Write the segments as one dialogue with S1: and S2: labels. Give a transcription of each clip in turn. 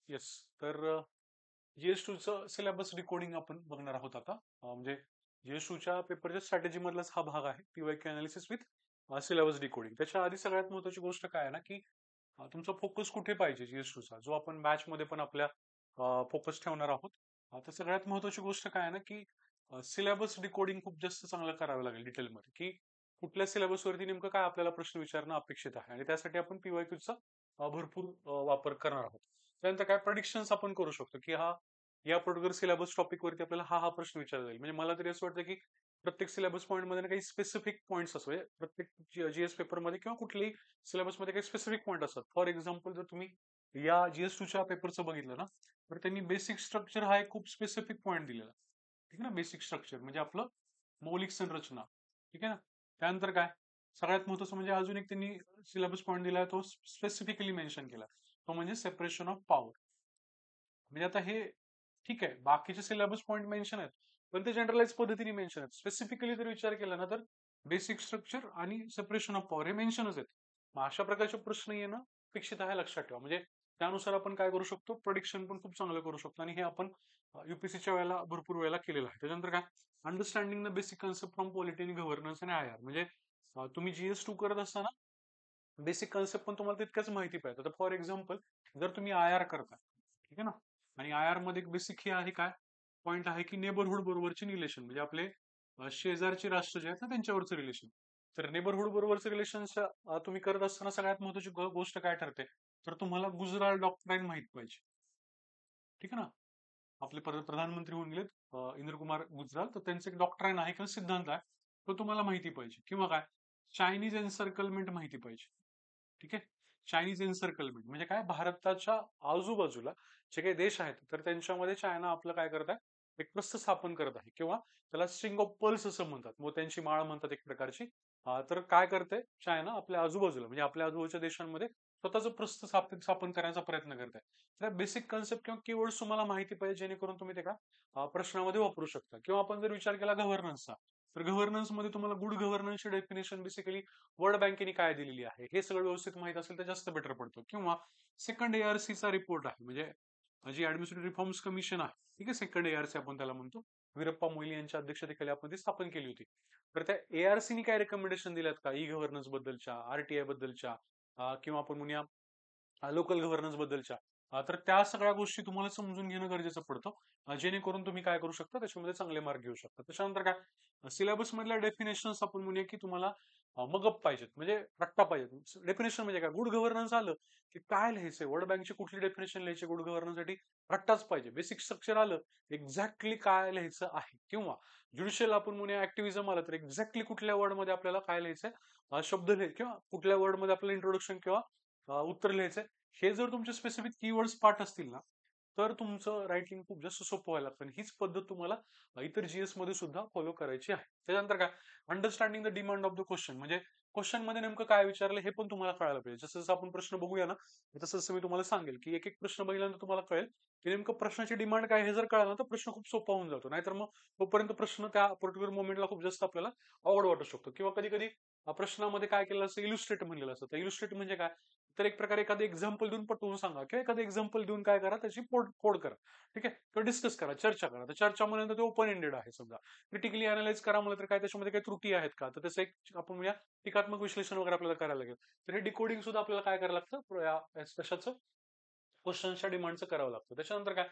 S1: Yes. तर जीएस2चं syllabus decoding आपण बघणार आहोत आता. म्हणजे जीएस2च्या पेपरच्या स्ट्रॅटेजी मधलाच हा भाग आहे, PYQ analysis with syllabus decoding. त्याच्या आधी सगळ्यात महत्त्वाची गोष्ट काय आहे ना, की तुमचा फोकस कुठे पाहिजे जीएस2चा, जो आपण बॅच मध्ये पण आपल्या फोकस ठेवणार आहोत. तर सगळ्यात महत्त्वाची गोष्ट काय आहे ना, की सिलेबस डिकोडिंग खूप जास्त चांगलं करावं लागेल डिटेलमध्ये, की कुठल्या सिलेबस वरती नेमकं काय आपल्याला प्रश्न विचारणं अपेक्षित आहे, आणि त्यासाठी आपण पीवायक्यूचा भरपूर वापर करणार आहोत. त्यानंतर काय प्रेडिक्शन्स आपण करू शकतो, की या पर्टिक्युलर सिलेबस टॉपिक वरती आपल्याला हा प्रश्न विचारला जाईल. म्हणजे मला तरी असं वाटतं, की प्रत्येक सिलेबस पॉईंट मध्ये ना काही स्पेसिफिक पॉईंट्स असतो. म्हणजे प्रत्येक जीएस पेपर मध्ये किंवा कुठल्याही सिलेबस मध्ये काही स्पेसिफिक पॉईंट असतात. फॉर एक्झाम्पल, जर तुम्ही या जीएस2च्या पेपरचं बघितलं ना, तर त्यांनी बेसिक स्ट्रक्चर हा एक खूप स्पेसिफिक पॉईंट दिलेला. ठीक आहे ना. बेसिक स्ट्रक्चर म्हणजे आपलं मौलिक संरचना. ठीक आहे ना. त्यानंतर काय, सगळ्यात महत्त्वाचं म्हणजे अजून एक त्यांनी सिलेबस पॉईंट दिलाय, तो स्पेसिफिकली मेन्शन केला, तो म्हणजे सेपरेशन ऑफ पॉवर. म्हणजे आता हे ठीक आहे, बाकीचे सिलेबस पॉईंट मेन्शन आहेत, पण ते जनरलाइज पद्धतीने मेन्शन आहेत. स्पेसिफिकली जर विचार केला ना, तर बेसिक स्ट्रक्चर आणि सेपरेशन ऑफ पॉवर हे मेन्शनच आहेत. मग अशा प्रकारचे प्रश्न येणं अपेक्षित आहे, लक्षात ठेवा. म्हणजे त्यानुसार आपण काय करू शकतो, प्रोडिक्शन पण खूप चांगलं करू शकतो, आणि हे आपण युपीएससीच्या वेळेला भरपूर वेळेला केलेलं आहे. त्याच्यानंतर काय, understanding the basic concept from polity आणि गव्हर्नन्स आणि आय आर. म्हणजे तुम्ही जीएस2 करत असताना बेसिक कन्सेप्ट पण तुम्हाला तितक्याच माहिती पाहिजे. तर फॉर एक्झाम्पल, जर तुम्ही आय आर करता, ठीक आहे ना, आणि आय आर मध्ये एक बेसिक हे आहे काय, पॉईंट आहे की नेबरहुड बरोबरचे रिलेशन, म्हणजे आपले शेजारचे राष्ट्र जे आहेत ना त्यांच्यावरचं रिलेशन. तर नेबरहुड बरोबरचं रिलेशन तुम्ही करत असताना सगळ्यात महत्त्वाची गोष्ट काय ठरते, तर तुम्हाला गुजराल डॉक्ट्राईन माहित पाहिजे. ठीक आहे ना. आपले प्रधानमंत्री होऊन गेलेत इंद्रकुमार गुजराल, तर त्यांचं एक डॉक्ट्राईन आहे किंवा सिद्धांत आहे, तो तुम्हाला माहिती पाहिजे. किंवा काय, चायनीज एन्सर्कलमेंट माहिती पाहिजे. ठीक आहे. चायनीज एन्सर्कलमेंट म्हणजे काय, भारताच्या आजूबाजूला जे काही देश आहेत, तर त्यांच्यामध्ये चायना आपलं काय करत आहे, एक प्रस्थ स्थापन करत आहे, किंवा त्याला स्ट्रिंग ऑफ पर्ल्स असं म्हणतात, मोत्यांची माळ म्हणतात एक प्रकारची. तर काय करते चायना, आपल्या आजूबाजूला म्हणजे आपल्या आजूबाजूच्या देशांमध्ये स्वतःचं प्रस्थ स्थापन करण्याचा प्रयत्न करत आहे. तर बेसिक कन्सेप्ट किंवा कीवर्ड्स तुम्हाला माहिती पाहिजे, जेणेकरून तुम्ही ते का प्रश्नामध्ये वापरू शकता. किंवा आपण जर विचार केला गव्हर्नन्सचा, तर गव्हर्नन्स मध्ये तुम्हाला गुड गव्हर्नन्सची डेफिनेशन बेसिकली वर्ल्ड बँकेने काय दिलेली आहे हे सगळं व्यवस्थित माहित असेल तर जास्त बेटर पडतो. किंवा सेकंड एआरसीचा रिपोर्ट आहे, म्हणजे जी ऍडमिनिस्ट्रेटिव्ह रिफॉर्म्स कमिशन आहे, ठीक आहे, सेकंड एआरसी आपण त्याला म्हणतो, वीरप्पा मोईली यांच्या अध्यक्षतेखाली आपण ती स्थापन केली होती. तर त्या एआरसीने काय रेकमेंडेशन दिल्यात का, ई गव्हर्नन्स बद्दलच्या, आरटीआय बद्दलच्या, किंवा आपण म्हणूया लोकल गव्हर्नन्स बद्दलच्या, तर त्या सगळ्या गोष्टी तुम्हाला समजून घेणं गरजेचं पडतं, जेणेकरून तुम्ही काय करू शकता, त्याच्यामध्ये चांगले मार्क घेऊ शकता. त्याच्यानंतर काय, सिलेबस मधल्या डेफिनेशन्स आपण म्हणूया की तुम्हाला मगअप पाहिजेत, म्हणजे रट्टा पाहिजेत. डेफिनेशन म्हणजे काय, गुड गव्हर्नन्स आलं की काय लिहायचंय, वर्ल्ड बँकची कुठली डेफिनेशन लिहायची गुड गव्हर्नन्ससाठी, रट्टाच पाहिजे. बेसिक स्ट्रक्चर आलं, एक्झॅक्टली काय लिहायचं आहे. किंवा ज्युडिशियल आपण म्हणूया ऍक्टिव्हिजम आलं, तर एक्झॅक्टली कुठल्या वर्ड मध्ये आपल्याला काय लिहायचंय, शब्द लिहायचे, किंवा कुठल्या वर्ड मध्ये आपल्याला इंट्रोडक्शन किंवा उत्तर लिहायचंय. हे जर तुमचे स्पेसिफिक कीवर्ड्स पाठ असतील ना, तर तुमचं रायटिंग खूप जास्त सोपं व्हायला लागतं. आणि हीच पद्धत तुम्हाला इतर जीएस मध्ये सुद्धा फॉलो करायची आहे. त्याच्यानंतर काय, understanding the demand of the question, म्हणजे क्वेश्चन मध्ये नेमकं काय विचारलं हे पण तुम्हाला कळायला पाहिजे. जसं जसं आपण प्रश्न बघूया ना, तसं जसं मी तुम्हाला सांगेल की एक एक प्रश्न बघितल्यानंतर तुम्हाला कळेल की नेमकं प्रश्नाची डिमांड काय, हे जर कळलं ना तर प्रश्न खूप सोपा होऊन जातो. नाहीतर मग तोपर्यंत प्रश्न त्या पर्टिक्युलर मोमेंटला खूप जास्त आपल्याला अवघड वाटू शकतो. किंवा कधी कधी प्रश्नामध्ये काय केलं असतं, इल्युस्ट्रेट म्हणलेलं असतं. तर इल्युस्ट्रेट म्हणजे काय, तर एक प्रकारे एखादं एक्झाम्पल देऊन पटवून सांगा, किंवा एखादं एक्झाम्पल देऊन काय करा, त्याची कोड करा. ठीक आहे, किंवा डिस्कस करा, चर्चा करा. तर चर्चा म्हणून ते ओपन एंडेड आहे. समजा क्रिटिकली अनालाइज करा म्हणलं, तर काय त्याच्यामध्ये काही त्रुटी आहेत का, तर त्याचं एक आपण म्हणूया टीकात्मक विश्लेषण वगैरे आपल्याला करायला लागेल. तर हे डिकोडिंग सुद्धा आपल्याला काय करायला लागतं, कशाचं, क्वेश्चनच्या डिमांडचं करावं लागतं. त्याच्यानंतर काय,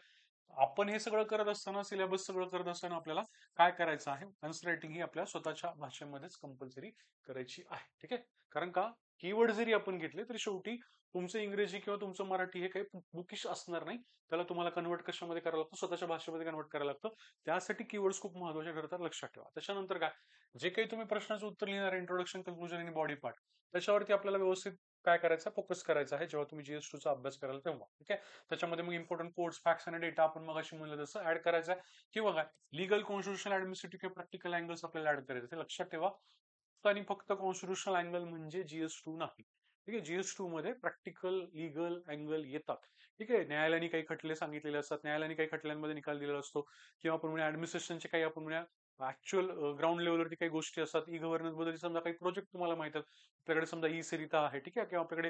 S1: आपण हे सगळं करत असताना, सिलेबस सगळं करत असताना आपल्याला काय करायचं आहे, आन्सर रायटिंग ही आपल्या स्वतःच्या भाषेमध्येच कंपल्सरी करायची आहे. ठीक आहे. कारण का, कीवर्ड जरी आपण घेतले तरी शेवटी तुमचं इंग्रजी किंवा तुमचं मराठी हे काही बुकिश असणार नाही. त्याला तुम्हाला कन्वर्ट कशामध्ये करावं लागतं, स्वतःच्या भाषेमध्ये कन्वर्ट करायला लागतं. त्यासाठी कीवर्ड्स खूप महत्वाचे ठरतात, लक्षात ठेवा. त्याच्यानंतर काय, जे काही तुम्ही प्रश्नाचं उत्तर लिहिणार, इंट्रोडक्शन, कन्क्लुजन आणि बॉडी पार्ट, त्याच्यावरती आपल्याला व्यवस्थित काय करायचं, फोकस करायचा आहे, जेव्हा तुम्ही जीएस2 चा अभ्यास कराल तेव्हा. ठीक आहे. त्याच्यामध्ये मग इम्पॉर्टंट कोड्स, फॅक्ट्स आणि डेटा आपण मगाशी म्हणलं तसं ऍड करायचं आहे. किंवा काय, लिगल, कॉन्स्टिट्यूशनल, ऍडमिनिस्ट्रेटिव्ह किंवा प्रॅक्टिकल अँगल्स आपल्याला ऍड करायचे. ते लक्षात ठेवा, फक्त आणि फक्त कॉन्स्टिट्यूशनल अँगल म्हणजे जीएस2 नाही. ठीक आहे. जीएस2 मध्ये प्रॅक्टिकल, लिगल अँगल येतात. ठीक आहे. न्यायालयाने काही खटले सांगितलेले असतात, न्यायालयाने काही खटल्यांमध्ये निकाल दिलेला असतो, किंवा आपण म्हणूया ऍडमिनिस्ट्रेशनचे काही आपण म्हणूया ऍक्च्युअल ग्राउंड लेवलवरती काही गोष्टी असतात. ई गव्हर्नन्स बद्दल समजा काही प्रोजेक्ट तुम्हाला माहित आहेत. आपल्याकडे समजा ई सरिता आहे, ठीक आहे, किंवा आपल्याकडे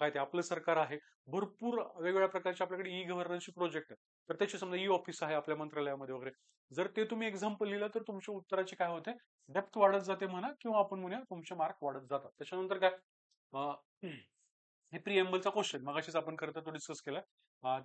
S1: काय ते आपलं सरकार आहे. भरपूर वेगवेगळ्या प्रकारचे आपल्याकडे ई गव्हर्नन्सचे प्रोजेक्ट आहेत. तर त्याचे समजा ई ऑफिस आहे आपल्या मंत्रालयामध्ये वगैरे. जर ते तुम्ही एक्झाम्पल लिहिलं तर तुमच्या उत्तराची काय होते, डेप्थ वाढत जाते म्हणा, किंवा आपण म्हणूया तुमचे मार्क वाढत जातात. त्याच्यानंतर काय, हे प्रिएम्बलचा क्वेश्चन मगाशीच आपण करता तो डिस्कस केला.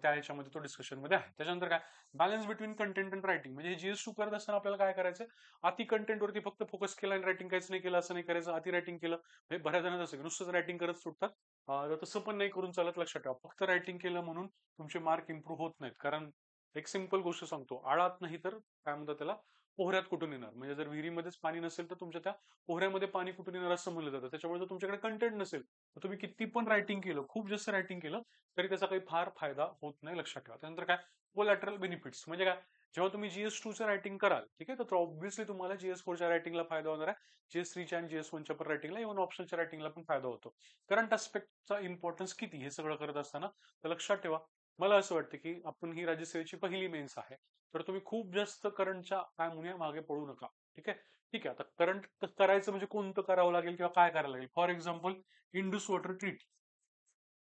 S1: त्या ह्याच्यामध्ये तो डिस्कशन मध्ये आहे. त्याच्यानंतर काय, balance between content and writing. म्हणजे GS2 करत असताना आपल्याला काय करायचं, अति कंटेंट वरती फक्त फोकस केला आणि रायटिंग काहीच नाही केलं असं नाही करायचं. अति रायटिंग केलं म्हणजे बऱ्याच जणांचं असं नुसतंच रायटिंग करत सुटतात. तर तसं पण नाही करून चालत. लक्षात ठेवा, फक्त रायटिंग केलं म्हणून तुमचे मार्क इम्प्रूव्ह होत नाहीत. कारण एक सिंपल गोष्ट सांगतो, आळात नाही तर काय म्हणतात त्याला, पोहऱ्यात कुठून येणार. म्हणजे जर विहिरीमध्येच पाणी नसेल तर तुमच्या त्या पोहऱ्यामध्ये पाणी कुठून येणार असं म्हणलं जातं. त्याच्यामुळे जर तुमच्याकडे कंटेंट नसेल तर तुम्ही किती पण रायटिंग केलं, खूप जास्त रायटिंग केलं, तरी त्याचा काही फार फायदा होत नाही. लक्षात ठेवा. त्यानंतर काय, कोलॅटरल बेनिफिट्स म्हणजे काय, जेव्हा तुम्ही GS2 चं रायटिंग कराल, ठीक आहे, तर ऑब्व्हियसली तुम्हाला GS4 च्या रायटिंगला फायदा होणार आहे. GS3 च्या आणि GS1 च्या पण रायटिंगला, इव्हन ऑप्शनच्या रायटिंगला पण फायदा होतो. करंट चा इम्पॉर्टन्स किती हे सगळं करत असताना, तर लक्षात ठेवा, मला असं वाटतं की आपण ही राज्यसेवेची पहिली मेन्स आहे. तर तुम्ही खूप जास्त करंटच्या काय म्हणूया मागे पडू नका. ठीक आहे. ठीक आहे, आता करंट करायचं म्हणजे कोणतं करावं लागेल किंवा काय करायला लागेल. For example, Indus water treat.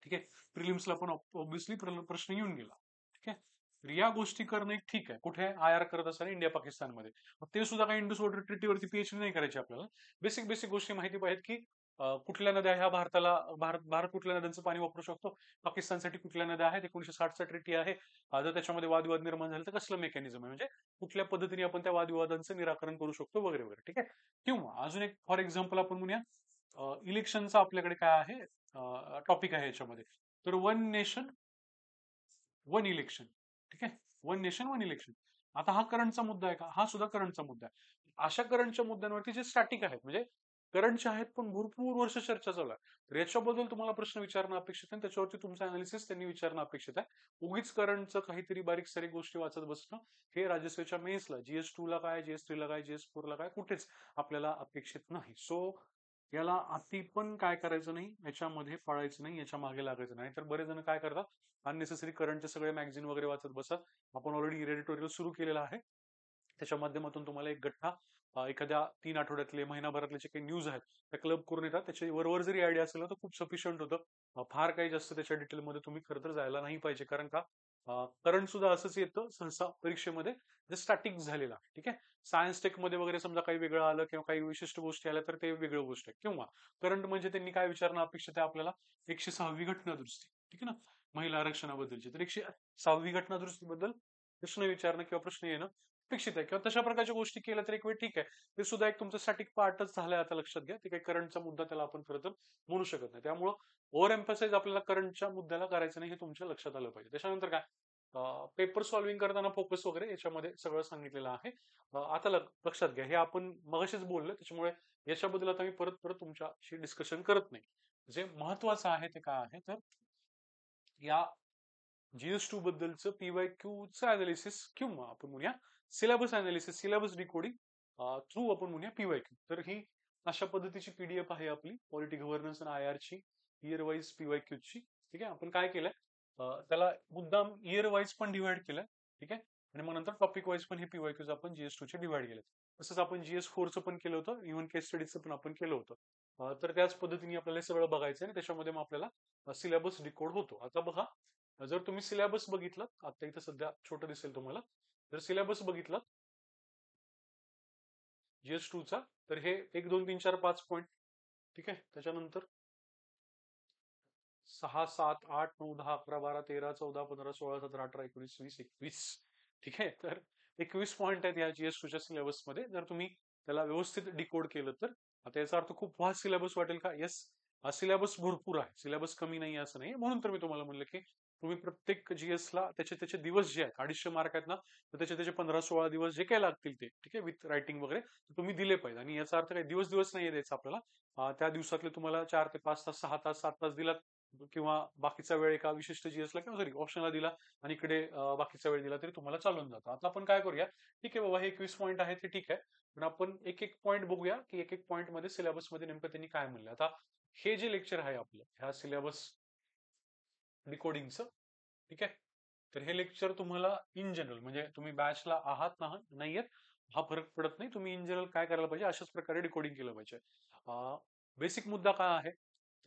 S1: ठीक आहे, प्रिलिम्सला पण ऑब्व्हियसली प्रश्न येऊन गेला. ठीक आहे, तर या गोष्टी करणं एक ठीक आहे. कुठे IR करत असताना इंडिया पाकिस्तानमध्ये. मग ते सुद्धा काही इंडस वॉटर ट्रीटीवरती PhD नाही करायची आपल्याला. बेसिक बेसिक गोष्टी माहिती पाहिजेत की कुठल्या नद्या ह्या भारताला, भारत कुठल्या नद्यांचं पाणी वापरू शकतो, पाकिस्तानसाठी कुठल्या नद्या आहेत, 1960चा ट्रीटी आहे. जर त्याच्यामध्ये वादविवाद निर्माण झाले तर कसलं मेकॅनिझम आहे, म्हणजे कुठल्या पद्धतीने आपण त्या वादविवादांचं निराकरण करू शकतो वगैरे वगैरे. ठीक आहे, किंवा अजून एक फॉर एक्झाम्पल आपण म्हणूया, इलेक्शनचा आपल्याकडे काय आहे, टॉपिक आहे याच्यामध्ये. तर वन नेशन वन इलेक्शन. ठीक आहे, वन नेशन वन इलेक्शन. आता हा करंटचा मुद्दा आहे का, हा सुद्धा करंटचा मुद्दा आहे. अशा करंटच्या मुद्द्यांवरती जे स्टॅटिक आहेत, म्हणजे करंटचे आहेत पण भरपूर वर्ष चर्चा चालू आहे, तर याच्याबद्दल तुम्हाला प्रश्न विचारणं अपेक्षित आहे. त्याच्यावरती तुमचं अनालिसिस त्यांनी विचारणं अपेक्षित आहे. उगीच करंटचं काहीतरी बारीक सारीक गोष्टी वाचत बसणं हे राजसेवेच्या मेन्सला, GS2 ला काय, GS3 ला काय, GS4 ला काय, कुठेच आपल्याला अपेक्षित नाही. सो याला अति पण काय करायचं नाही, याच्यामध्ये पळायचं नाही, याच्या मागे लागायचं नाही. तर बरेच जण काय करतात, अननेसेसरी करंटचे सगळे मॅगझिन वगैरे वाचत बसतात. आपण ऑलरेडी एडिटोरियल सुरू केलेला आहे. त्याच्या माध्यमातून तुम्हाला एक गठ्ठा एखाद्या 3 आठवड्यातले, महिनाभरातले जे काही न्यूज आहेत त्या क्लब करून येतात. त्याच्या वरवर जरी आयडिया असेल ना तर खूप सफिशियंट होतं. फार काही जास्त त्याच्या डिटेलमध्ये तुम्ही खरं तर जायला नाही पाहिजे. कारण का, करंट सुद्धा असंच येतं सहसा परीक्षेमध्ये, जे स्टॅटिक झालेला. ठीक आहे, सायन्स टेक मध्ये वगैरे समजा काही वेगळं आलं किंवा काही विशिष्ट गोष्टी आल्या तर ते वेगळं गोष्ट आहे. किंवा करंट म्हणजे त्यांनी काय विचारणं अपेक्षित आहे आपल्याला, 106वी घटना दुरुस्ती. ठीक आहे ना, महिला आरक्षणाबद्दलची. तर 106वी घटना दुरुस्तीबद्दल प्रश्न विचारणं किंवा प्रश्न येणं अपेक्षित आहे. किंवा तशा प्रकारच्या गोष्टी केल्या तर एक वेळ ठीक आहे. ते सुद्धा एक तुमचं स्टॅटिक पार्टच झालंय, आता लक्षात घ्या. ते काही करंटचा मुद्दा त्याला आपण खरं तर म्हणू शकत नाही. त्यामुळं ओव्हर एम्फसाइज आपल्याला करंटच्या मुद्द्याला करायचं नाही, हे तुमच्या लक्षात आलं पाहिजे. त्याच्यानंतर काय, पेपर सॉल्व्हिंग करताना फोकस वगैरे याच्यामध्ये सगळं सांगितलेलं आहे. आता लक्षात घ्या, हे आपण मगाशीच बोललो, त्याच्यामुळे याच्याबद्दल आता मी परत परत तुमच्याशी डिस्कशन करत नाही. जे महत्वाचं आहे ते काय आहे, तर या GS2 बद्दलचं PYQ अनालिसिस, किंवा आपण म्हणूया syllabus analysis, syllabus decoding through आपण म्हणूया PYQ. तर ही अशा पद्धतीची PDF आहे आपली पॉलिटी गव्हर्नन्स आणि IR ची इयर वाईज PYQ ची. ठीक आहे, आपण काय केलंय, त्याला मुद्दाम इयर वाईज पण डिवाइड केलंय. ठीक आहे, आणि मग नंतर टॉपिक वाईज पण हे PYQs आपण GS2 चे डिवाइड केले. तसंच आपण GS4 चं पण केलं होतं, इव्हन केस स्टडीजचं पण आपण केलं होतं. तर त्याच पद्धतीने आपल्याला हे सगळं बघायचं आणि त्याच्यामध्ये मग आपल्याला सिलेबस डिकोड होतो. आता बघा, जर तुम्ही सिलेबस बघितलं, आता इथं सध्या छोटं दिसेल तुम्हाला, जर सिलेबस बघितलं GS2 चा, तर हे 1 2 3 4 5 पॉईंट. ठीक आहे, त्याच्यानंतर 6 7 8 9 10 11 12 13 14 15 16 17 18 19 20 21. ठीक आहे, तर 21 पॉईंट आहेत या GS2 च्या सिलेबस मध्ये. जर तुम्ही त्याला व्यवस्थित डिकोड केलं तर, आता याचा अर्थ खूप वास्ट सिलेबस वाटेल का, येस, हा सिलेबस भरपूर आहे, सिलेबस कमी नाही असं नाही. म्हणून तर मी तुम्हाला म्हणलं की तुम्ही प्रत्येक GS ला त्याचे त्याचे दिवस जे आहेत, 250 मार्क आहेत ना, तर त्याचे त्याचे 15-16 दिवस जे काही लागतील ते, ठीक आहे, विथ रायटिंग वगैरे तुम्ही दिले पाहिजे. आणि याचा अर्थ काही दिवस दिवस नाही द्यायचा आपल्याला. त्या दिवसातले तुम्हाला 4 ते 5 तास, 6 तास, 7 तास दिलात, किंवा बाकीचा वेळ एका विशिष्ट GS ला किंवा सॉरी ऑप्शनला दिला, आणि इकडे बाकीचा वेळ दिला तरी तुम्हाला चालून जातं. आता आपण काय करूया, ठीक आहे बाबा, हे 21 पॉईंट आहे ते ठीक आहे, पण आपण एक एक पॉईंट बघूया की एक एक पॉईंट मध्ये सिलेबस मध्ये नेमकं त्यांनी काय म्हणलं. आता हे जे लेक्चर आहे आपलं ह्या सिलेबस डिकोडिंगचं, ठीक आहे, तर हे लेक्चर तुम्हाला इन जनरल, म्हणजे तुम्ही बॅचला आहात ना नाहीयेत, हा फरक पडत नाही. तुम्ही इन जनरल काय करायला पाहिजे, अशाच प्रकारे डिकोडिंग केलं पाहिजे. बेसिक मुद्दा काय आहे,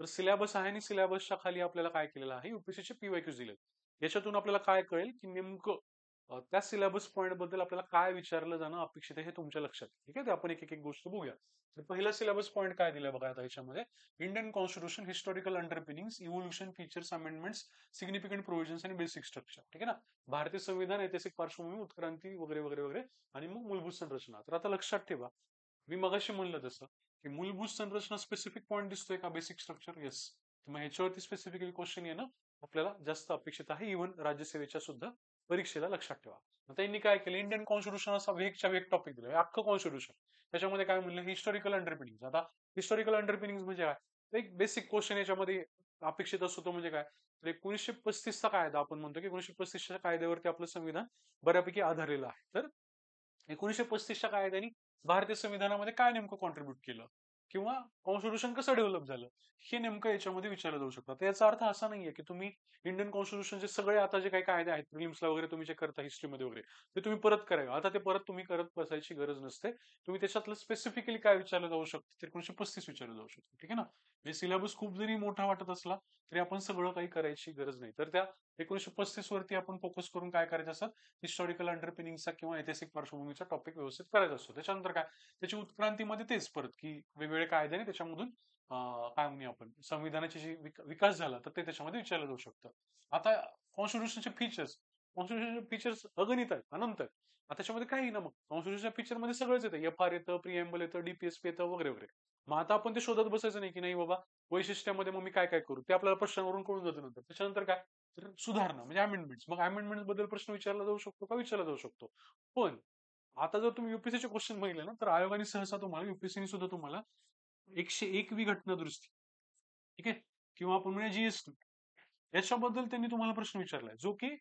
S1: तर सिलेबस आहे आणि सिलेबसच्या खाली आपल्याला काय केलेलं आहे, युपीएससीचे पीवायक्यूज दिलेत. याच्यातून आपल्याला काय कळेल की नेमकं त्या सिलेबस पॉईंट बद्दल आपल्याला काय विचारलं जाणं अपेक्षित आहे हे तुमच्या लक्षात आहे. ठीक आहे, ते आपण एक एक एक गोष्ट बघूया. तर पहिला सिलेबस पॉईंट काय दिलाय बघा आता याच्यामध्ये, Indian constitution, historical underpinnings, evolution, features, amendments, significant provisions आणि बेसिक स्ट्रक्चर. ठीक आहे ना, भारतीय संविधान, ऐतिहासिक पार्श्वभूमी, उत्क्रांती वगैरे वगैरे वगैरे, आणि मग मूलभूत संरचना. तर आता लक्षात ठेवा, मी मगाशी म्हणलं तसं की मूलभूत संरचना स्पेसिफिक पॉईंट दिसतोय का, बेसिक स्ट्रक्चर, येस. मग ह्याच्यावरती स्पेसिफिकली क्वेश्चन येणं आपल्याला जास्त अपेक्षित आहे, इव्हन राज्यसेवेच्या सुद्धा परीक्षेला. लक्षात ठेवा. आता यांनी काय केलं, इंडियन कॉन्स्टिट्यूशन असा वेगच्या वेग टॉपिक दिला, अख्खं कॉन्स्टिट्यूशन. त्याच्यामध्ये काय म्हणलं, हिस्टॉरिकल अंडरपिनिंग. आता हिस्टॉरिकल अंडरपिनिंग म्हणजे काय, एक बेसिक क्वेश्चन याच्यामध्ये अपेक्षित असतो. तो म्हणजे काय, तर 1935चा कायदा, आपण म्हणतो की 1935च्या कायद्यावरती आपलं संविधान बऱ्यापैकी आधारलेलं आहे. तर 1935च्या कायद्याने भारतीय संविधानामध्ये काय नेमकं कॉन्ट्रीब्युट केलं, किंवा कॉन्स्टिट्यूशन कसं डेव्हलप झालं, हे नेमकं याच्यामध्ये विचारलं जाऊ शकतं. तर याचा अर्थ असा नाहीये की तुम्ही इंडियन कॉन्स्टिट्यूशनचे सगळे आता जे काही कायदे आहेत प्रिलिम्सला वगैरे तुम्ही जे करता हिस्ट्रीमध्ये वगैरे, ते तुम्ही परत करायला, आता ते परत तुम्ही करत बसायची गरज नसते. तुम्ही त्याच्यातलं स्पेसिफिकली काय विचारलं जाऊ शकतं, तर 1935 विचारलं जाऊ शकतं. ठीक आहे ना, म्हणजे सिलेबस खूप जरी मोठा वाटत असला तरी आपण सगळं काही करायची गरज नाही. तर त्या 1935 वरती आपण फोकस करून काय करायचं असतं, हिस्टॉरिकल अंडरपिनिंगचा किंवा ऐतिहासिक पार्श्वभूमीचा टॉपिक व्यवस्थित करायचा असतो. त्याच्यानंतर काय, त्याची उत्क्रांतीमध्ये तेच परत की वेगवेगळे कायदे आणि त्याच्यामधून काय म्हणूया आपण, संविधानाचे जे विकास झाला, तर ते त्याच्यामध्ये विचारलं जाऊ शकतं. आता कॉन्स्टिट्यूशनचे फीचर्स अगणित आहेत, अनंत आहेत. आता त्याच्यामध्ये काही ना, मग कॉन्स्टिट्यूशनच्या फीचर मध्ये सगळंच येतं, एफ आर येतं, प्रिएम्बल येतं, डीपीएसपी येतं वगैरे वगैरे. मग आता आपण ते शोधत बसायचं नाही की नाही बाबा वैशिष्ट्यामध्ये मग मी काय काय करू, ते आपल्याला प्रश्नावरून कळून जातं नंतर. त्याच्यानंतर काय, तर सुधारणा म्हणजे अमेंडमेंट्स. मग अमेंडमेंट्स बद्दल प्रश्न विचारला जाऊ शकतो का, विचारला जाऊ शकतो. पण आता जर तुम्ही युपीएससीचे क्वेश्चन बघितले ना, तर आयोगाने सहसा तुम्हाला, युपीएससीने सुद्धा तुम्हाला 101वी घटना दुरुस्ती, ठीक आहे, किंवा आपण म्हणजे जीएसटी, याच्याबद्दल त्यांनी तुम्हाला प्रश्न विचारलाय, जो की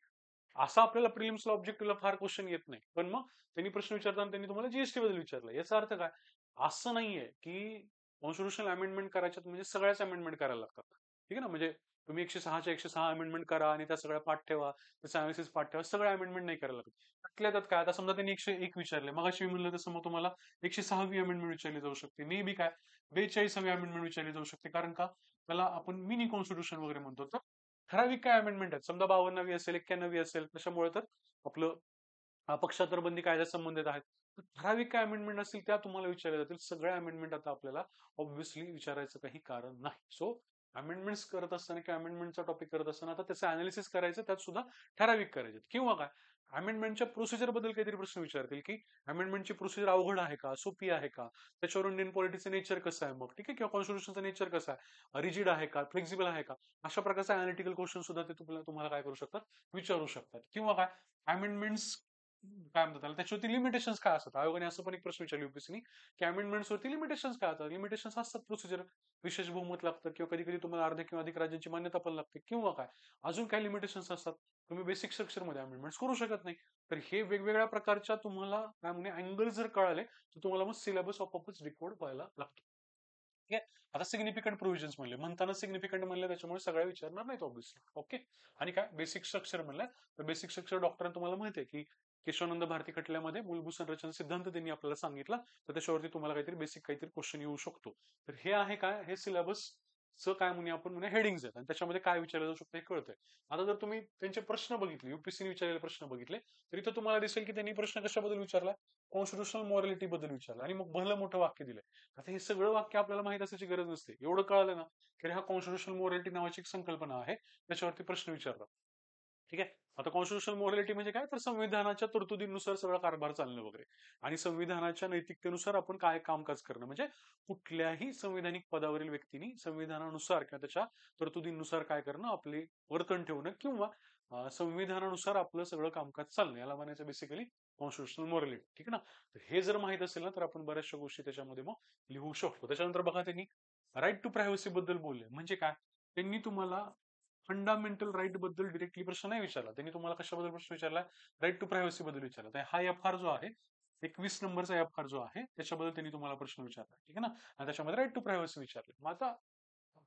S1: असा आपल्याला प्रिलिम्सला ऑब्जेक्टिव्हला फार क्वेश्चन येत नाही. पण मग त्यांनी प्रश्न विचारताना त्यांनी तुम्हाला जीएसटी बद्दल विचारलं. याचा अर्थ काय, असं नाहीये की कॉन्स्टिट्यूशनल अमेंडमेंट करायच्यात म्हणजे सगळ्याच अमेंडमेंट करायला लागतात. ठीक आहे ना, म्हणजे तुम्ही 106च्या 106 अमेंडमेंट करा आणि त्या सगळ्या पाठ ठेवा, त्याचा अनालिसिस पाठ ठेवा, सगळ्या अमेंडमेंट नाही करायला लागत. त्यातल्या त्यात काय, आता समजा त्यांनी 101 विचारले, मग अशी म्हणलं तसं मग तुम्हाला 106वी अमेंडमेंट विचारली जाऊ शकते, मे बी काय 42वी अमेंडमेंट विचारली जाऊ शकते. कारण का, त्याला आपण मिनी कॉन्स्टिट्यूशन वगैरे म्हणतो. तर ठराविक काय अमेंडमेंट आहेत, समजा 52वी असेल, 91वी असेल, त्याच्यामुळे तर आपलं पक्षांतर बंदी कायद्या संबंधित आहेत. तर ठराविक काय अमेंडमेंट असतील त्या तुम्हाला विचारल्या जातील. सगळ्या अमेंडमेंट आता आपल्याला ऑब्व्हियसली विचारायचं काही कारण नाही. सो अमेंडमेंट्स करत असताना किंवा अमेंडमेंटचा टॉपिक करत असताना आता त्याचं अनालिसिस करायचं, त्यात सुद्धा ठराविक करायचे. किंवा काय, अमेंडमेंटच्या प्रोसिजर बद्दल काहीतरी प्रश्न विचारतील की अमेंडमेंटची प्रोसिजर अवघड आहे का, सोपी आहे का, त्याच्यावरून इंडियन पॉलिटिक्सचं नेचर कसं आहे, मग ठीक आहे, किंवा कॉन्स्टिट्यूशनचं नेचर कसं आहे, रिजिड आहे का, फ्लेक्झिबल आहे का, अशा प्रकारचा अनालिटिकल क्वेश्चन सुद्धा ते तुम्हाला काय करू शकतात, विचारू शकतात. किंवा काय, अमेंडमेंट्स काय म्हणतात त्याला, त्याच्यावरती लिमिटेशन्स काय असतात. आयोगाने असं पण एक प्रश्न विचारला युपीएससीनी की अमेंडमेंट्स वरती लिमिटेशन्स काय असतात. लिमिटेशन्स असतात प्रोसिजर, विशेष बहुमत लागतं, किंवा कधी कधी तुम्हाला अर्ध्या किंवा अधिक राज्यांची मान्यता पण लागते. किंवा काय, अजून काय लिमिटेशन्स असतात, तुम्ही बेसिक स्ट्रक्चर मध्ये अमेंडमेंट्स करू शकत नाही. तर हे वेगवेगळ्या प्रकारच्या तुम्हाला काय म्हणजे अँगल जर कळाले, तर तुम्हाला मग सिलेबस ऑफच डिकोड व्हायला लागतो. ठीक आहे. आता सिग्निफिकंट प्रोव्हिजन्स म्हणले, म्हणताना सिग्निफिकंट म्हणले त्याच्यामुळे सगळ्या विचारणार नाहीत ऑब्व्हियसली. ओके. आणि काय बेसिक स्ट्रक्चर म्हणलं, तर बेसिक स्ट्रक्चर डॉक्टरांना तुम्हाला माहिती आहे की केशवानंद भारती खटल्यामध्ये मूलभूत संरचना सिद्धांत त्यांनी आपल्याला सांगितला, तर त्याच्यावरती तुम्हाला काहीतरी बेसिक काहीतरी क्वेश्चन येऊ शकतो. तर हे आहे काय, हे सिलेबस काय म्हणूया आपण, म्हणजे हेडिंग्स आहेत आणि त्याच्यामध्ये काय विचारलं जाऊ शकतं हे कळतंय. आता जर तुम्ही त्यांचे प्रश्न बघितले, युपीएससीने विचारलेले प्रश्न बघितले, तर इथं तुम्हाला दिसेल की त्यांनी प्रश्न कशाबद्दल विचारला, कॉन्स्टिट्यूशनल मॉरॅलिटी बद्दल विचारला, आणि मग भलं मोठं वाक्य दिलंय. आता हे सगळं वाक्य आपल्याला माहित असायची गरज नसते. एवढं कळालं ना की हा कॉन्स्टिट्यूशनल मॉरॅलिटी नावाची एक संकल्पना आहे, त्याच्यावरती प्रश्न विचारला. ठीक आहे. आता कॉन्स्टिट्यूशनल मॉरॅलिटी म्हणजे काय, तर संविधानाच्या तरतुदीनुसार सगळा कारभार चालणं वगैरे, आणि संविधानाच्या नैतिकतेनुसार आपण काय कामकाज करणं, म्हणजे कुठल्याही संविधानिक पदावरील व्यक्तीने संविधानानुसार किंवा त्याच्या तरतुदीनुसार काय करणं, आपले वर्तन ठेवणं, किंवा संविधानानुसार आपलं सगळं कामकाज चालणं, याला म्हणायचं बेसिकली कॉन्स्टिट्यूशनल मॉरॅलिटी. ठीक आहे ना, तर हे जर माहित असेल ना, तर आपण बऱ्याचशा गोष्टी त्याच्यामध्ये मग लिहू शकतो. त्याच्यानंतर बघा, त्यांनी राईट टू प्रायव्हसी बद्दल बोलले, म्हणजे काय, त्यांनी तुम्हाला फंडामेंटल राईट बद्दल डिरेक्टली प्रश्न नाही विचारला. त्यांनी तुम्हाला कशाबद्दल प्रश्न विचारला, राईट टू प्रायव्हसी बद्दल विचारला. तर हा एफ जो आहे, 21 नंबरचा एफ जो आहे, त्याच्याबद्दल त्यांनी तुम्हाला प्रश्न विचारला. ठीक आहे ना, आणि त्याच्यामध्ये राईट टू प्रायव्हसी विचारले. मग आता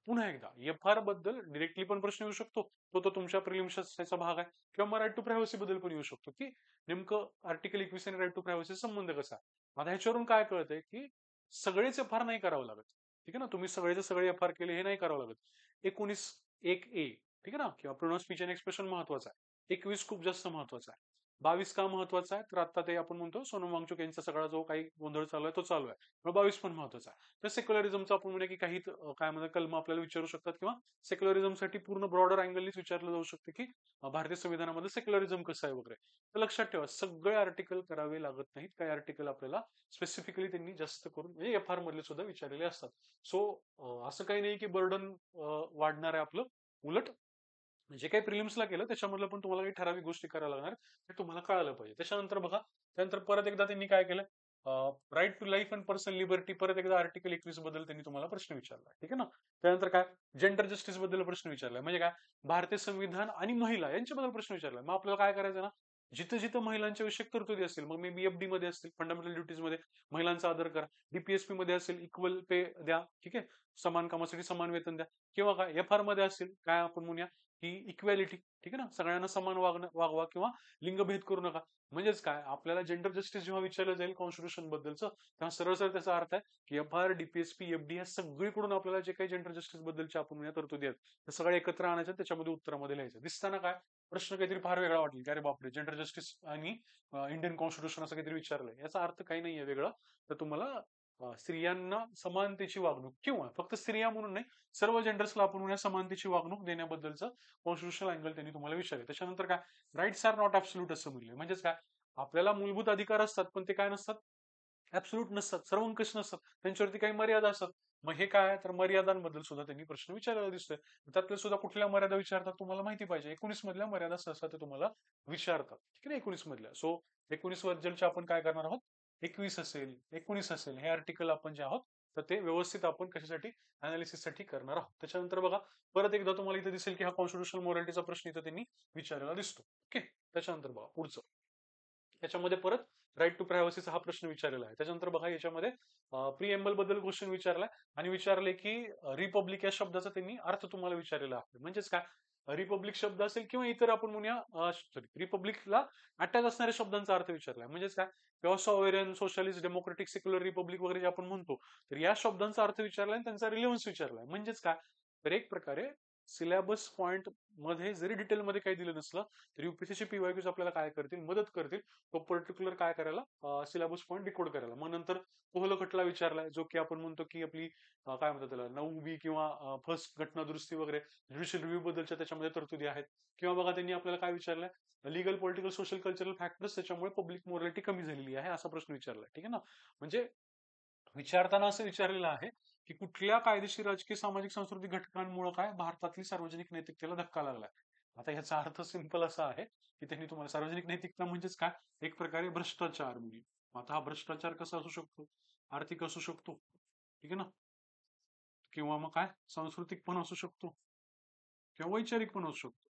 S1: पुन्हा एकदा FR बद्दल डिरेक्टली पण प्रश्न येऊ शकतो, तो तुमच्या प्रिलिम्सचा भाग आहे, किंवा मग राईट टू प्रायव्हसी बद्दल पण येऊ शकतो, की नेमकं आर्टिकल 21 आणि राईट टू प्रायव्हसी संबंध कसा. आता ह्याच्यावरून काय कळतंय की सगळेच FR नाही करावं लागत. ठीक आहे ना, तुम्ही सगळेचे सगळे FR केले हे नाही करावं लागत. 19(1)(a), ठीक आहे ना, किंवा प्रोनाउन स्पीच अँड एक्सप्रेशन महत्वाचा आहे. 21 खूप जास्त महत्वाचा आहे. 22 का महत्वाचा आहे, तर आता ते आपण म्हणतो सोनम वांगचुक यांचा सगळा जो काही गोंधळ चालू आहे तो चालू आहे, मग 22 पण महत्वाचा आहे. तर सेक्युलरिझमचं आपण म्हणूया की काही काय म्हणतात कलम आपल्याला विचारू शकतात, किंवा सेक्युलरिझमसाठी पूर्ण ब्रॉडर अँगलनीच विचारलं जाऊ शकते की भारतीय संविधानामध्ये सेक्युलरिझम कसं आहे वगैरे. तर लक्षात ठेवा, सगळे आर्टिकल करावे लागत नाहीत. काही आर्टिकल आपल्याला स्पेसिफिकली त्यांनी जास्त करून म्हणजे FR मधले सुद्धा विचारलेले असतात. सो असं काही नाही की बर्डन वाढणार आहे आपलं. उलट जे काही प्रिलिम्सला केलं त्याच्यामधलं पण तुम्हाला काही ठराविक गोष्टी करायला लागणार, हे तुम्हाला कळायला पाहिजे. त्याच्यानंतर बघा, त्यानंतर परत एकदा त्यांनी काय केलं, right to life and personal liberty, परत एकदा आर्टिकल 21 बद्दल त्यांनी तुम्हाला प्रश्न विचारला. ठीक आहे ना. त्यानंतर काय, जेंडर जस्टिस बद्दल प्रश्न विचारलाय, म्हणजे काय, भारतीय संविधान आणि महिला यांच्याबद्दल प्रश्न विचारलाय. मग आपल्याला काय करायचं ना, जिथं जिथं महिलांच्या विषयक तरतुदी असतील, मग मे बी FD मध्ये असतील, फंडामेंटल ड्युटीज मध्ये महिलांचा आदर करा, DPSP मध्ये असेल इक्वल पे द्या, ठीक आहे, समान कामासाठी समान वेतन द्या, किंवा काय FR मध्ये असेल काय आपण म्हणूया की इक्वॅलिटी, ठीक आहे ना, सगळ्यांना समान वागवा किंवा लिंगभेद करू नका. म्हणजेच काय, आपल्याला जेंडर जस्टिस जेव्हा विचारलं जाईल कॉन्स्टिट्यूशन बद्दलचं, तेव्हा सरळ सरळ त्याचा अर्थ आहे की FR, DPSP, FD या सगळीकडून आपल्याला जे काही जेंडर जस्टिस बद्दलच्या आपण म्हणूया तरतुदी आहेत ते सगळे एकत्र आणायचं, त्याच्यामध्ये उत्तरामध्ये लिहायचं. दिसताना काय प्रश्न काहीतरी फार वेगळा वाटेल की अरे बापरे, जेंडर जस्टिस आणि इंडियन कॉन्स्टिट्यूशन असं काहीतरी विचारलंय, याचा अर्थ काही नाहीये वेगळं. तर तुम्हाला स्त्रियांना समानतेची वागणूक, किंवा फक्त स्त्रिया म्हणून नाही, सर्व जेंडर्सला आपण म्हणूया समानतेची वागणूक देण्याबद्दलचं कॉन्स्टिट्यूशनल अँगल त्यांनी तुम्हाला विचारले. त्याच्यानंतर काय, राईट्स आर नॉट ऍब्सोल्यूट असं म्हणले, म्हणजेच काय, आपल्याला मूलभूत अधिकार असतात पण ते काय नसतात, ऍब्सोल्यूट नसतात, सर्वंकष नसतात, त्यांच्यावरती काही मर्यादा असतात. मग हे काय, तर मर्यादांबद्दल सुद्धा त्यांनी प्रश्न विचारलेला दिसतोय. त्यातल्या सुद्धा कुठल्या मर्यादा विचारतात तुम्हाला माहिती पाहिजे. 19 मधल्या मर्यादा सहसा ते तुम्हाला विचारतात, ठीक आहे ना, 19 मधल्या. सो 19 बद्दलचे आपण काय करणार आहोत, 21 असेल, 19 असेल, हे आर्टिकल आपण जे आहोत तर ते व्यवस्थित आपण कशासाठी, अनालिसिस साठी करणार आहोत. त्याच्यानंतर बघा, परत एकदा तुम्हाला इथे दिसेल की हा कॉन्स्टिट्यूशनल मॉरॅलिटीचा प्रश्न इथं त्यांनी विचारलेला दिसतो. ओके. त्याच्यानंतर बघा पुढचं, त्याच्यामध्ये परत राईट टू प्रायव्हसीचा हा प्रश्न विचारलेला आहे. त्याच्यानंतर बघा, याच्यामध्ये प्रिएम्बल बद्दल क्वेश्चन विचारलाय, आणि विचारले की रिपब्लिक या शब्दाचा त्यांनी अर्थ तुम्हाला विचारलेला आहे. म्हणजेच काय, रिपब्लिक शब्द असेल किंवा इतर आपण म्हणूया सॉरी, रिपब्लिकला अटॅच असणाऱ्या शब्दांचा अर्थ विचारलाय. म्हणजेच काय, किंवा sovereign, socialist, democratic, secular Republic वगैरे जे आपण म्हणतो, तर या शब्दांचा अर्थ विचारलाय आणि त्यांचा रिलेव्हन्स विचारलाय. म्हणजेच काय, तर एक प्रकारे सिलेबस पॉइंट मध्ये जरी डिटेलमध्ये काही दिलं नसलं तर UPSC PYQs आपल्याला काय करतील, मदत करतील तो पर्टिक्युलर काय करायला, सिलेबस पॉईंट डिकोड करायला. मग नंतर कोहल खटला विचारलाय, जो की आपण म्हणतो की आपली काय म्हणतात त्याला, 9B किंवा फर्स्ट घटना दुरुस्ती वगैरे ज्युडिशियल रिव्ह्यू बद्दलच्या त्याच्यामध्ये तरतुदी आहेत. किंवा बघा, त्यांनी आपल्याला काय विचारलंय, legal, political, social, cultural factors, त्याच्यामुळे पब्लिक मोरॅलिटी कमी झालेली आहे, असा प्रश्न विचारलाय. ठीक आहे ना. म्हणजे विचारताना असं विचारलेलं आहे की कुठल्या कायदेशीर, राजकीय, सामाजिक, सांस्कृतिक घटकांमुळे काय भारतातली सार्वजनिक नैतिकतेला धक्का लागलाय. आता ह्याचा अर्थ सिंपल असा आहे की त्यांनी तुम्हाला, सार्वजनिक नैतिकता म्हणजेच काय, एक प्रकारे भ्रष्टाचार म्हणजे. आता हा भ्रष्टाचार कसा असू शकतो, आर्थिक असू शकतो, ठीक आहे ना, किंवा मग काय सांस्कृतिक पण असू शकतो, किंवा वैचारिक पण असू शकतो.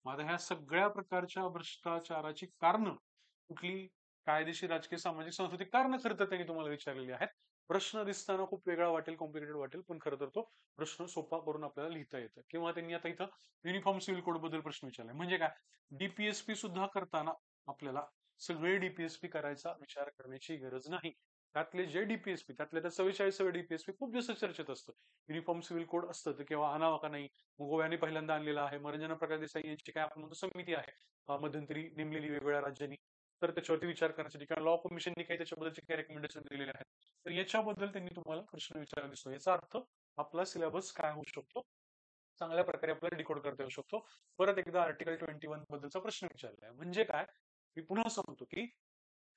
S1: मग आता ह्या सगळ्या प्रकारच्या भ्रष्टाचाराची कारण कुठली, कायदेशीर, राजकीय, सामाजिक, सांस्कृतिक कारण खरं तर त्यांनी तुम्हाला विचारलेली आहेत. प्रश्न दिसताना खूप वेगळा वाटेल, कॉम्प्लिकेटेड वाटेल, पण खरं तर तो प्रश्न सोपा करून आपल्याला लिहिता येतं. किंवा त्यांनी आता इथं युनिफॉर्म सिव्हिल कोड बद्दल प्रश्न विचारलाय. म्हणजे काय, DPSP सुद्धा करताना आपल्याला सगळे DPSP करायचा विचार करण्याची गरज नाही. त्यातले जे DPSP, त्यातले त्या 44 DPSP खूप जास्त चर्चेत असतं. युनिफॉर्म सिव्हिल कोड असतं तर केव्हा आणावा का नाही, गोव्याने पहिल्यांदा आणलेला आहे, रंजना प्रकाश देसाई यांची काय आपण म्हणतो समिती आहे, मध्यंतरी नेमलेली वेगवेगळ्या राज्यांनी, तर त्याच्यावरती विचार करण्यासाठी, किंवा लॉ कमिशनने काही त्याच्याबद्दलचे काही रेकमेंडेशन दिलेले आहेत, तर याच्याबद्दल त्यांनी तुम्हाला प्रश्न विचारला दिसतो. याचा अर्थ आपला सिलेबस काय होऊ शकतो, चांगल्या प्रकारे आपल्याला डिकोड करता येऊ शकतो. परत एकदा आर्टिकल 21 बद्दलचा प्रश्न विचारलाय. म्हणजे काय, मी पुन्हा सांगतो की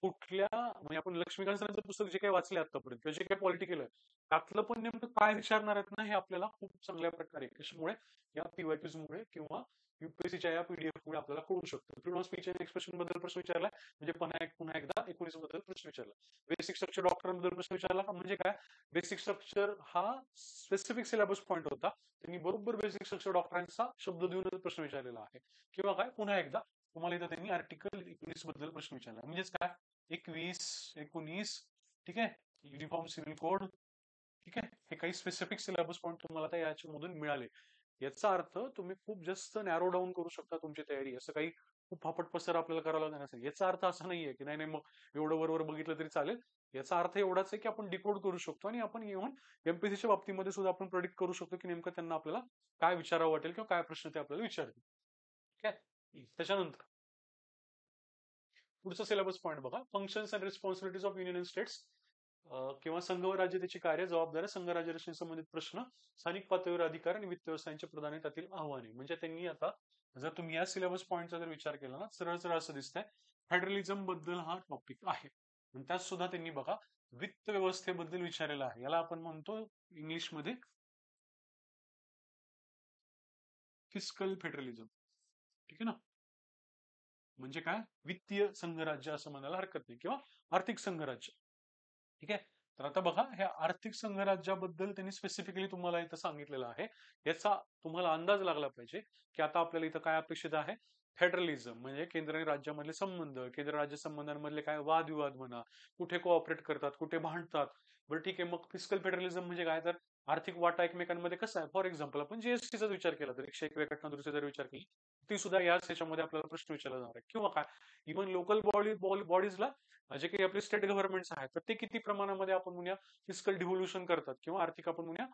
S1: कुठल्या, म्हणजे आपण लक्ष्मीकांत सरांचं पुस्तक जे काही वाचले आतापर्यंत किंवा जे काही पॉलिटिकल आहे, त्यातलं पण नेमकं काय विचारणार आहेत ना, हे आपल्याला खूप चांगल्या प्रकारे कशामुळे, या PYQs मुळे किंवा UPSCच्या या PDF मुळे आपल्याला कळू शकतं. फ्रीडम स्पीच अँड एक्सप्रेशन बद्दल प्रश्न विचारलाय, म्हणजे पुन्हा एकदा 19 बद्दल प्रश्न विचारला. बेसिक स्ट्रक्चर डॉक्टर बद्दल प्रश्न विचारला का, म्हणजे काय, बेसिक स्ट्रक्चर हा स्पेसिफिक सिलेबस पॉईंट होता, त्यांनी बरोबर बेसिक स्ट्रक्चर डॉक्टरांचा शब्द देऊन प्रश्न विचारलेला आहे. किंवा काय, पुन्हा एकदा तुम्हाला इथं त्यांनी आर्टिकल 19 बद्दल प्रश्न विचारला. म्हणजेच काय, 21, 19, ठीक आहे, युनिफॉर्म सिव्हिल कोड, ठीक आहे. हे काही स्पेसिफिक सिलेबस पॉईंट तुम्हाला आता याच्यामधून मिळाले. याचा अर्थ तुम्ही खूप जास्त नॅरो डाऊन करू शकता तुमची तयारी. असं काही खूप फापट पसर आपल्याला करावं लागणार नसेल. याचा अर्थ असा नाहीये की नाही नाही मग एवढं वरवर बघितलं तरी चालेल. याचा अर्थ एवढाच आहे की आपण डिकोड करू शकतो आणि आपण इव्हन एमपीसीच्या बाबतीमध्ये सुद्धा आपण प्रेडिक्ट करू शकतो की नेमकं त्यांना आपल्याला काय विचारावं वाटेल किंवा काय प्रश्न ते आपल्याला विचारतील. ठीक आहे. त्याच्यानंतर पुढचा सिलेबस पॉईंट बघा, functions and responsibilities of union states किंवा संघ व राज्य त्याची कार्य जबाबदाऱ्या संघ राज्य रचनेशी संबंधित प्रश्न स्थानिक पातळीवर अधिकार आणि वित्त व्यवस्थांचे प्रदान त्यातील आव्हाने. म्हणजे त्यांनी आता जर तुम्ही या सिलेबस पॉईंटचा जर विचार केला ना सरळ सरळ असं दिसतंय फेडरलिझम बद्दल हा टॉपिक आहे आणि त्यात सुद्धा त्यांनी बघा वित्त व्यवस्थेबद्दल विचारलेलं आहे. याला आपण म्हणतो इंग्लिशमध्ये फिस्कल फेडरलिझम. ठीक आहे ना, म्हणजे काय वित्तीय संघराज्य असं म्हणायला हरकत नाही किंवा आर्थिक संघराज्य. ठीक आहे. तर आता बघा ह्या आर्थिक संघराज्याबद्दल त्यांनी स्पेसिफिकली तुम्हाला इथं सांगितलेलं आहे. याचा तुम्हाला अंदाज लागला पाहिजे की आता आपल्याला इथं काय अपेक्षित आहे. फेडरलिझम म्हणजे केंद्र आणि राज्यामधले संबंध, केंद्र राज्य संबंधांमधले काय वादविवाद म्हणा, कुठे कोऑपरेट करतात, कुठे भांडतात. बरं ठीक आहे, मग फिस्कल फेडरलिझम म्हणजे काय, तर आर्थिक वाटा एकमेकांमध्ये कसा आहे. फॉर एक्झाम्पल आपण जीएसटीचा विचार केला तर 101 घटनादुरुस्ती जर विचार केली ती सुद्धा याच ह्याच्यामध्ये आपल्याला प्रश्न विचारला जाणार आहे. किंवा काय इव्हन लोकल बॉडीजला जे काही आपले स्टेट गव्हर्नमेंट्स आहेत तर ते किती प्रमाणामध्ये आपण म्हणूया फिस्कल डिव्होल्युशन करतात किंवा आर्थिक आपण म्हणूया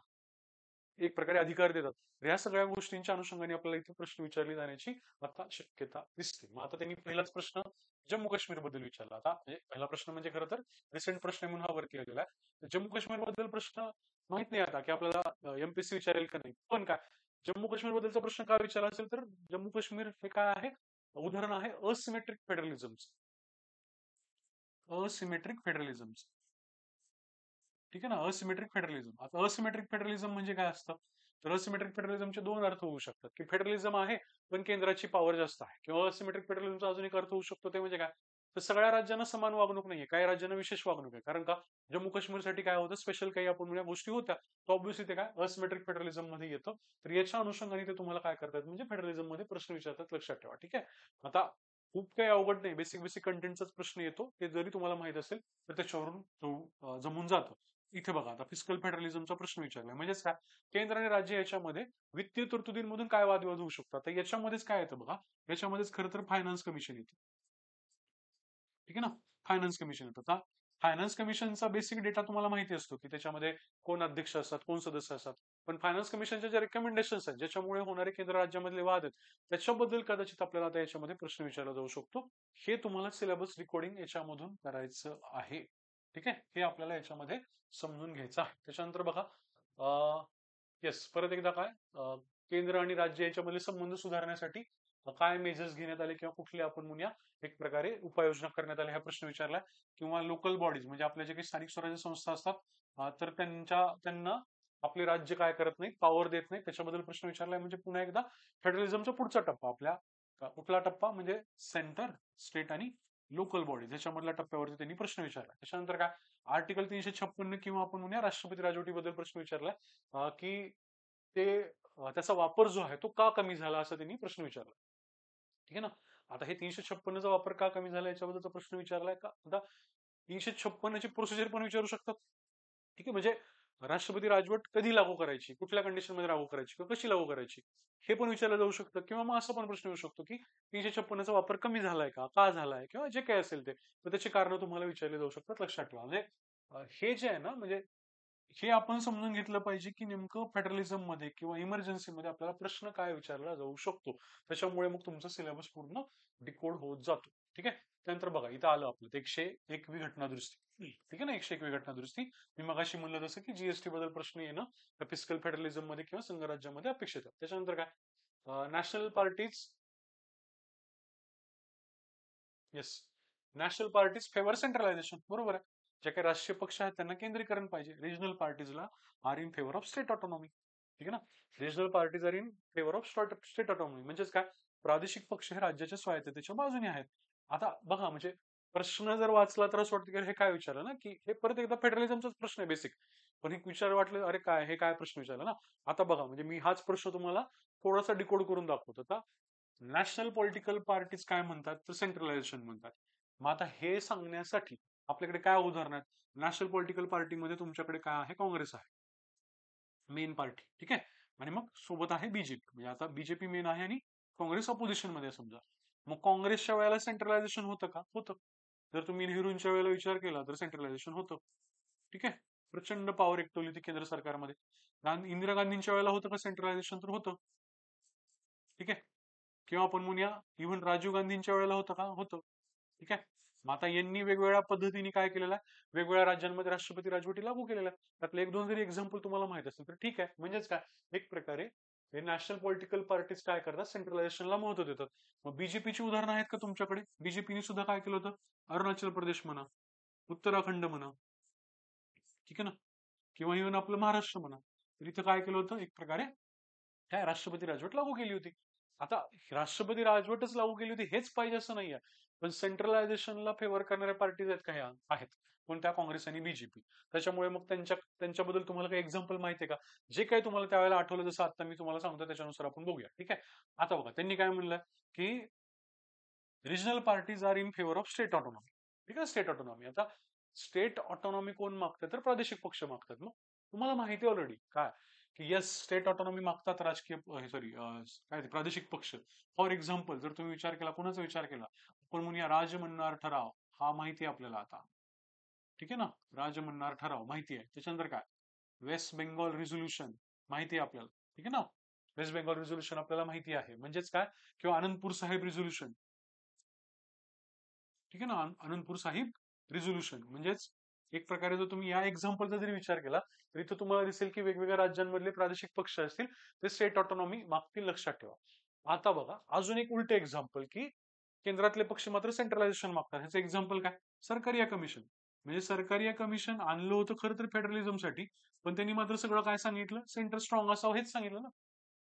S1: एक प्रकारे अधिकार देतात. तर या सगळ्या गोष्टींच्या अनुषंगाने आपल्याला इथे प्रश्न विचारले जाण्याची आता शक्यता दिसते. मग आता त्यांनी पहिलाच प्रश्न जम्मू काश्मीर बद्दल विचारला. आता म्हणजे पहिला प्रश्न म्हणजे खरं तर रिसेंट प्रश्न म्हणून हा वरती आलेला आहे. जम्मू काश्मीर बद्दल प्रश्न माहित नाही आता की आपल्याला एमपीसी विचारेल का नाही, पण काय जम्मू काश्मीर बद्दलचा प्रश्न काय विचारला असेल तर जम्मू काश्मीर हे काय आहे, उदाहरण आहे असिमेट्रिक फेडरलिझम. Asymmetric federalism. ठीक आहे ना, असिमेट्रिक फेडरलिझम. आता असिमेट्रिक फेडरलिझम म्हणजे काय असतं, तर असिमेट्रिक फेडरलिझमचे दोन अर्थ होऊ शकतात की फेडरलिझम आहे पण केंद्राची पॉवर जास्त आहे, किंवा असिमेट्रिक फेडरलिझमचा अजून एक अर्थ होऊ शकतो ते म्हणजे काय, तर सगळ्या राज्यांना समान वागणूक नाहीये, काही राज्यांना विशेष वागणूक आहे. कारण का जम्मू काश्मीरसाठी काय होतं स्पेशल काही आपण म्हणूया गोष्टी होत्या, तर ऑब्व्हियसली ते काय असिमेट्रिक फेडरलिझम मध्ये येतं. तर याच्या अनुषंगाने ते तुम्हाला काय करतात म्हणजे फेडरलिझम मध्ये प्रश्न विचारतात, लक्षात ठेवा. ठीक आहे. आता खूप काही अवघड नाही, बेसिक बेसिक कंटेंटचाच प्रश्न येतो, ते जरी तुम्हाला माहित असेल तर त्याच्यावरून जमून जातं. इथे बघा आता फिस्कल फेडरलिझमचा प्रश्न विचारलाय म्हणजेच काय, केंद्र आणि राज्य याच्यामध्ये वित्तीय तरतुदींमधून काय वादविवाद होऊ शकतात. तर याच्यामध्येच काय येतं बघा, याच्यामध्येच खरं तर फायनान्स कमिशन येतं. ठीक आहे ना, फायनान्स कमिशन येतं. आता फायनान्स कमिशनचा बेसिक डेटा तुम्हाला माहिती असतो की त्याच्यामध्ये कोण अध्यक्ष असतात, कोण सदस्य असतात. पण फायनान्स कमिशनच्या ज्या रेकमेंडेशन्स आहेत ज्याच्यामुळे होणारे केंद्र राज्यामधले वाद आहेत त्याच्याबद्दल कदाचित आपल्याला आता याच्यामध्ये प्रश्न विचारला जाऊ शकतो. हे तुम्हाला सिलेबस रिकॉर्डिंग याच्यामधून करायचं आहे. ठीक आहे, हे आपल्याला याच्यामध्ये समजून घ्यायचं आहे. त्याच्यानंतर बघा येस परत एकदा काय केंद्र आणि राज्य याच्यामधले संबंध सुधारण्यासाठी काय मेजर्स घेण्यात आले किंवा कुठले आपण म्हणूया एक प्रकारे उपाययोजना करण्यात आल्या, हा प्रश्न विचारलाय. किंवा लोकल बॉडीज म्हणजे आपल्या जे काही स्थानिक स्वराज्य संस्था असतात तर त्यांना आपले राज्य काय करत नाही, पॉवर देत नाही, त्याच्याबद्दल प्रश्न विचारलाय. म्हणजे पुन्हा एकदा फेडरलिझमचा पुढचा टप्पा आपल्या कुठला टप्पा म्हणजे सेंटर, स्टेट आणि लोकल बॉडीज याच्यामधल्या टप्प्यावरती त्यांनी प्रश्न विचारला. त्याच्यानंतर काय आर्टिकल 356 किंवा आपण म्हणूया राष्ट्रपती राजवटीबद्दल प्रश्न विचारलाय की ते त्याचा वापर जो आहे तो का कमी झाला असं त्यांनी प्रश्न विचारला. ठीक आहे ना. आता हे 356चा वापर का कमी झाला याच्याबद्दलचा प्रश्न विचारलाय का. आता 356ची प्रोसिजर पण विचारू शकतात. ठीक आहे, म्हणजे राष्ट्रपती राजवट कधी लागू करायची, कुठल्या कंडिशन मध्ये लागू करायची किंवा कशी लागू करायची हे पण विचारलं जाऊ शकतं. किंवा मग असा पण प्रश्न येऊ शकतो की 356चा वापर कमी झालाय का झालाय किंवा जे काय असेल ते, तर त्याची कारण तुम्हाला विचारले जाऊ शकतात. लक्षात ठेवा. म्हणजे हे जे आहे ना, म्हणजे हे आपण समजून घेतलं पाहिजे की नेमकं फेडरलिझम मध्ये किंवा इमर्जन्सी मध्ये आपल्याला प्रश्न काय विचारला जाऊ शकतो. त्याच्यामुळे मग तुमचा सिलेबस पूर्ण डिकोड होत जातो. ठीक आहे. त्यानंतर बघा इथं आलं आपलं 101वी घटना दुरुस्ती. ठीक आहे ना, 101वी घटना दुरुस्ती. मी मगाशी म्हणलं जसं की जीएसटी बद्दल प्रश्न येणं फिस्कल फेडरलिझम मध्ये किंवा संघराज्यामध्ये अपेक्षित आहे. त्याच्यानंतर काय national parties, yes, national parties favour centralisation, बरोबर आहे. जे काही राष्ट्रीय पक्ष आहेत त्यांना केंद्रीकरण पाहिजे. रिजनल पार्टीजला are in favour of state autonomy. ठीक आहे ना, regional parties are in favour of state autonomy म्हणजेच काय प्रादेशिक पक्ष हे राज्याच्या स्वायत्ततेच्या बाजूने आहेत. आता बघा म्हणजे प्रश्न जर वाचला तर असं वाटतं की हे काय विचारलं ना, की हे परत एकदा फेडरलिझमचाच प्रश्न आहे बेसिक. पण एक विचार वाटलं अरे काय हे काय प्रश्न विचारला ना. आता बघा म्हणजे मी हाच प्रश्न तुम्हाला थोडासा डिकोड करून दाखवतो. आता नॅशनल पॉलिटिकल पार्टीज काय म्हणतात तर सेंट्रलायझेशन म्हणतात. मग आता हे सांगण्यासाठी आपल्याकडे काय उदाहरण आहेत. नॅशनल पॉलिटिकल पार्टीमध्ये तुमच्याकडे काय आहे, काँग्रेस आहे. मेन पार्टी, ठीक आहे. आणि मग सोबत आहे बीजेपी, म्हणजे आता बीजेपी मेन आहे आणि काँग्रेस ऑपोजिशन मध्ये समजा. मग काँग्रेसच्या वेळेला सेंट्रलायझेशन होतं का? होतं. जर तुम्ही नेहरूंच्या वेळेला विचार केला तर सेंट्रलायझेशन होतं, ठीक आहे. प्रचंड पॉवर एकटवली होती केंद्र सरकारमध्ये. इंदिरा गांधींच्या वेळेला होतं का सेंट्रलायझेशन? तर होतं, ठीक आहे. किंवा आपण म्हणूया इव्हन राजीव गांधींच्या वेळेला होतं का? होतं, ठीक आहे. मग आता यांनी वेगवेगळ्या पद्धतीने काय केलेलं आहे, वेगवेगळ्या राज्यांमध्ये राष्ट्रपती राजवटी लागू केलेल्या आहेत. त्यातले एक दोन जरी एक्झाम्पल तुम्हाला माहित असेल तर ठीक आहे. म्हणजेच काय, एक प्रकारे हे नॅशनल पॉलिटिकल पार्टीज काय करतात, सेंट्रलायझेशनला महत्व देतात. मग बीजेपीची उदाहरणं आहेत का तुमच्याकडे? बीजेपीने सुद्धा काय केलं होतं, अरुणाचल प्रदेश म्हणा, उत्तराखंड म्हणा, ठीक आहे ना, किंवा इव्हन आपलं महाराष्ट्र म्हणा, तर इथं काय केलं होतं, एक प्रकारे काय राष्ट्रपती राजवट लागू केली होती. आता राष्ट्रपती राजवटच लागू केली होती हेच पाहिजे असं नाहीये, पण सेंट्रलायझेशनला फेवर करणाऱ्या पार्टीज आहेत का? ह्या आहेत. कोणत्या? काँग्रेस आणि बीजेपी. त्याच्यामुळे मग त्यांच्याबद्दल तुम्हाला काही एक्झाम्पल माहिती आहे का? जे काही तुम्हाला त्यावेळेला आठवलं, जसं आता मी तुम्हाला सांगतो त्याच्यानुसार आपण बघूया, ठीक आहे. आता बघा त्यांनी काय म्हणलं की regional parties are in favour of state autonomy, ठीक आहे. स्टेट ऑटोनॉमी, आता स्टेट ऑटोनॉमी कोण मागतात? तर प्रादेशिक पक्ष मागतात. मग तुम्हाला माहिती ऑलरेडी काय की यस, स्टेट ऑटोनॉमी मागतात राजकीय सॉरी काय प्रादेशिक पक्ष. फॉर एक्झाम्पल जर तुम्ही विचार केला, कोणाचा विचार केला, आपण म्हणूया राजमन्नार ठराव, हा माहिती आहे आपल्याला आता, ठीक आहे ना. राजमन्नार ठराव माहिती आहे. त्याच्यानंतर काय, वेस्ट बेंगॉल रिझोल्युशन माहिती आहे आपल्याला, ठीक आहे ना. वेस्ट बेंगॉल रिझोल्युशन आपल्याला माहिती आहे. म्हणजेच काय, किंवा अनंतपूर साहेब रिझोल्युशन, ठीक आहे ना. अनंतपूर साहिब रिझोल्युशन म्हणजेच एक प्रकारे जर तुम्ही या एक्झाम्पलचा जरी विचार केला तर इथं तुम्हाला दिसेल की वेगवेगळ्या राज्यांमधले प्रादेशिक पक्ष असतील ते स्टेट ऑटोनॉमी मागतील, लक्षात ठेवा. आता बघा अजून एक उलट एक्झाम्पल की केंद्रातले पक्ष मात्र सेंट्रलायझेशन मागतात. ह्याचं एक्झाम्पल काय, सरकारिया कमिशन. म्हणजे सरकारिया कमिशन आणलं होतं खरं तर फेडरलिझमसाठी, पण त्यांनी मात्र सगळं काय सांगितलं, सेंटर स्ट्रॉंग असावं हेच सांगितलं ना.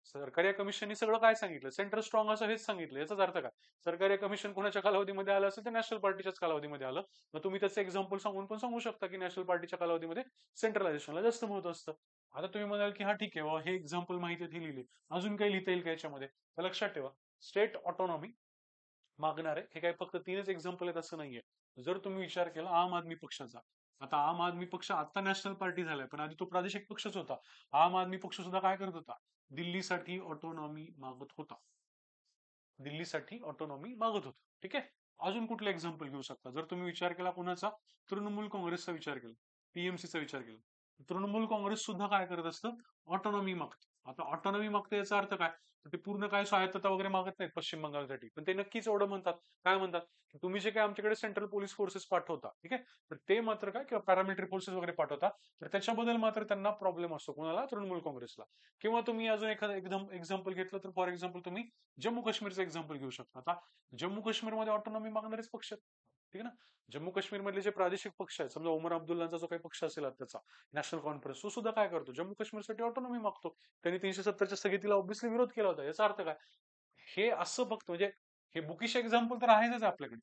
S1: सरकारी कमिशनने सगळं काय सांगितलं, सेंटर स्ट्रॉंग असं हेच सांगितलं. याचाच अर्थ काय, सरकारी कमिशन कोणाच्या कालावधीमध्ये आलं असेल तर नॅशनल पार्टीच्याच कालावधीमध्ये आलं. मग तुम्ही त्याचं एक्झाम्पल सांगून पण सांगू शकता की नॅशनल पार्टीच्या कालावधीमध्ये सेंट्रलायझेशनला जास्त महत्व असतं. आता तुम्ही म्हणाल की हा ठीक आहे, हे एक्झाम्पल माहिती आहे, हे लिहिले, अजून काही लिहिता येईल का याच्यामध्ये? तर लक्षात ठेवा, स्टेट ऑटोनॉमी मागणारे हे काही फक्त तीनच एक्झाम्पल आहेत असं नाहीये. जर तुम्ही विचार केला आम आदमी पक्षाचा, आता आम आदमी पक्ष आता नॅशनल पार्टी झालाय, पण आधी तो प्रादेशिक पक्षच होता. आम आदमी पक्ष सुद्धा काय करत होता, दिल्लीसाठी ऑटोनॉमी मागत होता. दिल्लीसाठी ऑटोनॉमी मागत होता, ठीक आहे. अजून कुठलं एक्झाम्पल घेऊ शकता? जर तुम्ही विचार केला कोणाचा, तृणमूल काँग्रेसचा विचार केला, टीएमसीचा विचार केला, तृणमूल काँग्रेस सुद्धा काय करत असतं, ऑटोनॉमी मागतं. आता ऑटोनॉमी मागतं याचा अर्थ काय, तर ते पूर्ण काय स्वायत्तता वगैरे मागत नाहीत पश्चिम बंगालसाठी, पण ते नक्कीच एवढं म्हणतात, काय म्हणतात, की तुम्ही जे काय आमच्याकडे सेंट्रल पोलीस फोर्सेस पाठवता, ठीक आहे, तर ते मात्र काय, किंवा पॅरामिलिटरी फोर्सेस वगैरे पाठवता, तर त्याच्याबद्दल मात्र त्यांना प्रॉब्लेम असतो. कोणाला? तृणमूल काँग्रेसला. किंवा तुम्ही अजून एखादं एकदम एक्झाम्पल घेतलं तर फॉर एक्झाम्पल तुम्ही जम्मू काश्मीरचं एक्झाम्पल घेऊ शकता. आता जम्मू काश्मीरमध्ये ऑटोनॉमी मागणारेच पक्ष आहेत, ठीक आहे ना. जम्मू काश्मीरमधले जे प्रादेशिक पक्ष आहेत, समजा उमर अब्दुल्लांचा जो काही पक्ष असेल त्याचा नॅशनल कॉन्फरन्स, तो सुद्धा काय करतो, जम्मू काश्मीरसाठी ऑटोनॉमी मागतो. त्यांनी 370च्या स्थगितीला ऑब्व्हियसली विरोध केला होता. याचा अर्थ काय, हे असं फक्त म्हणजे हे बुकिश एक्झाम्पल तर आहेच आपल्याकडे,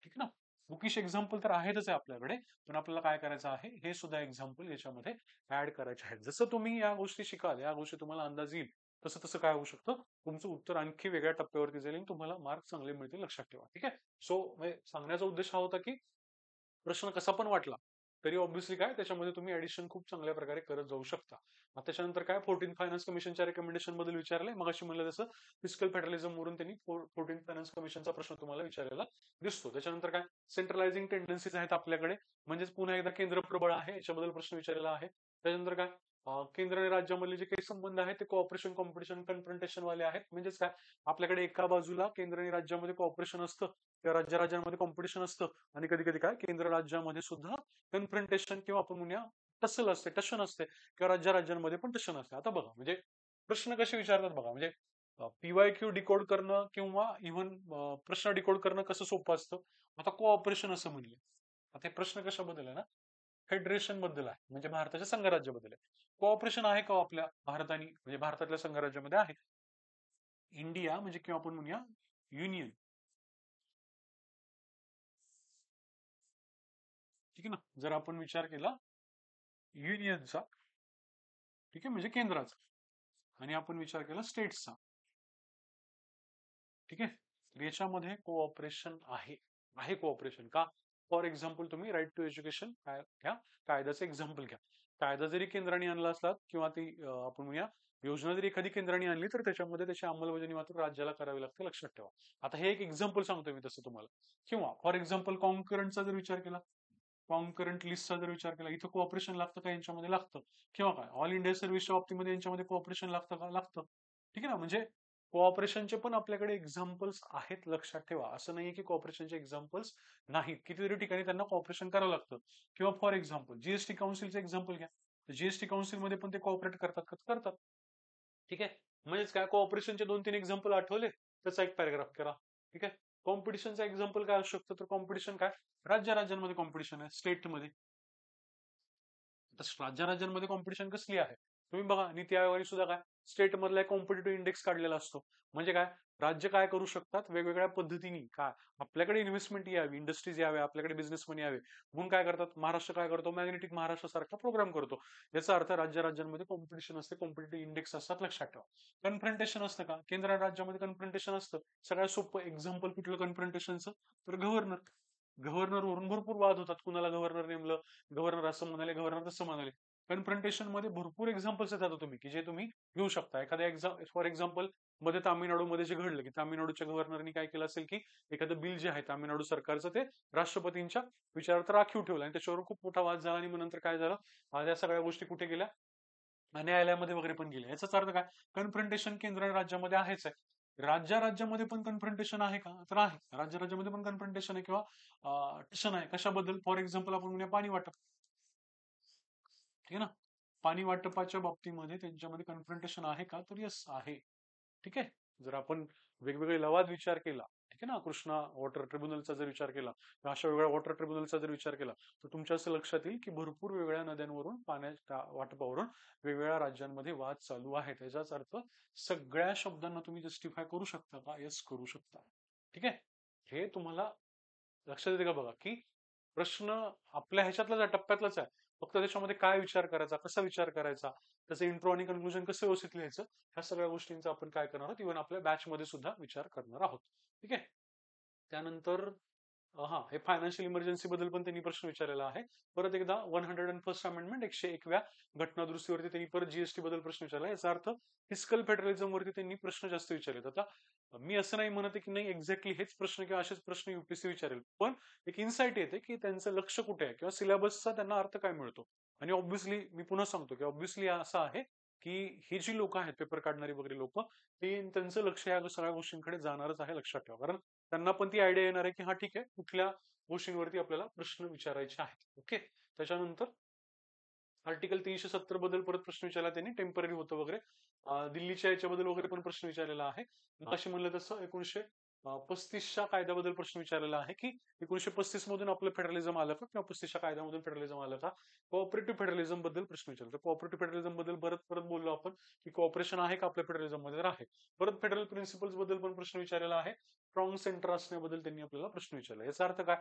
S1: ठीक आहे ना. बुकिश एक्झाम्पल तर आहेतच आहे आपल्याकडे, पण आपल्याला काय करायचं आहे, हे सुद्धा एक्झाम्पल याच्यामध्ये ऍड करायचे आहेत. जसं तुम्ही या गोष्टी शिकाल, या गोष्टी तुम्हाला अंदाज येईल, तसं तसं काय होऊ शकतं, तुमचं उत्तर आणखी वेगळ्या टप्प्यावरती जाईल, तुम्हाला मार्क चांगले मिळतील, लक्षात ठेवा, ठीक आहे. सो सांगण्याचा उद्देश हा होता की प्रश्न कसा पण वाटला तरी ऑब्व्हियसली काय, त्याच्यामध्ये तुम्ही ऍडिशन खूप चांगल्या प्रकारे करत जाऊ शकता. त्याच्यानंतर काय, 14 फायनान्स कमिशनच्या रेकमेंडेशन बद्दल विचारलंय, मग अशी म्हणलं जसं फिजिकल फेडरलिझम वरून त्यांनी 14 फायनान्स कमिशनचा प्रश्न तुम्हाला विचारलेला दिसतो. त्याच्यानंतर काय, सेंट्रलायझिंग टेंडन्सीज आहेत आपल्याकडे, म्हणजेच पुन्हा एकदा केंद्र प्रबळ आहे याच्याबद्दल प्रश्न विचारलेला आहे. त्याच्यानंतर काय, केंद्र आणि राज्यामधले जे काही संबंध आहेत ते कोऑपरेशन, कॉम्पिटिशन, कन्फ्रंटेशन वाले आहेत. म्हणजेच काय, आपल्याकडे एका बाजूला केंद्र आणि राज्यामध्ये कॉपरेशन असतं किंवा राज्यामध्ये कॉम्पिटिशन असतं, आणि कधी कधी काय, केंद्र राज्यामध्ये सुद्धा कन्फ्रंटेशन किंवा आपण म्हणूया टसल असते, टशन असते, किंवा राज्यांमध्ये पण टशन असते. आता बघा म्हणजे प्रश्न कसे विचारतात बघा, म्हणजे पीवायक्यू डिकोड करणं किंवा इव्हन प्रश्न डिकोड करणं कसं सोपं असतं. आता कोऑपरेशन असं म्हणले, आता हे प्रश्न कशाबद्दल आहे ना, फेडरेशन बद्दल आहे, म्हणजे भारताच्या संघराज्याबद्दल आहे. कोऑपरेशन आहे का आपल्या भारताने, म्हणजे भारतातल्या संघराज्यामध्ये आहे. इंडिया म्हणजे किंवा आपण म्हणूया युनियन, ठीक आहे ना. जर आपण विचार केला युनियनचा, ठीक आहे, म्हणजे केंद्राचा, आणि आपण विचार केला स्टेट्सचा, ठीक आहे, तर याच्यामध्ये कोऑपरेशन आहे. आहे कोऑपरेशन का, फॉर एक्झाम्पल तुम्ही राईट टू एज्युकेशन घ्या, कायद्याचं एक्झाम्पल घ्या. कायदा जरी केंद्राने आणला असला किंवा ती आपण म्हणूया योजना जरी एखादी केंद्राने आणली तर त्याच्यामध्ये त्याची अंमलबजावणी मात्र राज्याला करावी लागते, लक्षात ठेवा. आता हे एक एक्झाम्पल सांगतोय मी तसं तुम्हाला. किंवा फॉर एक्झाम्पल कॉन्करंटचा जर विचार केला, कॉन्करंट लिस्टचा जर विचार केला, इथं कोऑपरेशन लागतं का, यांच्यामध्ये लागतं. किंवा काय ऑल इंडिया सर्व्हिसच्या बाबतीमध्ये यांच्यामध्ये कोऑपरेशन लागतं का, लागतं. ठीक आहे ना. म्हणजे कोऑपरेशनचे पण आपल्याकडे एक्झाम्पल्स आहेत, लक्षात ठेवा. असं नाहीये की कोऑपरेशनचे एक्झाम्पल्स नाहीत, कितीतरी ठिकाणी त्यांना कोऑपरेशन करावं लागतं. किंवा फॉर एक्झाम्पल जीएसटी काउन्सिलचं एक्झाम्पल घ्या. जीएसटी काउन्सिल मध्ये पण ते कोऑपरेट करतात का, करतात. ठीक आहे. म्हणजेच काय, कोऑपरेशनचे 2-3 एक्झाम्पल आठवले त्याचा एक पॅराग्राफ करा. ठीक आहे. कॉम्पिटिशनचा एक्झाम्पल काय असू शकतं, तर कॉम्पिटिशन काय, राज्यामध्ये कॉम्पिटिशन आहे, स्टेटमध्ये. राज्यांमध्ये कॉम्पिटिशन कसली आहे, तुम्ही बघा. नीती आयोगाने सुद्धा काय स्टेट मधला कॉम्पिटेटिव्ह इंडेक्स काढलेला असतो. म्हणजे काय, राज्य काय करू शकतात वेगवेगळ्या पद्धतीने, काय आपल्याकडे इन्व्हेस्टमेंट यावी, इंडस्ट्रीज यावे, आपल्याकडे बिझनेसमन यावे, म्हणून काय करतात, महाराष्ट्र काय करतो, मॅग्नेटिक महाराष्ट्र सारखा प्रोग्राम करतो. याचा अर्थ राज्यांमध्ये कॉम्पिटिशन असते, कॉम्पिटेटिव्ह इंडेक्स असतात, लक्षात ठेवा. कन्फ्रंटेशन असतं का, केंद्र राज्यामध्ये कन्फ्रंटेशन असतं. सगळ्यात सोपं एक्झाम्पल कुठलं कन्फ्रंटेशनचं, तर गव्हर्नर. गव्हर्नरवरून भरपूर वाद होतात, कुणाला गव्हर्नर नेमलं, गव्हर्नर असं म्हणाले, गव्हर्नर तसं म्हणाले. कन्फ्रंटेशन मध्ये भरपूर एक्झाम्पल्स येतात तुम्ही, की जे तुम्ही घेऊ शकता. एखाद्या फॉर एक्झाम्पल मध्ये तामिळनाडूमध्ये जे घडलं, की तामिळनाडूच्या गव्हर्नरनी काय केलं असेल, की एखादं बिल जे आहे तामिळनाडू सरकारचं, ते राष्ट्रपतींच्या विचारात राखीव ठेवलं आणि त्याच्यावर खूप मोठा वाद झाला. आणि मग नंतर काय झालं, या सगळ्या गोष्टी कुठे गेल्या, न्यायालयामध्ये वगैरे पण गेल्या. याचाच अर्थ काय, कन्फ्रंटेशन केंद्र आणि राज्यामध्ये आहेच आहे. राज्यामध्ये पण कन्फ्रंटेशन आहे का, तर आहे. राज्यामध्ये पण कन्फ्रंटेशन आहे किंवा टेन्शन आहे. कशाबद्दल, फॉर एक्झाम्पल आपण म्हणूया पाणी वाटप. ठीक आहे ना. पाणी वाटपाच्या बाबतीमध्ये त्यांच्यामध्ये कन्फ्रंटेशन आहे का, तर यस आहे. ठीक आहे. जर आपण वेगवेगळे लवाद विचार केला, ठीक आहे ना, कृष्णा वॉटर ट्रिब्युनलचा जर विचार केला, अशा वेगळ्या वॉटर ट्रिब्युनलचा जर विचार केला, तर तुमच्या असं लक्षात येईल की भरपूर वेगवेगळ्या नद्यांवरून पाण्याच्या वाटपावरून वेगवेगळ्या राज्यांमध्ये वाद चालू आहेत. याचाच अर्थ सगळ्या शब्दांना तुम्ही जस्टिफाय करू शकता का, येस करू शकता. ठीक आहे. हे तुम्हाला लक्षात येते का, बघा की प्रश्न आपल्या ह्याच्यातलाच आहे, टप्प्यातलाच आहे. फक्त त्याच्यामध्ये काय विचार करायचा, कसा विचार करायचा, त्याचं इंट्रो आणि कन्क्लुजन कसं व्यवस्थित लिहायचं, ह्या सगळ्या गोष्टींचा आपण काय करणार आहोत, इव्हन आपल्या बॅच मध्ये सुद्धा विचार करणार आहोत. ठीक आहे. त्यानंतर हा, हे फायनान्शियल इमर्जन्सी बद्दल पण त्यांनी प्रश्न विचारलेला आहे. परत एकदा 101st अमेंडमेंट 101व्या घटना दुरुस्तीवरती त्यांनी परत जीएसटी बद्दल प्रश्न विचारला. याचा अर्थ फिस्कल फेडरलिझम वरती त्यांनी प्रश्न जास्त विचारलेत. आता मी असं नाही म्हणत की नाही एक्झॅक्टली हेच प्रश्न किंवा असेच प्रश्न युपीएससी विचारेल, पण एक इन्साइट येते की त्यांचं लक्ष कुठे आहे किंवा सिलेबसचा त्यांना अर्थ काय मिळतो. आणि ऑब्व्हियसली मी पुन्हा सांगतो की ऑब्व्हियसली असं आहे की ही जी लोक आहेत, पेपर काढणारी वगैरे लोक, ते त्यांचं लक्ष या सगळ्या गोष्टींकडे जाणारच आहे, लक्षात ठेवा. कारण त्यांना पण ती आयडिया येणार आहे की हा ठीक आहे, कुठल्या गोष्टींवरती आपल्याला प्रश्न विचारायचे आहेत. ओके. त्याच्यानंतर आर्टिकल 370 बद्दल परत प्रश्न विचारला त्यांनी, टेम्पररी होतं वगैरे. दिल्लीच्या याच्याबद्दल वगैरे पण प्रश्न विचारलेला आहे. अशी म्हणलं तसं 1935च्या कायद्याबद्दल प्रश्न विचारलेला आहे की 1935 मधून आपलं फेडरलिझम आलं का, किंवा 35च्या कायद्यामधून फेडरलिझम आलं का. कोऑपरेटिव्ह फेडरलिझम बद्दल प्रश्न विचारला. कोऑपरेटिव्ह फेडरलिझम बद्दल परत परत बोललो आपण की कोऑपरेशन आहे का आपल्या फेडरलिझम मध्ये, तर आहे. परत फेडरल प्रिन्सिपल्स बद्दल पण प्रश्न विचारलेला आहे. स्ट्रॉंग सेंटर असण्याबद्दल त्यांनी आपल्याला प्रश्न विचारला. याचा अर्थ काय,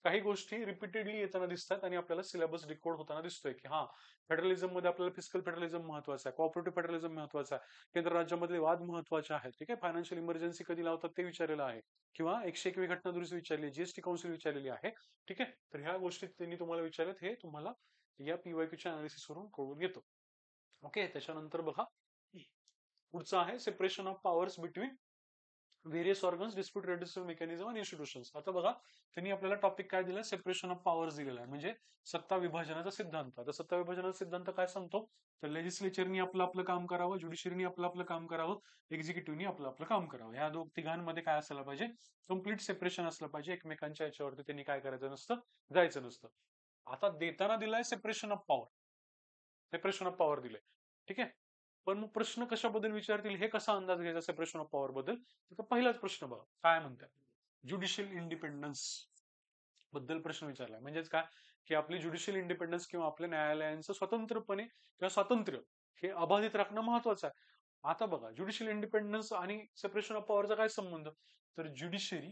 S1: काही गोष्टी रिपीटेडली येताना दिसतात आणि आपल्याला सिलेबस डिकोड होताना दिसतोय की हा, फेडरलिझम मध्ये आपल्याला फिस्कल फेडरलिझम महत्वाचा आहे, कोऑपरेटिव्ह फेडरलिझम महत्वाचा आहे, केंद्र राज्यामधले वाद महत्वाचे आहेत. ठीक आहे. फायनान्शियल इमर्जन्सी कधी लावतात ते विचारलेलं आहे, किंवा 101वी घटना दुरुस्ती विचारली, जीएसटी काउन्सिल विचारलेली आहे. ठीक आहे. तर ह्या गोष्टी त्यांनी तुम्हाला विचारल्यात, हे तुम्हाला या पीवायक्यूच्या अनालिसिस वरून कळून येतो. ओके. त्याच्यानंतर बघा, पुढचं आहे separation of powers between various organs, dispute reducing mechanism आणि इन्स्टिट्यूशन्स. आता बघा, त्यांनी आपल्याला टॉपिक काय दिला, सेपरेशन ऑफ पॉवर्स दिलेला आहे, म्हणजे सत्ता विभाजनाचा सिद्धांत. आता सत्ता विभाजनाचा सिद्धांत काय सांगतो, तर लेजिस्लेचरनी आपलं आपलं काम करावं, ज्युडिशरीनी आपलं आपलं काम करावं, एक्झिक्युटिव्हनी आपलं आपलं काम करावं. या तिघांमध्ये काय असायला पाहिजे, कम्प्लीट सेपरेशन असलं पाहिजे. एकमेकांच्या याच्यावरती त्यांनी काय करायचं नसतं, जायचं नसतं. आता देताना दिलाय separation of power, separation of power दिलंय. ठीक आहे. पण मग प्रश्न कशाबद्दल विचारतील, हे कसा अंदाज घ्यायचा सेपरेशन ऑफ पॉवर बद्दल, तर पहिलाच प्रश्न बघा काय म्हणतात, ज्युडिशियल इंडिपेंडन्स बद्दल प्रश्न विचारलाय. म्हणजेच काय, की आपली ज्युडिशियल इंडिपेंडन्स किंवा आपल्या न्यायालयांचं स्वतंत्रपणे किंवा स्वातंत्र्य हे अबाधित राखणं महत्वाचं आहे. आता बघा, ज्युडिशियल इंडिपेंडन्स आणि सेपरेशन ऑफ पॉवरचा काय संबंध, तर ज्युडिशरी,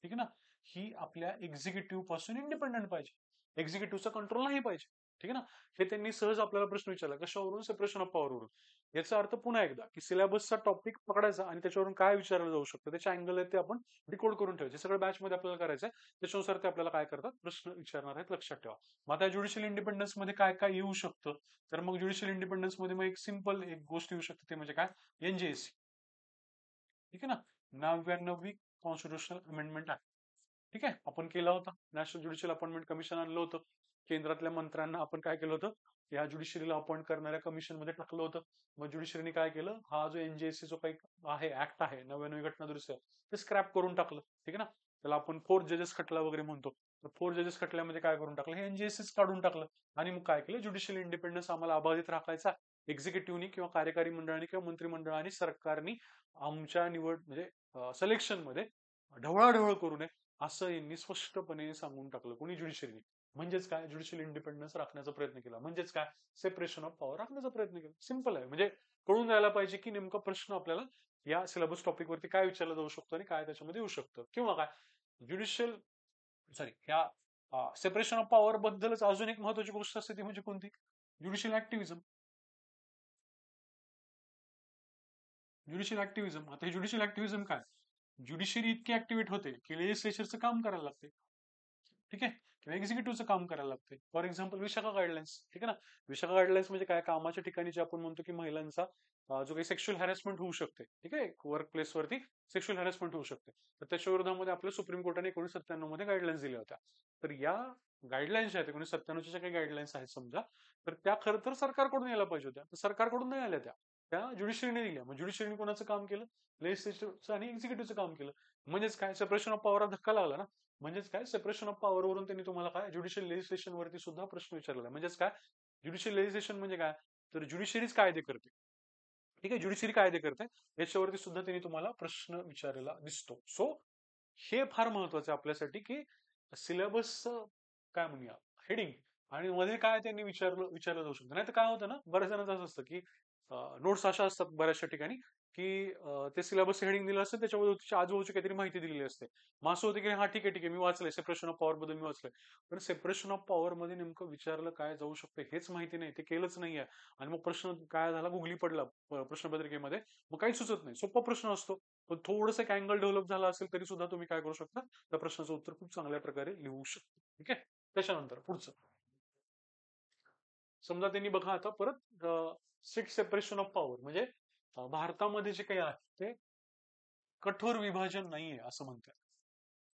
S1: ठीक आहे ना, ही आपल्या एक्झिक्युटिव्ह पासून इंडिपेंडंट पाहिजे, एक्झिक्युटिव्हचा कंट्रोल नाही पाहिजे. ठीक आहे ना. हे त्यांनी सहज आपल्याला प्रश्न विचारला कशावरून, सेपरेशन ऑफ पॉवरवरून. याचा अर्थ पुन्हा एकदा की सिलेबसचा टॉपिक पकडायचा आणि त्याच्यावरून काय विचारलं जाऊ शकतं, त्याचे अँगल आहेत ते आपण डिकोड करून ठेवायचे. सगळं बॅच मध्ये आपल्याला करायचंय, त्याच्यानुसार ते आपल्याला काय करतात, प्रश्न विचारणार आहेत, लक्षात ठेवा. मग आता ज्युडिशियल इंडिपेंडन्स मध्ये काय काय येऊ शकतं, तर मग ज्युडिशियल इंडिपेंडन्स मध्ये मग एक सिंपल एक गोष्ट येऊ शकते, ते म्हणजे काय, एनजेएससी. ठीक आहे ना, 99वी कॉन्स्टिट्युशनल अमेंडमेंट आहे. ठीक आहे, आपण केला होता. नॅशनल ज्युडिशियल अपॉइंटमेंट कमिशन आणलं होतं. केंद्रातल्या मंत्र्यांना आपण काय केलं होतं, या ज्युडिशरीला अपॉइंट करणाऱ्या कमिशन मध्ये टाकलं होतं. मग ज्युडिशरीने काय केलं, हा जो एनजीएससी जो काही आहे, ऍक्ट आहे, 99वी घटना दुरुस्ती, ते स्क्रॅप करून टाकलं. ठीक आहे ना, त्याला आपण 4 जजेस खटला वगैरे म्हणतो. तर 4 जजेस खटल्यामध्ये काय करून टाकलं, हे एनजीएससीच काढून टाकलं. आणि मग काय केलं, ज्युडिशियल इंडिपेंडन्स आम्हाला अबाधित राखायचा. एक्झिक्युटिव्हनी किंवा कार्यकारी मंडळाने किंवा मंत्रिमंडळाने सरकारनी आमच्या निवड म्हणजे सिलेक्शन मध्ये ढवळाढवळ करू नये, असं यांनी स्पष्टपणे सांगून टाकलं. कोणी, ज्युडिशरीने. म्हणजेच काय, ज्युडिशियल इंडिपेंडन्स राखण्याचा प्रयत्न केला. म्हणजेच काय, सेपरेशन ऑफ पॉवर राखण्याचा प्रयत्न केला. सिंपल आहे. म्हणजे कळून जायला पाहिजे की नेमका प्रश्न आपल्याला या सिलेबस टॉपिक वरती काय विचारला जाऊ शकतो आणि काय त्याच्यामध्ये येऊ शकतं. किंवा काय, ज्युडिशियल सॉरी ह्या सेपरेशन ऑफ पॉवर बद्दलच अजून एक महत्वाची गोष्ट असते, ती म्हणजे कोणती, ज्युडिशियल ऍक्टिव्हिजम. ज्युडिशियल ऍक्टिव्हिजम, आता हे ज्युडिशियल ऍक्टिव्हिजम काय, ज्युडिशरी इतकी ऍक्टिव्हेट होते की लेजिस्लेचरचं काम करायला लागते. ठीक आहे, किंवा एक्झिक्युटिव्हचं काम करायला लागते. For example Vishakha guidelines. ठीक आहे ना, विशाखा गाईडलाईन्स म्हणजे काय, कामाच्या ठिकाणी जे आपण म्हणतो की महिलांचा जो काही सेक्शुअल हॅरेसमेंट होऊ शकते, ठीक आहे, वर्क प्लेस वरती सेक्शुअल हॅरेसमेंट होऊ शकते, तर त्याच्या विरोधामध्ये आपल्या सुप्रीम कोर्टाने 1997 मध्ये गाईडलाईन्स दिल्या होत्या. तर या गाईडलाईन्स ज्या आहेत, 1997 च्या काही गाईडलाईन्स आहेत समजा, तर त्या खरं तर सरकारकडून यायला पाहिजे होत्या, तर सरकारकडून नाही आल्या, त्या ज्युडिशरीने दिल्या. मग ज्युडिशरीने कोणाचं काम केलं, लेजिस्लेचरचं आणि एक्झिक्युटिव्हचं काम केलं. म्हणजेच काय, सेपरेशन ऑफ पॉवर धक्का लागला ना. म्हणजेच काय, सेपरेशन ऑफ पॉवर वरून त्यांनी तुम्हाला काय, ज्युडिशियल लेजिस्लेशन वरती सुद्धा प्रश्न विचारलेला. म्हणजेच काय, ज्युडिशियल लेजिस्लेशन म्हणजे काय, तर ज्युडिशरीच कायदे करते. ठीक आहे, ज्युडिशरी कायदे करते, याच्यावरती सुद्धा त्यांनी तुम्हाला प्रश्न विचारलेला दिसतो. सो हे फार महत्वाचं आहे आपल्यासाठी की सिलेबसचं काय म्हणूया, हेडिंग आणि मध्ये काय त्यांनी विचारलं जाऊ शकतं. नाही तर काय होतं ना, बऱ्याच जणांचं असं असतं की नोट्स अशा असतात बऱ्याचशा ठिकाणी की ते सिलेबस हेडिंग दिलं असतं, त्याच्यावर त्याच्या आजूबाजूची काहीतरी माहिती दिलेली असते. मग असं होतं की हा ठीक आहे ठीक आहे, मी वाचलंय सेपरेशन ऑफ पॉवर बद्दल, मी वाचलंय, पण सेपरेशन ऑफ पॉवर मध्ये नेमकं विचारलं काय जाऊ शकतं हेच माहिती नाही, ते केलंच नाहीये. आणि मग प्रश्न काय झाला, गुगली पडला प्रश्नपत्रिकेमध्ये, मग काही सुचत नाही. सोपा प्रश्न असतो, पण थोडंसं एक अँगल डेव्हलप झाला असेल तरी सुद्धा तुम्ही काय करू शकता, त्या प्रश्नाचं उत्तर खूप चांगल्या प्रकारे लिहू शकता. ठीक आहे, त्याच्यानंतर पुढचं समजा त्यांनी बघा आता परत स्ट्रिक्ट सेपरेशन ऑफ पॉवर म्हणजे भारतामध्ये जे काही आहे ते कठोर विभाजन नाहीये असं म्हणतात.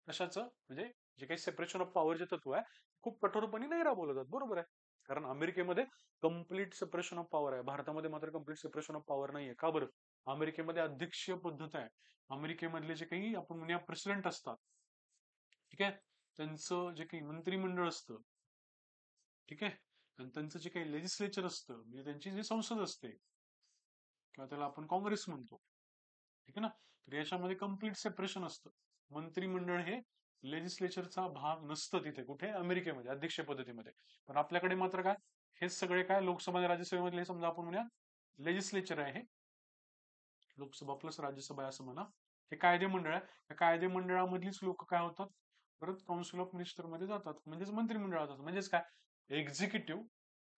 S1: कशाचं, म्हणजे जे काही सेपरेशन ऑफ पॉवर जे तत्व आहे, खूप कठोरपणे नाही राबवलं जात, बरोबर आहे. कारण अमेरिकेमध्ये कम्प्लीट सेपरेशन ऑफ पॉवर आहे, भारतामध्ये मात्र कम्प्लीट सेपरेशन ऑफ पॉवर नाहीये. का बरं, अमेरिकेमध्ये अध्यक्षीय पद्धत आहे. अमेरिकेमधले जे काही आपण म्हणूया प्रेसिडेंट असतात, ठीक आहे, त्यांचं जे काही मंत्रिमंडळ असतं, ठीक आहे, आणि त्यांचं जे काही लेजिस्लेचर असतं, म्हणजे त्यांची जी संसद असते, किंवा त्याला आपण काँग्रेस म्हणतो, ठीक आहे ना, तर याच्यामध्ये कम्प्लीट सेपरेशन असतं. मंत्रिमंडळ हे लेजिस्लेचरचा भाग नसतं तिथे, कुठे, अमेरिकेमध्ये अध्यक्ष पद्धतीमध्ये. पण आपल्याकडे मात्र काय, हे सगळे काय, लोकसभा आणि राज्यसभेमधले समजा आपण म्हणूया लेजिस्लेचर आहे, लोकसभा प्लस राज्यसभा आहे असं म्हणा, हे कायदे मंडळ आहे. या कायदे मंडळामधलीच लोक काय होतात, परत काउन्सिल ऑफ मिनिस्टर मध्ये जातात, म्हणजेच मंत्रिमंडळात जातात. म्हणजेच काय, एक्झिक्युटिव्ह,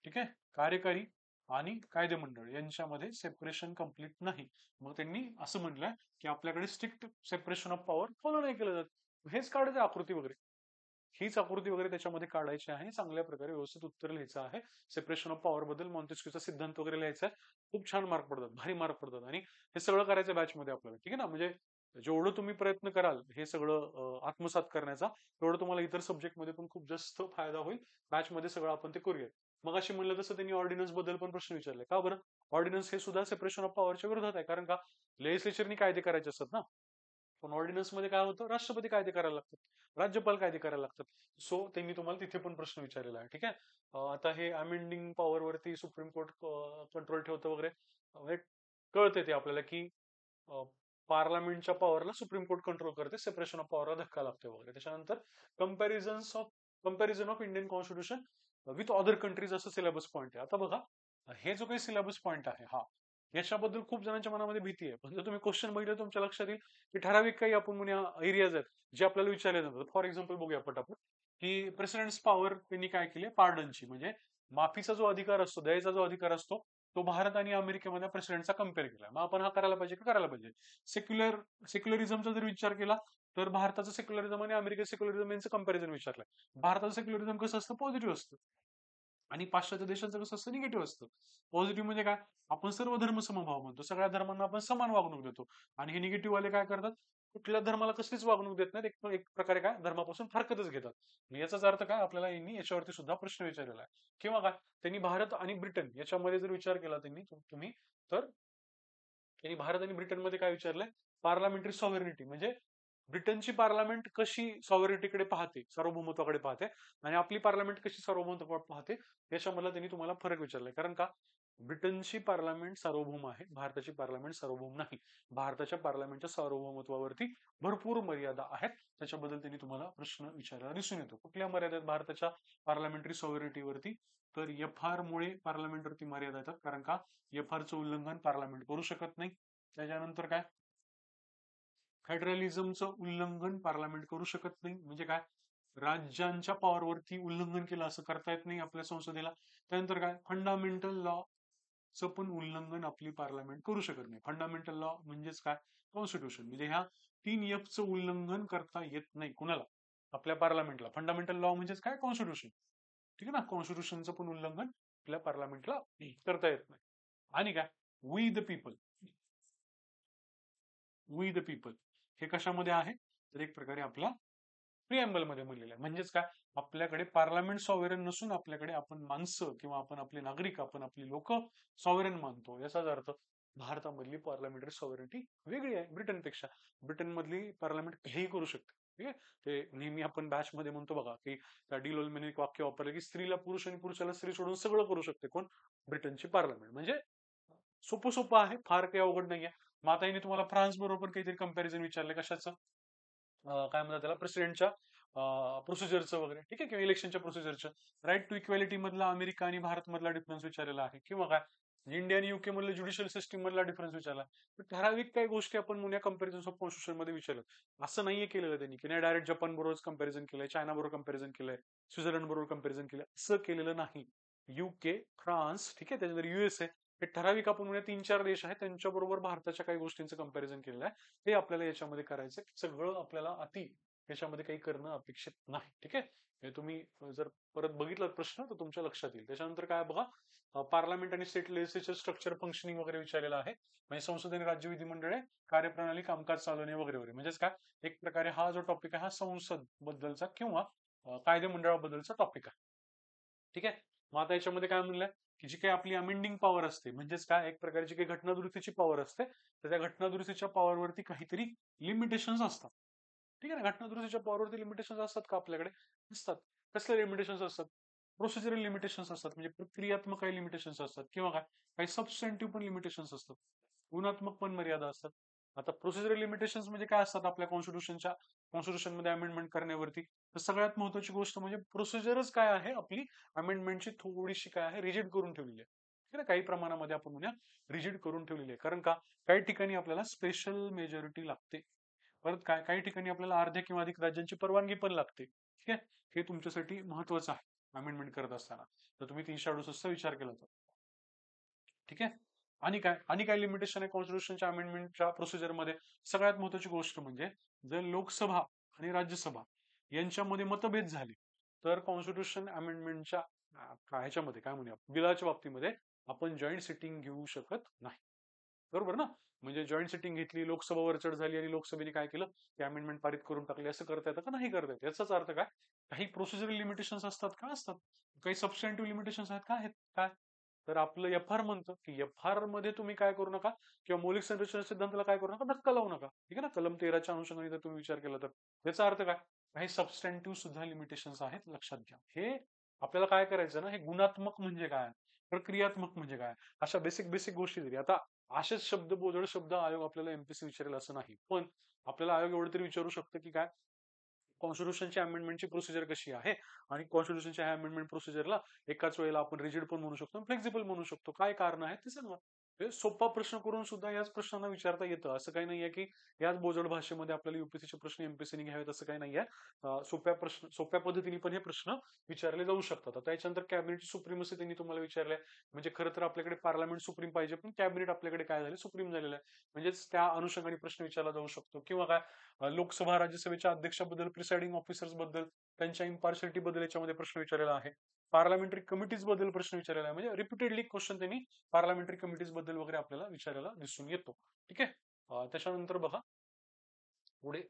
S1: ठीक आहे, कार्यकारी आणि कायदे मंडळ यांच्यामध्ये सेपरेशन कंप्लीट नाही. मग त्यांनी असं म्हटलंय की आपल्याकडे strict separation of power follow नाही केलं जात. हेच काढायचं आकृती वगैरे, हीच आकृती वगैरे त्याच्यामध्ये काढायची आहे, चांगल्या प्रकारे व्यवस्थित उत्तर लिहायचं आहे. सेपरेशन ऑफ पॉवर बद्दल मॉन्टेस्क्यूचा सिद्धांत वगैरे लिहायचा आहे. खूप छान मार्क पडतात, भारी मार्क पडतात. आणि हे सगळं करायचं बॅच मध्ये आपल्याला, ठीक आहे ना. म्हणजे जेवढं तुम्ही प्रयत्न कराल हे सगळं आत्मसात करण्याचा, तेवढं तुम्हाला इतर सब्जेक्ट मध्ये पण खूप जास्त फायदा होईल. बॅच मध्ये सगळं आपण ते करूया. मग अशी म्हणलं तसं त्यांनी ऑर्डिनन्स बद्दल पण प्रश्न विचारले. का बरं, ऑर्डिनन्स हे सुद्धा सेपरेशन ऑफ पॉवरच्या विरोधात आहे. कारण का, लेजिस्लेचरनी कायदे करायचे असतात ना, पण ऑर्डिनन्स मध्ये काय होतं, राष्ट्रपती कायदे करायला लागतात, राज्यपाल कायदे करायला लागतात. सो त्यांनी तुम्हाला तिथे पण प्रश्न विचारलेला आहे. ठीक आहे, आता हे अमेंडिंग पॉवर वरती सुप्रीम कोर्ट कंट्रोल ठेवतं वगैरे, म्हणजे कळते ते आपल्याला की पार्लमेंटच्या पॉवरला सुप्रीम कोर्ट कंट्रोल करते, सेपरेशन ऑफ पॉवरला धक्का लागतो वगैरे. त्याच्यानंतर comparison of Indian constitution with other countries असं सिलेबस पॉईंट आहे. आता बघा, हे जो काही सिलेबस पॉईंट आहे हा, याच्याबद्दल खूप जणांच्या मनामध्ये भीती आहे. पण जर तुम्ही क्वेश्चन बघितलं तुमच्या लक्षात येईल की ठराविक काही आपण म्हणूया एरियाज आहेत जे आपल्याला विचारले जातात. फॉर एक्झाम्पल बघूया पटापट, की प्रेसिडेंट्स पॉवर त्यांनी काय केली, पार्डनची, म्हणजे माफीचा जो अधिकार असतो, दयेचा जो अधिकार असतो, तो भारत आणि अमेरिकेमध्ये प्रेसिडेंटचा कम्पेअर केला. मग आपण हा करायला पाहिजे का करायला पाहिजे? सेक्युलरिझमचा जर विचार केला तर भारताचं सेक्युलरिझम आणि अमेरिकेचं सेक्युलरिझम यांचं कंपॅरिझन विचारलंय. भारताचं सेक्युलरिझम कसं असतं? पॉझिटिव्ह असतं. आणि पाश्चात्य देशांचं कसं असतं? निगेटिव्ह असतं. पॉझिटिव्ह म्हणजे काय? आपण सर्व धर्म समभाव म्हणतो, सगळ्या धर्मांना आपण समान वागणूक देतो. आणि हे निगेटिव्ह वाले काय करतात? कुठल्या धर्माला कसलीच वागणूक देत नाहीत, एक प्रकारे काय धर्मापासून फारकतच घेतात. याचाच अर्थ काय? आपल्याला यांनी याच्यावरती सुद्धा प्रश्न विचारलेला आहे. किंवा काय? त्यांनी भारत आणि ब्रिटन याच्यामध्ये जर विचार केला तुम्ही तर त्यांनी भारत आणि ब्रिटनमध्ये काय विचारलंय? पार्लमेंटरी सॉव्हरेनिटी म्हणजे ब्रिटनची पार्लमेंट कशी सॉव्हरेनिटीकडे पाहते, सार्वभौमत्वाकडे पाहते, आणि आपली पार्लमेंट कशी सार्वभौमत्वाकडे पाहते, याच्यामधला त्यांनी तुम्हाला फरक विचारलाय. कारण का? ब्रिटनची पार्लमेंट सार्वभौम आहे, भारताची पार्लमेंट सार्वभौम नाही. भारताच्या पार्लमेंटच्या सार्वभौमत्वावरती भरपूर मर्यादा आहेत. त्याच्याबद्दल त्यांनी तुम्हाला प्रश्न विचारला दिसून येतो. कुठल्या मर्यादा आहेत भारताच्या पार्लमेंटरी सॉव्हरेनिटीवरती? तर एफ मुळे पार्लमेंटवरती मर्यादा येतात. कारण का? एफ चं उल्लंघन पार्लमेंट करू शकत नाही. त्याच्यानंतर काय? फेडरलिझमचं उल्लंघन पार्लमेंट करू शकत नाही. म्हणजे काय? राज्यांच्या पॉवरवरती उल्लंघन केलं असं करता येत नाही आपल्या संसदेला. त्यानंतर काय? फंडामेंटल लॉ चं पण उल्लंघन आपली पार्लमेंट करू शकत नाही. फंडामेंटल लॉ म्हणजेच काय? कॉन्स्टिट्यूशन. म्हणजे ह्या 3F चं उल्लंघन करता येत नाही कुणाला? आपल्या पार्लमेंटला. फंडामेंटल लॉ म्हणजेच काय? कॉन्स्टिट्यूशन. ठीक आहे ना? कॉन्स्टिट्यूशनचं पण उल्लंघन आपल्या पार्लमेंटला करता येत नाही. आणि काय? We the people. We the people हे कशामध्ये आहे? तर एक प्रकारे आपल्या प्रिएम्बल मध्ये म्हणलेलं आहे. म्हणजेच काय? आपल्याकडे पार्लमेंट सॉव्हरेन नसून आपल्याकडे आपण माणसं किंवा आपण आपले नागरिक, आपण आपली लोक सॉव्हरेन मानतो. याचाच अर्थ भारतामधली पार्लमेंटरी सॉव्हरेनिटी वेगळी आहे ब्रिटनपेक्षा. ब्रिटन मधली पार्लमेंट काहीही करू शकते. ठीक आहे. ते नेहमी आपण बॅच मध्ये म्हणतो बघा की त्या डी लोलमॅन एक वाक्य वापरलं की स्त्रीला पुरुष आणि पुरुषाला स्त्री सोडून सगळं करू शकते. कोण? ब्रिटनची पार्लमेंट. म्हणजे सोपं सोपं आहे, फार काही अवघड नाहीये. मग आता यांनी तुम्हाला फ्रान्स बरोबर काहीतरी कंपॅरिझन विचारलंय. कशाचं? काय म्हणतात त्याला? प्रेसिडेंटच्या प्रोसिजरचं वगैरे. ठीक आहे. किंवा इलेक्शनच्या प्रोसिजरचं. राईट टू इक्वॅलिटी मधला अमेरिका आणि भारत मधला डिफरन्स विचारलेला आहे. किंवा काय? इंडिया आणि युके मधल्या ज्युडिशियल सिस्टीम मधला डिफरन्स विचारला. तर ठराविक काही गोष्टी आपण म्हणूया कंपॅरिझन ऑफ कॉन्स्टिट्यूशन मध्ये विचारलं. असं नाहीये केलेलं त्यांनी की नाही डायरेक्ट जपान बरोबर कंपॅरिझन केलंय, चायना बरोबर कंपॅरिझन केलंय, स्वित्झर्लंड बरोबर कंपॅरिझन केलंय. असं केलेलं नाही. युके, फ्रान्स, ठीक आहे, त्याच्यानंतर युएसए, हे ठराविक आपण म्हणूया 3-4 देश आहेत, त्यांच्याबरोबर भारताच्या काही गोष्टींचं कंपॅरिझन केलेलं आहे. हे आपल्याला याच्यामध्ये करायचं. सगळं आपल्याला याच्यामध्ये काही करणं अपेक्षित नाही. ठीक आहे. हे तुम्ही जर परत बघितलं प्रश्न तर तुमच्या लक्षात येईल. त्याच्यानंतर काय बघा, पार्लमेंट आणि स्टेट लेजिस्लेचर स्ट्रक्चर फंक्शनिंग वगैरे विचारलेलं आहे. म्हणजे संसद आणि राज्य विधिमंडळे, कार्यप्रणाली, कामकाज चालवणे वगैरे वगैरे. म्हणजेच काय? एक प्रकारे हा जो टॉपिक आहे हा संसद बद्दलचा किंवा कायदे मंडळाबद्दलचा टॉपिक आहे. ठीक आहे. मग आता याच्यामध्ये काय म्हणलंय की जी काही आपली अमेंडिंग पॉवर असते, म्हणजेच काय, एक प्रकारची काही घटनादुरुस्तीची पॉवर असते, तर त्या घटनादुरुस्तीच्या पॉवरवरती काहीतरी लिमिटेशन्स असतात. ठीक आहे ना? घटनादुरुस्तीच्या पॉवरवरती लिमिटेशन्स असतात का आपल्याकडे? असतात. कसले लिमिटेशन्स असतात? प्रोसिजरल लिमिटेशन्स असतात, म्हणजे प्रक्रियात्मक काही लिमिटेशन्स असतात. किंवा काय? काही सबस्टॅन्टिव्ह पण लिमिटेशन्स असतात. गुणात्मक पण मर्यादा असतात. आता प्रोसिजरल लिमिटेशन्स म्हणजे काय असतात आपल्या कॉन्स्टिट्यूशन मध्ये अमेंडमेंट करण्यावरती? तर सगळ्यात महत्वाची गोष्ट म्हणजे प्रोसिजरच काय आहे आपली अमेंडमेंटची थोडीशी काय आहे, रिजिड करून ठेवलेली आहे. ठीक आहे ना? काही प्रमाणामध्ये आपण म्हणूया रिजिड करून ठेवलेली आहे. कारण का? काही ठिकाणी आपल्याला स्पेशल मेजॉरिटी लागते. परत काय, काही ठिकाणी आपल्याला अर्ध्या किंवा अधिक राज्यांची परवानगी पण लागते. ठीक आहे. हे तुमच्यासाठी महत्वाचं आहे अमेंडमेंट करत असताना. तर तुम्ही 368 चा विचार केला तर. ठीक आहे. आणि काय लिमिटेशन आहे कॉन्स्टिट्यूशनच्या अमेंडमेंटच्या प्रोसिजर मध्ये? सगळ्यात महत्वाची गोष्ट म्हणजे जर लोकसभा आणि राज्यसभा यांच्यामध्ये मतभेद झाले तर कॉन्स्टिट्यूशन अमेंडमेंटच्या ह्याच्यामध्ये काय म्हणूया बिलाच्या बाबतीमध्ये आपण जॉईंट सिटिंग घेऊ शकत नाही. बरोबर ना? म्हणजे जॉईंट सिटिंग घेतली, लोकसभा वरचढ झाली आणि लोकसभेने काय केलं, ते अमेंडमेंट पारित करून टाकले. असं करता येतं का? नाही करता येत. याचाच अर्थ काय? काही प्रोसिजरल लिमिटेशन्स असतात का? असतात. काही सबस्टॅन्टिव्ह लिमिटेशन्स आहेत का? आहेत. काय? तर आपलं एफ म्हणतं की एफ मध्ये तुम्ही काय करू नका, किंवा मौलिक संरचना सिद्धांताला काय करू नका, धक्का लावू नका. ठीक आहे ना? कलम 13च्या अनुषंगाने जर तुम्ही विचार केला तर याचा अर्थ काय? काही सबस्टॅन्टिव्ह सुद्धा लिमिटेशन्स आहेत, लक्षात घ्या. हे आपल्याला काय करायचं ना, हे गुणात्मक म्हणजे काय, प्रक्रियात्मक म्हणजे काय, अशा बेसिक बेसिक गोष्टी जरी. आता असेच शब्द, बोजड शब्द आयोग आपल्याला एमपीसी विचारेल असं नाही, पण आपल्याला आयोग एवढं तरी विचारू शकतं की काय कॉन्स्टिट्यूशनच्या अमेंडमेंटची प्रोसिजर कशी आहे, आणि कॉन्स्टिट्यूशनच्या अमेंडमेंट प्रोसिजरला एकाच वेळेला आपण रिजिड पण म्हणू शकतो, फ्लेक्झिबल म्हणू शकतो. काय कारण आहे ते सांगा. हे सोपा प्रश्न करून सुद्धा याच प्रश्नांना विचारता येतं. असं काही नाहीये की याच बोजड भाषेमध्ये आपल्याला युपीएससीचे प्रश्न एमपीएससीने घ्यावेत असं काही नाहीये. सोप्या पद्धतीने पण हे प्रश्न विचारले जाऊ शकतात. आता याच्यानंतर कॅबिनेट सुप्रीमसी त्यांनी तुम्हाला विचारलंय. म्हणजे खरं तर आपल्याकडे पार्लमेंट सुप्रीम पाहिजे, पण कॅबिनेट आपल्याकडे काय झालं, सुप्रीम झालेलं आहे. म्हणजेच त्या अनुषंगाने प्रश्न विचारला जाऊ शकतो. किंवा काय लोकसभा राज्यसभेच्या अध्यक्षाबद्दल, प्रिसाइडिंग ऑफिसर्स बद्दल, त्यांच्या इम्पार्शियलिटी बद्दल याच्यामध्ये प्रश्न विचारलेला आहे. पार्लमेंटरी कमिटीज बद्दल प्रश्न विचारलेला आहे. म्हणजे रिपीटेडली क्वेश्चन त्यांनी पार्लमेंटरी कमिटीज बद्दल वगैरे आपल्याला विचारायला दिसून येतो. ठीक आहे. त्याच्यानंतर बघा पुढे.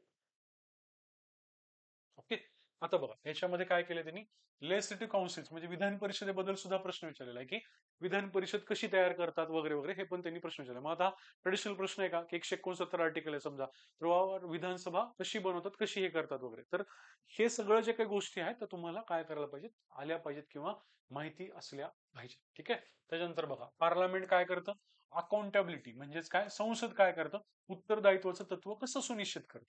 S1: ओके. आता बघा याच्यामध्ये काय केलं त्यांनी, लेजिस्लेटिव्ह काउन्सिल्स म्हणजे विधान परिषदेबद्दल सुद्धा प्रश्न विचारलेला आहे की विधान परिषद कशी तयार करतात वगैरे वगैरे, हे पण त्यांनी प्रश्न विचारले. मग आता ट्रेडिशनल प्रश्न आहे का की 169 आर्टिकल आहे समजा, तर विधानसभा कशी बनवतात, कशी हे करतात वगैरे. तर हे सगळं जे काही गोष्टी आहेत तर तुम्हाला काय करायला पाहिजेत, आल्या पाहिजेत किंवा माहिती असल्या पाहिजे. ठीक आहे. त्याच्यानंतर बघा पार्लमेंट काय करतं, अकाउंटेबिलिटी म्हणजेच काय, संसद काय करतं, उत्तरदायित्वाचं तत्व कसं सुनिश्चित करतं.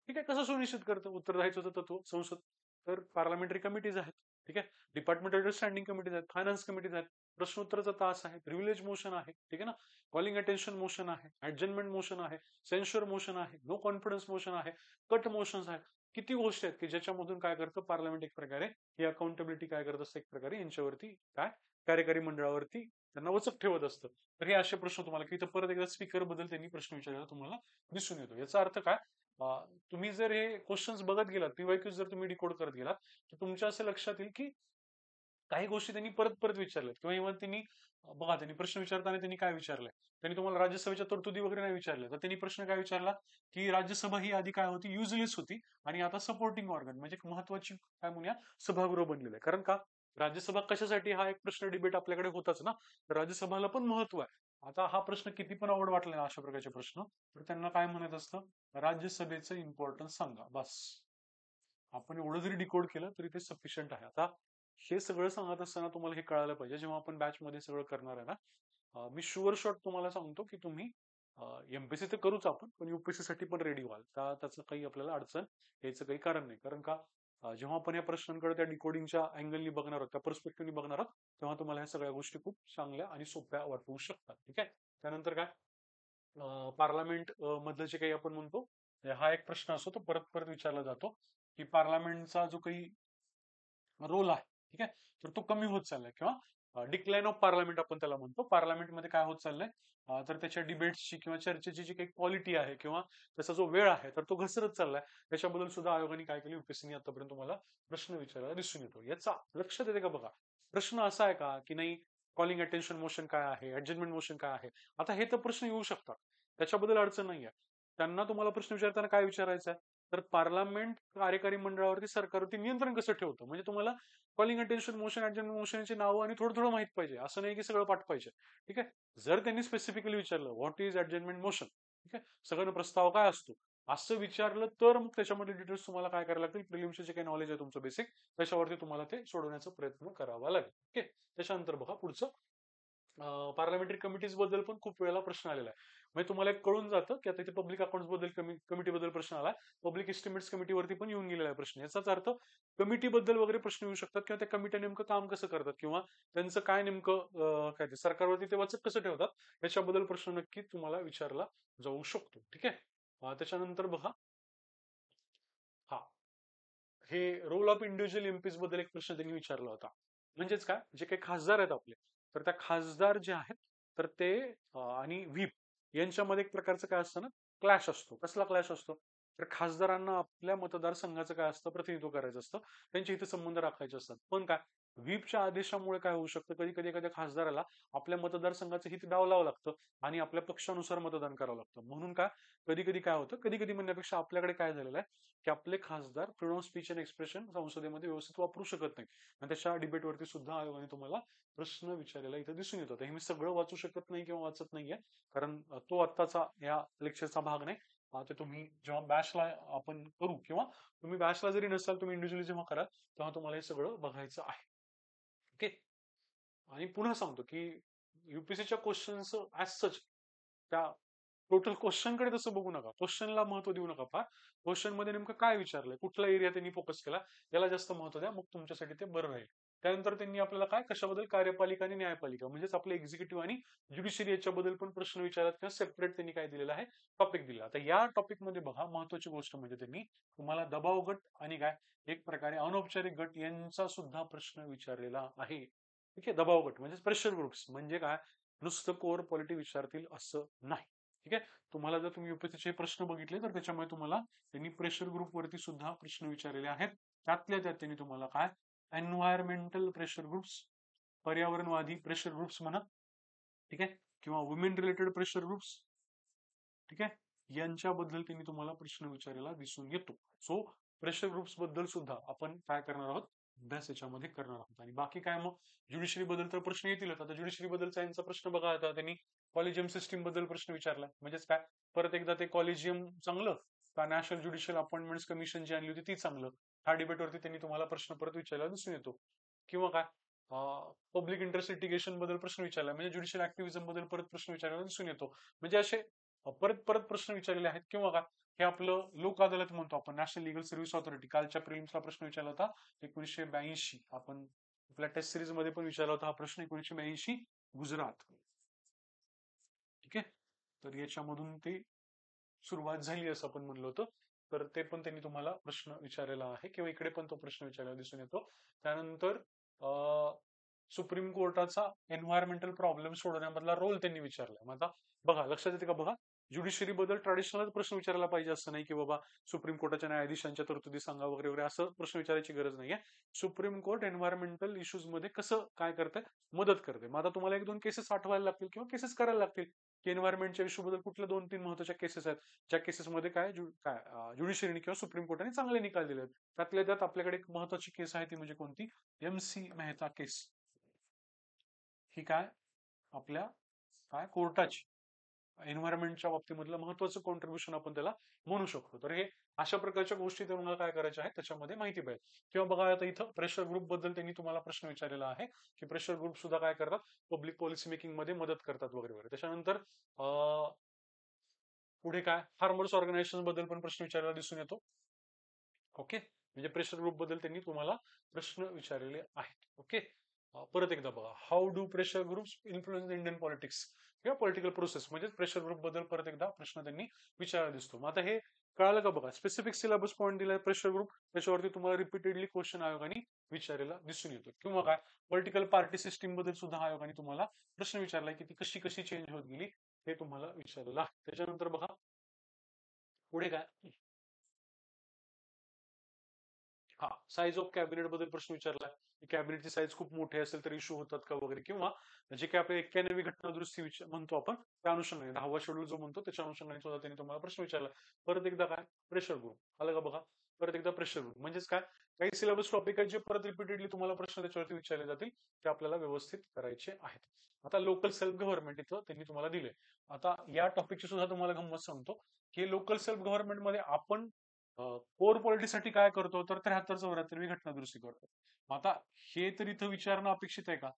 S1: ठीक आहे. कसं सुनिश्चित करतं उत्तरदायित्वाचं तत्व संसद, तर पार्लमेंटरी कमिटीज आहेत. ठीक आहे. डिपार्टमेंटल स्टँडिंग कमिटीज आहेत, फायनान्स कमिटीज आहेत, प्रश्नोत्तराचा तास आहे, प्रिव्हिलेज मोशन आहे. ठीक आहे ना, कॉलिंग अटेन्शन मोशन आहे, ऍडजमेंट मोशन आहे, सेन्शर मोशन आहे, नो कॉन्फिडन्स मोशन आहे, कट मोशन्स आहेत. किती गोष्टी आहेत की ज्याच्यामधून काय करतं पार्लमेंट, एक प्रकारे ही अकाउंटेबिलिटी काय करत असतं, एक प्रकारे यांच्यावरती काय कार्यकारी मंडळावरती त्यांना वचक ठेवत असतं. तर हे असे प्रश्न तुम्हाला की इथं परत एकदा स्पीकर बद्दल त्यांनी प्रश्न विचारलेला तुम्हाला दिसून येतो. याचा अर्थ काय, तुम्ही जर हे क्वेश्चन्स बघत गेलात, पीवायक्यू जर तुम्ही डिकोड करत गेलात, तर तुमच्या असं लक्षात येईल की काही गोष्टी त्यांनी परत परत विचारल्यात. किंवा इव्हन त्यांनी बघा त्यांनी प्रश्न विचारताना त्यांनी काय विचारलंय, त्यांनी तुम्हाला राज्यसभेच्या तरतुदी वगैरे नाही विचारल्या, तर त्यांनी प्रश्न काय विचारला की राज्यसभा ही आधी काय होती, युजलेस होती, आणि आता सपोर्टिंग ऑर्गन म्हणजे एक महत्वाची काय म्हणूया सभागृह बनलेलं आहे. कारण का, राज्यसभा कशासाठी, हा एक प्रश्न डिबेट आपल्याकडे होताच ना, तर राज्यसभाला पण महत्व आहे. आता हा प्रश्न किती पण आवड वाटला ना अशा प्रकारचे प्रश्न, तर त्यांना काय म्हणत असतं, राज्यसभेचं इम्पॉर्टन्स सांगा, बस. आपण एवढं जरी डिकोड केलं तरी ते सफिशियंट आहे. आता हे सगळं सांगत असताना तुम्हाला हे कळायला पाहिजे, जेव्हा आपण बॅच मध्ये सगळं करणार आहे ना, मी शुअर शॉट तुम्हाला सांगतो की तुम्ही एमपीएससी तर करूच आपण, पण युपीएससी साठी पण रेडी व्हाल. त्याचं काही आपल्याला अडचण यायचं काही कारण नाही. कारण का, जेव्हा आपण या प्रश्नांकडे त्या डिकोडिंगच्या अँगलनी बघणार आहोत, त्या पर्स्पेक्टिव्हनी बघणार आहोत, तेव्हा तुम्हाला ह्या सगळ्या गोष्टी खूप चांगल्या आणि सोप्या वाटू शकतात. ठीक आहे. त्यानंतर काय, पार्लमेंट मधलं जे काही आपण म्हणतो, हा एक प्रश्न असतो तो परत परत विचारला जातो की पार्लमेंटचा जो काही रोल आहे, ठीक आहे, तर तो कमी होत चाललाय, किंवा डिक्लाइन ऑफ पार्लमेंट आपण त्याला म्हणतो. पार्लमेंटमध्ये काय होत चाललंय, तर त्याच्या डिबेट्सची किंवा चर्चेची जी काही क्वालिटी आहे किंवा त्याचा जो वेळ आहे तर तो घसरत चाललाय. त्याच्याबद्दल सुद्धा आयोगाने काय केली, युपीएससीने आतापर्यंत तुम्हाला प्रश्न विचारायला दिसून येतो. याचा लक्षात येते का बघा, प्रश्न असा आहे का की नाही, कॉलिंग अटेन्शन मोशन काय आहे, ऍडजमेंट मोशन काय आहे, आता हे तर प्रश्न येऊ शकतात, त्याच्याबद्दल अडचण नाहीये. त्यांना तुम्हाला प्रश्न विचारताना काय विचारायचं आहे, तर पार्लमेंट कार्यकारी मंडळावरती, सरकारवरती नियंत्रण कसं ठेवतं. म्हणजे तुम्हाला कॉलिंग अटेन्शन मोशन, ऍडजमेंट मोशनची नावं आणि थोडं थोडं माहित पाहिजे, असं नाही की सगळं पाठ पाहिजे. ठीक आहे. जर त्यांनी स्पेसिफिकली विचारलं व्हॉट इज ऍडजमेंट मोशन, ठीक आहे, सगळं प्रस्ताव काय असतो, असं विचारलं तर मग त्याच्यामध्ये डिटेल्स तुम्हाला काय करायला लागतील, प्रिलिम्सचे जे काही नॉलेज आहे तुमचं बेसिक, त्याच्यावरती तुम्हाला ते सोडवण्याचा प्रयत्न करावा लागेल. ओके. त्याच्यानंतर बघा पुढचं, पार्लमेंटरी कमिटीज बद्दल पण खूप वेळेला प्रश्न आलेला आहे. म्हणजे तुम्हाला एक कळून जातं की आता इथे पब्लिक अकाउंट्स बद्दल कमिटी बद्दल प्रश्न आला, पब्लिक एस्टिमेट्स कमिटीवरती पण येऊन गेलेला आहे प्रश्न. याचाच अर्थ कमिटी बद्दल वगैरे प्रश्न येऊ शकतात, किंवा त्या कमिट्या नेमकं काम कसं करतात, किंवा त्यांचं काय नेमकं काय ते सरकारवरती ते वचक कसं ठेवतात, याच्याबद्दल प्रश्न नक्की तुम्हाला विचारला जाऊ शकतो. ठीक आहे. त्याच्यानंतर बघा, हा हे रोल ऑफ इंडिव्हिज्युअल एमपीज बद्दल एक प्रश्न त्यांनी विचारला होता. म्हणजेच काय, जे काही खासदार आहेत आपले, तर त्या खासदार जे आहेत तर ते आणि व्हीप यांच्यामध्ये एक प्रकारचं काय असतं ना, क्लॅश असतो. कसला क्लॅश असतो, तर खासदारांना आपल्या मतदारसंघाचं काय असतं, प्रतिनिधित्व करायचं असतं, त्यांचे इथे संबंध राखायचे असतात. पण काय, व्हीपच्या आदेशामुळे काय होऊ शकतं, कधी कधी एखाद्या खासदाराला आपल्या मतदारसंघाचं हित डावलावं लागतं आणि आपल्या पक्षानुसार मतदान करावं लागतं. म्हणून काय, कधी कधी काय होतं, कधी कधी म्हणण्यापेक्षा आपल्याकडे काय झालेलं आहे की आपले खासदार freedom of speech and expression संसदेमध्ये व्यवस्थित वापरू शकत नाही, आणि त्याच्या डिबेटवरती सुद्धा आयोगाने तुम्हाला प्रश्न विचारायला इथं दिसून येतो. हे मी सगळं वाचू शकत नाही किंवा वाचत नाहीये, कारण तो आत्ताचा या लेक्चरचा भाग नाही. ते तुम्ही जेव्हा बॅचला आपण करू, किंवा तुम्ही बॅचला जरी नसाल, तुम्ही इंडिव्हिज्युअली जेव्हा कराल तेव्हा तुम्हाला हे सगळं बघायचं आहे. ओके. आणि पुन्हा सांगतो की युपीएससीच्या क्वेश्चन्स ऍज सच, त्या टोटल क्वेश्चनकडे तसं बघू नका, क्वेश्चनला महत्व देऊ नका. फार क्वेश्चन मध्ये नेमकं काय विचारलंय, कुठला एरिया त्यांनी फोकस केला, याला जास्त महत्व द्या, मग तुमच्यासाठी ते बरं राहील. त्यानंतर त्यांनी आपल्याला काय कशाबद्दल कार्यपालिका आणि न्यायपालिका म्हणजेच आपले एक्झिक्युटिव्ह आणि ज्युडिशरी याच्याबद्दल पण प्रश्न विचारत किंवा सेपरेट त्यांनी काय दिलेलं आहे टॉपिक दिला. आता या टॉपिक मध्ये बघा महत्वाची गोष्ट म्हणजे त्यांनी तुम्हाला दबाव गट आणि काय एक प्रकारे अनौपचारिक गट यांचा सुद्धा प्रश्न विचारलेला आहे. ठीक आहे. दबाव गट म्हणजे प्रेशर ग्रुप्स म्हणजे काय नुसतं कोर पॉलिटी विचारतील असं नाही. ठीक आहे. तुम्हाला जर तुम्ही युपीएससीचे प्रश्न बघितले तर त्याच्यामुळे तुम्हाला त्यांनी प्रेशर ग्रुप वरती सुद्धा प्रश्न विचारलेले आहेत. त्यातल्या त्यात त्यांनी तुम्हाला काय एन्व्हायरमेंटल प्रेशर ग्रुप्स पर्यावरणवादी प्रेशर ग्रुप्स म्हणा ठीक आहे किंवा वुमेन रिलेटेड प्रेशर ग्रुप्स ठीक आहे यांच्याबद्दल त्यांनी तुम्हाला प्रश्न विचारायला दिसून येतो. सो प्रेशर ग्रुप्स बद्दल सुद्धा आपण काय करणार आहोत अभ्यास याच्यामध्ये करणार आहोत. आणि बाकी काय मग ज्युडिशरी बद्दल तर प्रश्न येतीलच. आता ज्युडिशरी बद्दलचा यांचा प्रश्न बघा आता त्यांनी कॉलेजियम सिस्टीम बद्दल प्रश्न विचारला म्हणजेच काय परत एकदा ते कॉलेजियम चांगलं का नॅशनल ज्युडिशियल अपॉइंटमेंट्स कमिशन जी आणली होती ती चांगलं हा डिबेटवरती त्यांनी तुम्हाला प्रश्न परत विचारला दिसून येतो. किंवा काय पब्लिक इंटरेस्ट लिटिगेशन बद्दल प्रश्न विचारला म्हणजे ज्युडिशियल ऍक्टिव्हिझम बद्दल परत प्रश्न विचारला दिसून येतो. म्हणजे असे परत परत प्रश्न विचारलेले आहेत. किंवा काय हे आपलं लोक अदालत म्हणतो आपण नॅशनल लिगल सर्व्हिस ऑथॉरिटी कालच्या प्रिलिम्सला प्रश्न विचारला होता 1982 आपण आपल्या टेस्ट सिरीज मध्ये पण विचारला होता हा प्रश्न 1982 गुजरात. ठीक आहे तर याच्यामधून ते सुरुवात झाली असं आपण म्हणलो होतो. तर ते पण त्यांनी तुम्हाला प्रश्न विचारलेला आहे किंवा इकडे पण तो प्रश्न विचारलेला दिसून येतो. त्यानंतर सुप्रीम कोर्टाचा एन्व्हायरमेंटल प्रॉब्लेम सोडवण्यामधला रोल त्यांनी विचारला. मग आता बघा लक्षात येते का बघा ज्युडिशरी बद्दल ट्रॅडिशनल प्रश्न विचारायला पाहिजे असं नाही की बाबा सुप्रीम कोर्टाच्या न्यायाधीशांच्या तरतुदी सांगा वगैरे वगैरे असं प्रश्न विचारायची गरज नाहीये. सुप्रीम कोर्ट एन्व्हायरमेंटल इश्यूज मध्ये कसं काय करतंय मदत करते. मग आता तुम्हाला एक दोन केसेस आठवायला लागतील किंवा केसेस करायला लागतील की एन्व्हायरमेंटच्या इश्यू बद्दल कुठल्या 2-3 महत्वाच्या केसेस आहेत ज्या केसेसमध्ये काय ज्युडिशरीने किंवा सुप्रीम कोर्टाने चांगले निकाल दिले आहेत. त्यातल्या त्यात आपल्याकडे एक महत्वाची केस आहे ती म्हणजे कोणती MC मेहता केस. ही काय आपल्या काय कोर्टाची एन्व्हायरमेंटच्या बाबतीमधलं महत्वाचं कॉन्ट्रीब्युशन आपण त्याला म्हणू शकतो. तर हे अशा प्रकारच्या गोष्टी तुम्हाला काय करायच्या आहेत त्याच्यामध्ये माहिती पाहिजे. किंवा बघा आता इथं प्रेशर ग्रुप बद्दल त्यांनी तुम्हाला प्रश्न विचारलेला आहे की प्रेशर ग्रुप सुद्धा काय करतात पब्लिक पॉलिसी मेकिंग मध्ये मदत करतात वगैरे वगैरे. त्याच्यानंतर पुढे काय फार्मर्स ऑर्गनायझेशन बद्दल पण प्रश्न विचारायला दिसून येतो. ओके म्हणजे प्रेशर ग्रुप बद्दल त्यांनी तुम्हाला प्रश्न विचारलेले आहेत. ओके परत एकदा बघा how do pressure groups influence Indian politics किंवा पॉलिटिकल प्रोसेस म्हणजे प्रेशर ग्रुप बद्दल परत एकदा प्रश्न त्यांनी विचारला दिसतो. मग आता हे कळालं का बघा स्पेसिफिक सिलेबस पॉईंट दिलाय प्रेशर ग्रुप त्याच्यावरती तुम्हाला रिपीटेडली क्वेश्चन आयोगाने विचारलेला दिसून येतो. किंवा काय पॉलिटिकल पार्टी सिस्टीम बद्दल सुद्धा आयोगाने तुम्हाला प्रश्न विचारलाय की ती कशी कशी चेंज होत गेली हे तुम्हाला विचारलेलं आहे. त्याच्यानंतर बघा पुढे काय हा साईज ऑफ कॅबिनेट बद्दल प्रश्न विचारला कॅबिनेटची साईज खूप मोठी असेल तर इश्यू होतात का वगैरे. किंवा जे काही आपल्या 91वी घटना दुरुस्ती म्हणतो आपण त्या अनुषंगाने 10वा शेड्यूल जो म्हणतो त्याच्या अनुषंगाने सुद्धा त्यांनी तुम्हाला प्रश्न विचारला. परत एकदा काय प्रेशर ग्रुप आलं का बघा परत एकदा प्रेशर ग्रुप म्हणजेच काय काही सिलेबस टॉपिक आहेत जे परत रिपीटेडली तुम्हाला प्रश्न त्याच्यावरती विचारले जातील ते आपल्याला व्यवस्थित करायचे आहेत. आता लोकल सेल्फ गव्हर्नमेंट इथं त्यांनी तुम्हाला दिले. आता या टॉपिकची सुद्धा तुम्हाला गंमत सांगतो की लोकल सेल्फ गव्हर्नमेंट मध्ये आपण कोर पॉलिटीसाठी काय करतो तर 73-74वी घटना दुरुस्ती करतो. आता हे तर इथं विचारणं अपेक्षित आहे का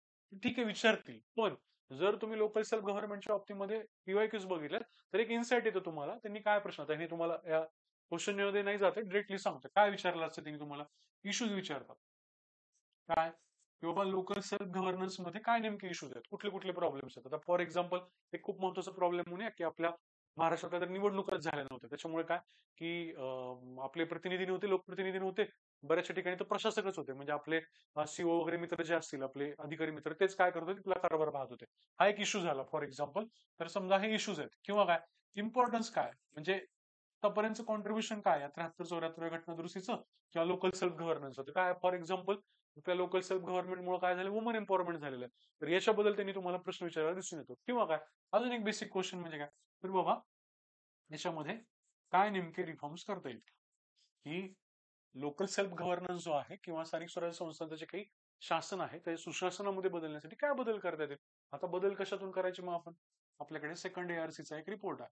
S1: ठीक आहे विचारतील पण जर तुम्ही लोकल सेल्फ गव्हर्नमेंटच्या बाबतीमध्ये पीवायक्यूज बघितले तर एक इन्साइट येतो तुम्हाला त्यांनी काय प्रश्न त्यांनी तुम्हाला या क्वेश्चन मध्ये नाही जाते डिरेक्टली सांगतो काय विचारलं असतं त्यांनी तुम्हाला इश्यूज विचारतात काय की बाबा लोकल सेल्फ गव्हर्नन्स मध्ये काय नेमके इश्यूज आहेत कुठले कुठले प्रॉब्लेम्स आहेत. आता फॉर एक्झाम्पल एक खूप महत्वाचा प्रॉब्लेम म्हणूया की आपल्या महाराष्ट्रात तर निवडणुकाच झाल्या नव्हत्या त्याच्यामुळे काय की आपले प्रतिनिधी नव्हते लोकप्रतिनिधी नव्हते बऱ्याचशा ठिकाणी तर प्रशासकच होते म्हणजे आपले सीओ वगैरे मित्र जे असतील आपले अधिकारी मित्र तेच काय करत होते तिथला कारभार पाहत होते. हा एक इश्यू झाला फॉर एक्झाम्पल. तर समजा हे इश्यूज आहेत किंवा काय इम्पॉर्टन्स काय म्हणजे आतापर्यंतचं कॉन्ट्रीब्युशन काय 73-74 घटना दुरुस्तीचं किंवा लोकल सेल्फ गव्हर्नन्स होतं काय फॉर एक्झाम्पल आपल्या लोकल सेल्फ गव्हर्नमेंटमुळे काय झालं वुमन एम्पॉवरमेंट झालेलं आहे. तर याच्याबद्दल त्यांनी तुम्हाला प्रश्न विचारायला दिसून येतो. किंवा काय अजून एक बेसिक क्वेश्चन म्हणजे काय तर बाबा याच्यामध्ये काय नेमके रिफॉर्म्स करता येईल की लोकल सेल्फ गव्हर्नन्स जो आहे किंवा स्थानिक स्वराज्य संस्थांचं जे काही शासन आहे त्या सुशासनामध्ये बदलण्यासाठी काय बदल करता येतील. आता बदल कशातून करायचे मग आपण आपल्याकडे सेकंड ARCचा एक रिपोर्ट आहे.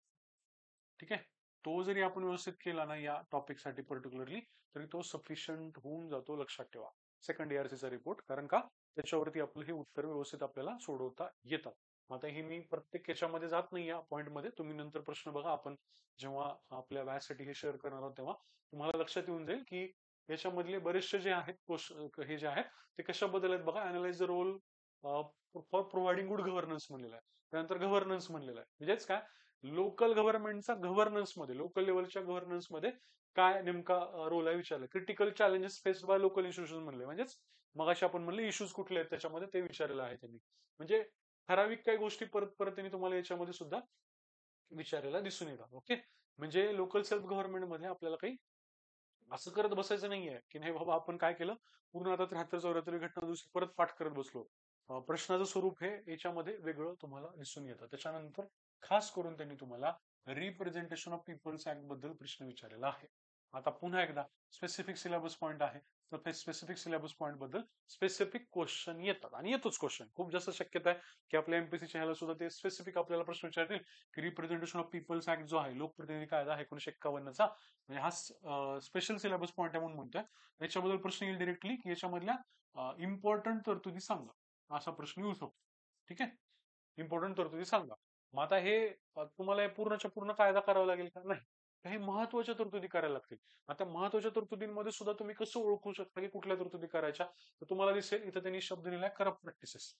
S1: ठीक आहे तो जरी आपण व्यवस्थित केला ना या टॉपिकसाठी पर्टिक्युलरली तरी तो सफिशियंट होऊन जातो. लक्षात ठेवा सेकंड ARCचा रिपोर्ट कारण का त्याच्यावरती आपलं हे उत्तर व्यवस्थित आपल्याला सोडवता येतात. आता हे मी प्रत्येक याच्यामध्ये जात नाही या पॉईंटमध्ये तुम्ही नंतर प्रश्न बघा आपण जेव्हा आपल्या बॅचसाठी हे शेअर करणार आहोत तेव्हा तुम्हाला लक्षात येऊन जाईल की याच्यामधले बरेचसे जे आहेत हे जे आहेत ते कशाबद्दल आहेत बघा. Analyse the role for providing good governance म्हणलेलं आहे. त्यानंतर गव्हर्नन्स म्हणलेलं आहे. म्हणजेच काय, लोकल गव्हर्नमेंटचा गव्हर्नन्स मध्ये, लोकल लेवलच्या गव्हर्नन्स मध्ये काय नेमका रोल आहे विचारलं. Critical challenges faced by local institution म्हणले, म्हणजेच मगाशी आपण म्हणले इश्यूज कुठले आहेत त्याच्यामध्ये ते विचारलेलं आहे त्यांनी. म्हणजे ठराविक काही गोष्टी परत परत त्यांनी तुम्हाला याच्यामध्ये सुद्धा विचारायला दिसून येतात. ओके, म्हणजे लोकल सेल्फ गव्हर्नमेंट मध्ये आपल्याला काही असं करत बसायचं नाहीये की नाही बाबा आपण काय केलं, पूर्ण आता 73-74 घटना दुसरी परत पाठ करत बसलो. प्रश्नाचं स्वरूप हे याच्यामध्ये वेगळं तुम्हाला दिसून येतं. त्याच्यानंतर खास करून त्यांनी तुम्हाला रिप्रेझेंटेशन ऑफ पीपल्स ऍक्ट बद्दल प्रश्न विचारलेला आहे. आता पुन्हा एकदा स्पेसिफिक सिलेबस पॉईंट आहे, तर स्पेसिफिक सिलेबस पॉईंट बद्दल स्पेसिफिक क्वेश्चन येतात आणि येतोच क्वेश्चन. खूप जास्त शक्यता आहे की आपल्या एमपीसीच्या ह्याला सुद्धा ते स्पेसिफिक आपल्याला प्रश्न विचारतील की रिप्रेझेंटेशन ऑफ पीपल्स ऍक्ट जो आहे, लोकप्रतिनिधी कायदा 1951चा, म्हणजे हा स्पेशल सिलेबस पॉईंट आहे म्हणून म्हणतोय. याच्याबद्दल प्रश्न येईल डिरेक्टली की याच्यामधल्या इम्पॉर्टंट तरतुदी सांगा, असा प्रश्न येऊ शकतो. ठीक आहे, इम्पॉर्टंट तरतुदी सांगा. मग आता हे तुम्हाला हे पूर्णच्या पूर्ण कायदा करावा लागेल का? नाही, काही महत्वाच्या तरतुदी करायला लागतील. आता महत्वाच्या तरतुदींमध्ये सुद्धा तुम्ही कसं ओळखू शकता की कुठल्या तरतुदी करायच्या, तर तुम्हाला दिसेल इथं त्यांनी शब्द दिलाय करप्ट प्रॅक्टिसेस,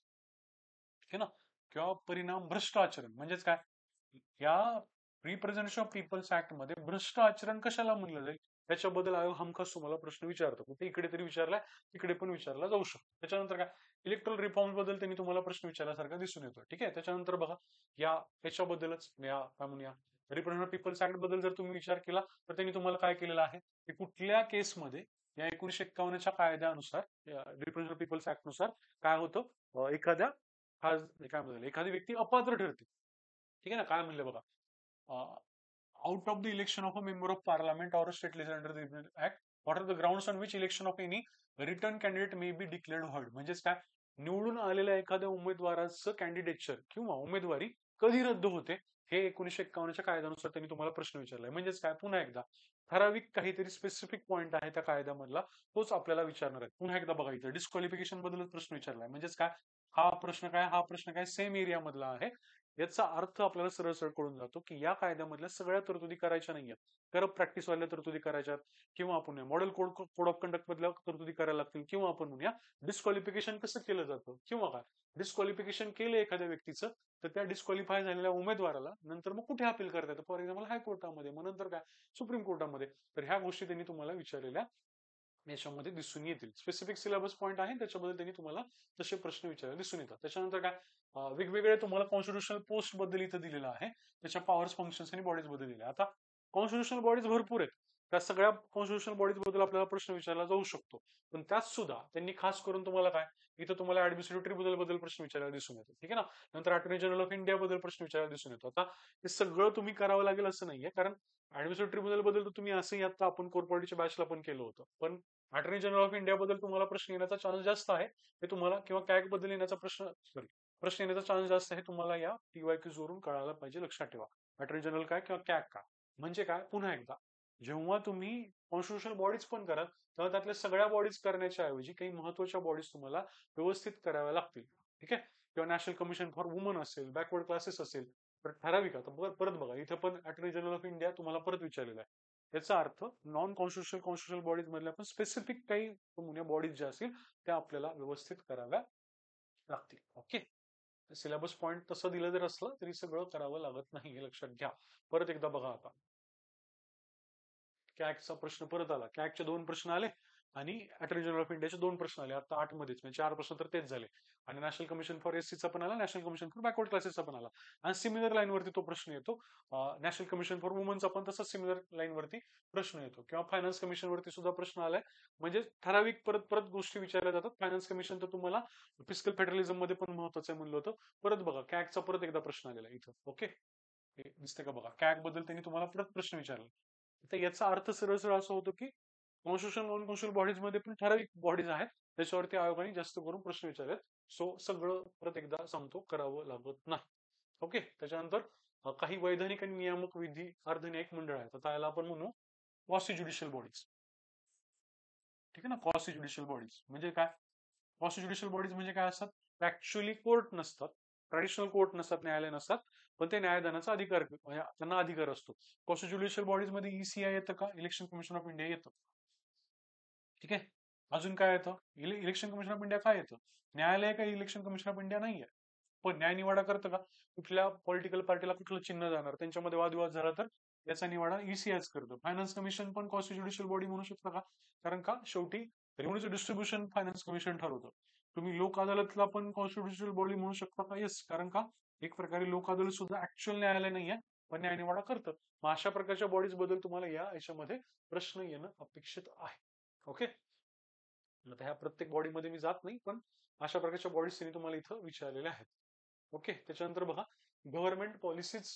S1: हे ना, किंवा परिणाम भ्रष्ट आचरण. म्हणजेच काय, या रिप्रेझेंटेशन ऑफ पीपल्स ऍक्ट मध्ये भ्रष्ट आचरण कशाला म्हणलं जाईल त्याच्याबद्दल आयोग हमखास तुम्हाला प्रश्न विचारतो. कुठे इकडे तरी विचारलाय, तिकडे पण विचारला जाऊ शकतो. त्याच्यानंतर काय, इलेक्ट्रल रिफॉर्म्स बद्दल त्यांनी तुम्हाला प्रश्न विचारल्यासारखा दिसून येतो. ठीक आहे, त्याच्यानंतर बघा या याच्याबद्दलच या काय म्हणूया रिप्रेझेंटेशन ऑफ पीपल्स ऍक्ट बद्दल जर तुम्ही विचार केला तर त्यांनी तुम्हाला काय केलेलं आहे की कुठल्या केसमध्ये या 1951च्या कायद्यानुसार, रिप्रेझेंटेशन ऑफ पीपल्स ऍक्ट नुसार काय होतं, एखाद्या काय म्हणतात एखादी व्यक्ती अपात्र ठरते. ठीक आहे ना, काय म्हणले बघा, out of the election of a member of parliament or a state legislature under the act, what are the grounds on which election of any return candidate may be declared void. म्हणजेच काय, निवडून आलेल्या एखाद्या उमेदवाराचं कॅन्डिडेटचर किंवा उमेदवारी कधी रद्द होते, हे 1951च्या कायद्यानुसार त्यांनी तुम्हाला प्रश्न विचारलाय. म्हणजेच काय, पुन्हा एकदा ठराविक काहीतरी स्पेसिफिक पॉईंट आहे त्या कायद्यामधला, तोच आपल्याला विचारणार आहे. पुन्हा एकदा बघायचं, डिस्क्वालिफिकेशन बद्दल प्रश्न विचारलाय. म्हणजेच काय, हा प्रश्न काय सेम एरिया मधला आहे. याचा अर्थ आपल्याला सरळ सरळ कळून जातो की या कायद्यामधल्या सगळ्या तरतुदी करायच्या नाहीयेत, करप्ट प्रॅक्टिस वाल्या तरतुदी करायच्यात, किंवा आपण मॉडेल कोड ऑफ कंडक्ट मधल्या तरतुदी करायला लागतील, किंवा आपण म्हणूया डिस्क्वालिफिकेशन कसं केलं जातं, किंवा काय डिस्क्वालिफिकेशन केलं एखाद्या व्यक्तीचं तर त्या डिस्क्वालिफाय झालेल्या उमेदवाराला नंतर मग कुठे अपील करता येतं, फॉर एक्झाम्पल हायकोर्टामध्ये, मग नंतर काय सुप्रीम कोर्टामध्ये. तर ह्या गोष्टी त्यांनी तुम्हाला विचारलेल्या याच्यामध्ये दिसून येतील. स्पेसिफिक सिलेबस पॉईंट आहे त्याच्याबद्दल त्यांनी तुम्हाला तसे प्रश्न विचारायला दिसून येतात. त्याच्यानंतर काय, वेगवेगळे तुम्हाला कॉन्स्टिट्युशनल पोस्ट बद्दल इथं दिलेलं आहे, त्याच्या पॉवर्स, फंक्शन्स आणि बॉडीज बद्दल दिले. आता कॉन्स्टिट्युशनल बॉडीज भरपूर आहेत, त्या सगळ्या कॉन्स्टिट्युशनल बॉडीज बद्दल आपल्याला प्रश्न विचारला जाऊ शकतो. पण त्यात सुद्धा त्यांनी खास करून तुम्हाला काय, इथं तुम्हाला ऍडमिनिस्ट्रेटिव्ह ट्रिब्युनल बद्दल प्रश्न विचारायला दिसून येतो. ठीक आहे ना, नंतर अटॉर्नी जनरल ऑफ इंडिया बद्दल प्रश्न विचारायला दिसून येतो. आता हे सगळं तुम्ही करावं लागेल असं नाहीये, कारण ऍडमिनिस्ट्रेटिव्ह ट्रिब्युनल बद्दल तर तुम्ही असंही आता आपण कोर्पोरेटच्या बॅचला पण केलं होतं, पण अटॉर्नी जनरल ऑफ इंडिया बद्दल तुम्हाला प्रश्न येण्याचा चान्स जास्त आहे हे तुम्हाला, किंवा कॅग बद्दल येण्याचा प्रश्न येण्याचा चान्स जास्त आहे, तुम्हाला या TYQs वरून कळायला पाहिजे. लक्षात ठेवा, अटॉर्नी जनरल काय किंवा कॅग काय. म्हणजे काय, पुन्हा एकदा जेव्हा तुम्ही कॉन्स्टिट्युशनल बॉडीज पण कराल तेव्हा त्यातल्या सगळ्या बॉडीज करण्याच्या ऐवजी काही महत्वाच्या बॉडीज तुम्हाला व्यवस्थित कराव्या लागतील. ठीक आहे, किंवा नॅशनल कमिशन फॉर वुमन असेल, बॅकवर्ड क्लासेस असेल, तर ठराविक. आता परत बघा इथं पण अटॉर्नी जनरल ऑफ इंडिया तुम्हाला परत विचारलेला आहे. याचा अर्थ नॉन कॉन्स्टिट्युशनल बॉडीज मधल्या पण स्पेसिफिक काही बॉडीज ज्या असतील त्या आपल्याला व्यवस्थित कराव्या लागतील. ओके, सिलेबस पॉईंट तसं दिलं जर असलं तरी सगळं करावं लागत नाही, हे लक्षात घ्या. परत एकदा बघा, आता कॅगचा प्रश्न परत आला, कॅगचे 2 प्रश्न आले आणि अटॉर्नी जनरल ऑफ इंडियाचे 2 प्रश्न आले. आता 8 मध्येच म्हणजे 4 प्रश्न तर तेच झाले. आणि नॅशनल कमिशन फॉर SCचा पण आला, नॅशनल कमिशन फॉर बॅकवर्ड क्लासेसचा पण आला. आणि सिमिलर लाईन वरती तो प्रश्न येतो. नॅशनल कमिशन फॉर वुमनचा पण तसा सिमिलर लाईन वरती प्रश्न येतो, किंवा फायनान्स कमिशन वरती सुद्धा प्रश्न आलाय. म्हणजे ठराविक परत परत गोष्टी विचारल्या जातात. फायनान्स कमिशन तर तुम्हाला फिस्कल फेडरलिझम मध्ये पण महत्वाचं आहे म्हणलं होतं. परत बघा कॅगचा परत एकदा प्रश्न आलेला इथं. ओके, दिसतंय का बघा, कॅग बद्दल त्यांनी तुम्हाला परत प्रश्न विचारला. तर याचा अर्थ सरळ सरळ असं होतो की कॉन्स्टिट्युशनल नॉन कॉन्स्टिट्युशनल बॉडीज मध्ये पण ठराविक बॉडीज आहेत त्याच्यावरती आयोगाने जास्त करून प्रश्न विचारलेत. सो सगळं परत एकदा सांगतो, करावं लागत नाही. ओके, त्याच्यानंतर काही वैधानिक आणि नियामक विधी अर्धन्यायिक मंडळ आहेत. आता याला आपण म्हणू क्वासी ज्युडिशियल बॉडीज. ठीक आहे ना, क्वासी ज्युडिशियल बॉडीज म्हणजे काय, क्वासी ज्युडिशियल बॉडीज म्हणजे काय असतात, ऍक्च्युअली कोर्ट नसतात, ट्रॅडिशनल कोर्ट नसतात, न्यायालय नसतात, पण ते न्यायदानाचा अधिकार म्हणजे त्यांना अधिकार असतो. क्वासी ज्युडिशियल बॉडीज मध्ये ECI येतं का, इलेक्शन कमिशन ऑफ इंडिया येतं. ठीक आहे. अजून काय येतं? इलेक्शन कमिशन ऑफ इंडिया काय येतं? न्यायालय काही इलेक्शन कमिशन ऑफ इंडिया नाहीये. पण न्याय निवाडा करतं का? कुठल्या पॉलिटिकल पार्टीला कुठलं चिन्ह जाणार, त्यांच्यामध्ये वादविवाद झाला तर याचा निवाडा ईसीआयच करतो. फायनान्स कमिशन पण कॉन्स्टिट्युशनल बॉडी म्हणू शकता का? कारण का शेवटी रेव्हेन्यूचं डिस्ट्रीब्युशन फायनान्स कमिशन ठरवतं. तुम्ही लोक अदालतला पण कॉन्स्टिट्युशनल बॉडी म्हणू शकता का? येस, कारण का एक प्रकारे लोक अदालत सुद्धा ऍक्च्युअल न्यायालय नाहीये, पण न्याय निवाडा करतं. मग अशा प्रकारच्या बॉडीज बद्दल तुम्हाला याच्यामध्ये प्रश्न येणं अपेक्षित आहे. ओके. आता ह्या प्रत्येक बॉडीमध्ये मी जात नाही, पण अशा प्रकारच्या बॉडीज त्यांनी तुम्हाला इथं विचारलेल्या आहेत. ओके. त्याच्यानंतर बघा, government policies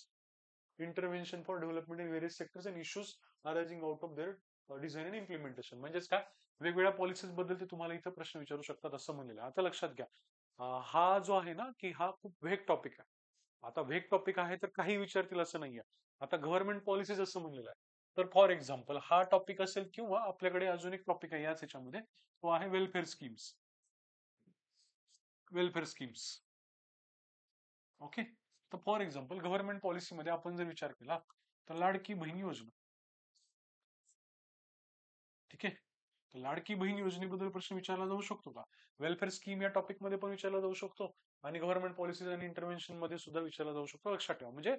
S1: intervention for development in various sectors and issues arising out of their design and implementation. म्हणजेच काय, वेगवेगळ्या पॉलिसीज बद्दल ते तुम्हाला इथं प्रश्न विचारू शकतात असं म्हणलेलं आहे. आता लक्षात घ्या, हा जो आहे ना की हा खूप व्हेग टॉपिक आहे. आता व्हेग टॉपिक आहे तर काही विचारतील असं नाहीये. आता गव्हर्नमेंट पॉलिसीज असं म्हणलेलं आहे, तर फॉर एक्झाम्पल हा टॉपिक असेल, किंवा आपल्याकडे अजून एक टॉपिक आहे याच ह्याच्यामध्ये, तो आहे welfare schemes. Welfare schemes. Okay. तर फॉर एक्झाम्पल गव्हर्नमेंट पॉलिसीमध्ये आपण जर विचार केला तर लाडकी बहीण योजना. ठीक आहे. तर लाडकी बहीण योजनेबद्दल प्रश्न विचारला जाऊ शकतो का? वेलफेअर स्कीम या टॉपिक मध्ये पण विचारला जाऊ शकतो, आणि गव्हर्नमेंट पॉलिसीज आणि इंटरव्हेन्शन मध्ये सुद्धा विचारला जाऊ शकतो. लक्षात ठेवा, म्हणजे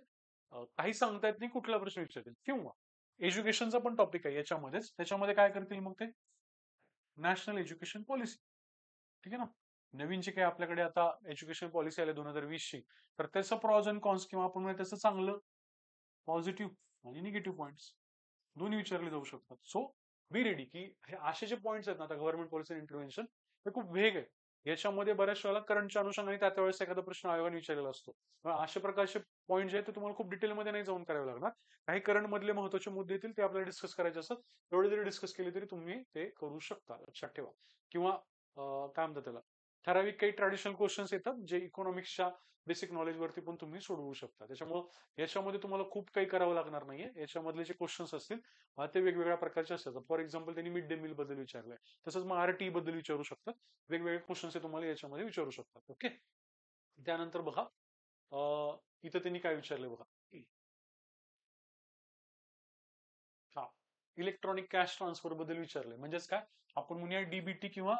S1: काही सांगता येत नाही कुठला प्रश्न विचारतील. किंवा एज्युकेशनचा पण टॉपिक आहे याच्यामध्येच, त्याच्यामध्ये काय करतील मग ते नॅशनल एज्युकेशन पॉलिसी. ठीक आहे ना. नवीन जे काही आपल्याकडे आता एज्युकेशन पॉलिसी आली 2020ची, तर त्याचं प्रॉज अँड कॉन्स, किंवा आपण म्हणजे त्याचं चांगलं पॉझिटिव्ह आणि निगेटिव्ह पॉइंट्स दोन्ही विचारले जाऊ शकतात. सो बी रेडी की हे असे जे पॉइंट्स आहेत ना आता गव्हर्नमेंट पॉलिसी इंटरव्हेन्शन, हे खूप वेग आहे. याच्यामध्ये बऱ्याच वेळेला करंटच्या अनुषंगाने त्या त्यावेळेस एखादा प्रश्न आयोगाने विचारलेला असतो. अशा प्रकारचे पॉईंट जे आहेत ते तुम्हाला खूप डिटेलमध्ये नाही जाऊन करावे लागणार. काही करंट मधले महत्वाचे मुद्दे येतील ते आपल्याला डिस्कस करायचे असतात, तेवढे जरी डिस्कस केले तरी तुम्ही ते करू शकता. लक्षात ठेवा. किंवा काय म्हणतात त्याला, ठराविक काही ट्रॅडिशनल क्वेश्चन्स येतात जे इकॉनॉमिक्सच्या बेसिक नॉलेज वरती पण तुम्ही सोडवू शकता. त्याच्यामुळे याच्यामध्ये तुम्हाला खूप काही करावं लागणार नाहीये. याच्यामधले जे क्वेश्चन्स असतील ते वेगवेगळ्या प्रकारचे असतात. फॉर एक्झाम्पल त्यांनी मिड डे मील बद्दल विचारलंय, तसंच मग आरटी बद्दल विचारू शकतात. वेगवेगळे क्वेश्चन्स हे तुम्हाला याच्यामध्ये विचारू शकतात. ओके. त्यानंतर बघा, इथं त्यांनी काय विचारलंय बघा. हा, इलेक्ट्रॉनिक कॅश ट्रान्सफर बद्दल विचारलंय. म्हणजेच काय, आपण म्हणूया डीबीटी किंवा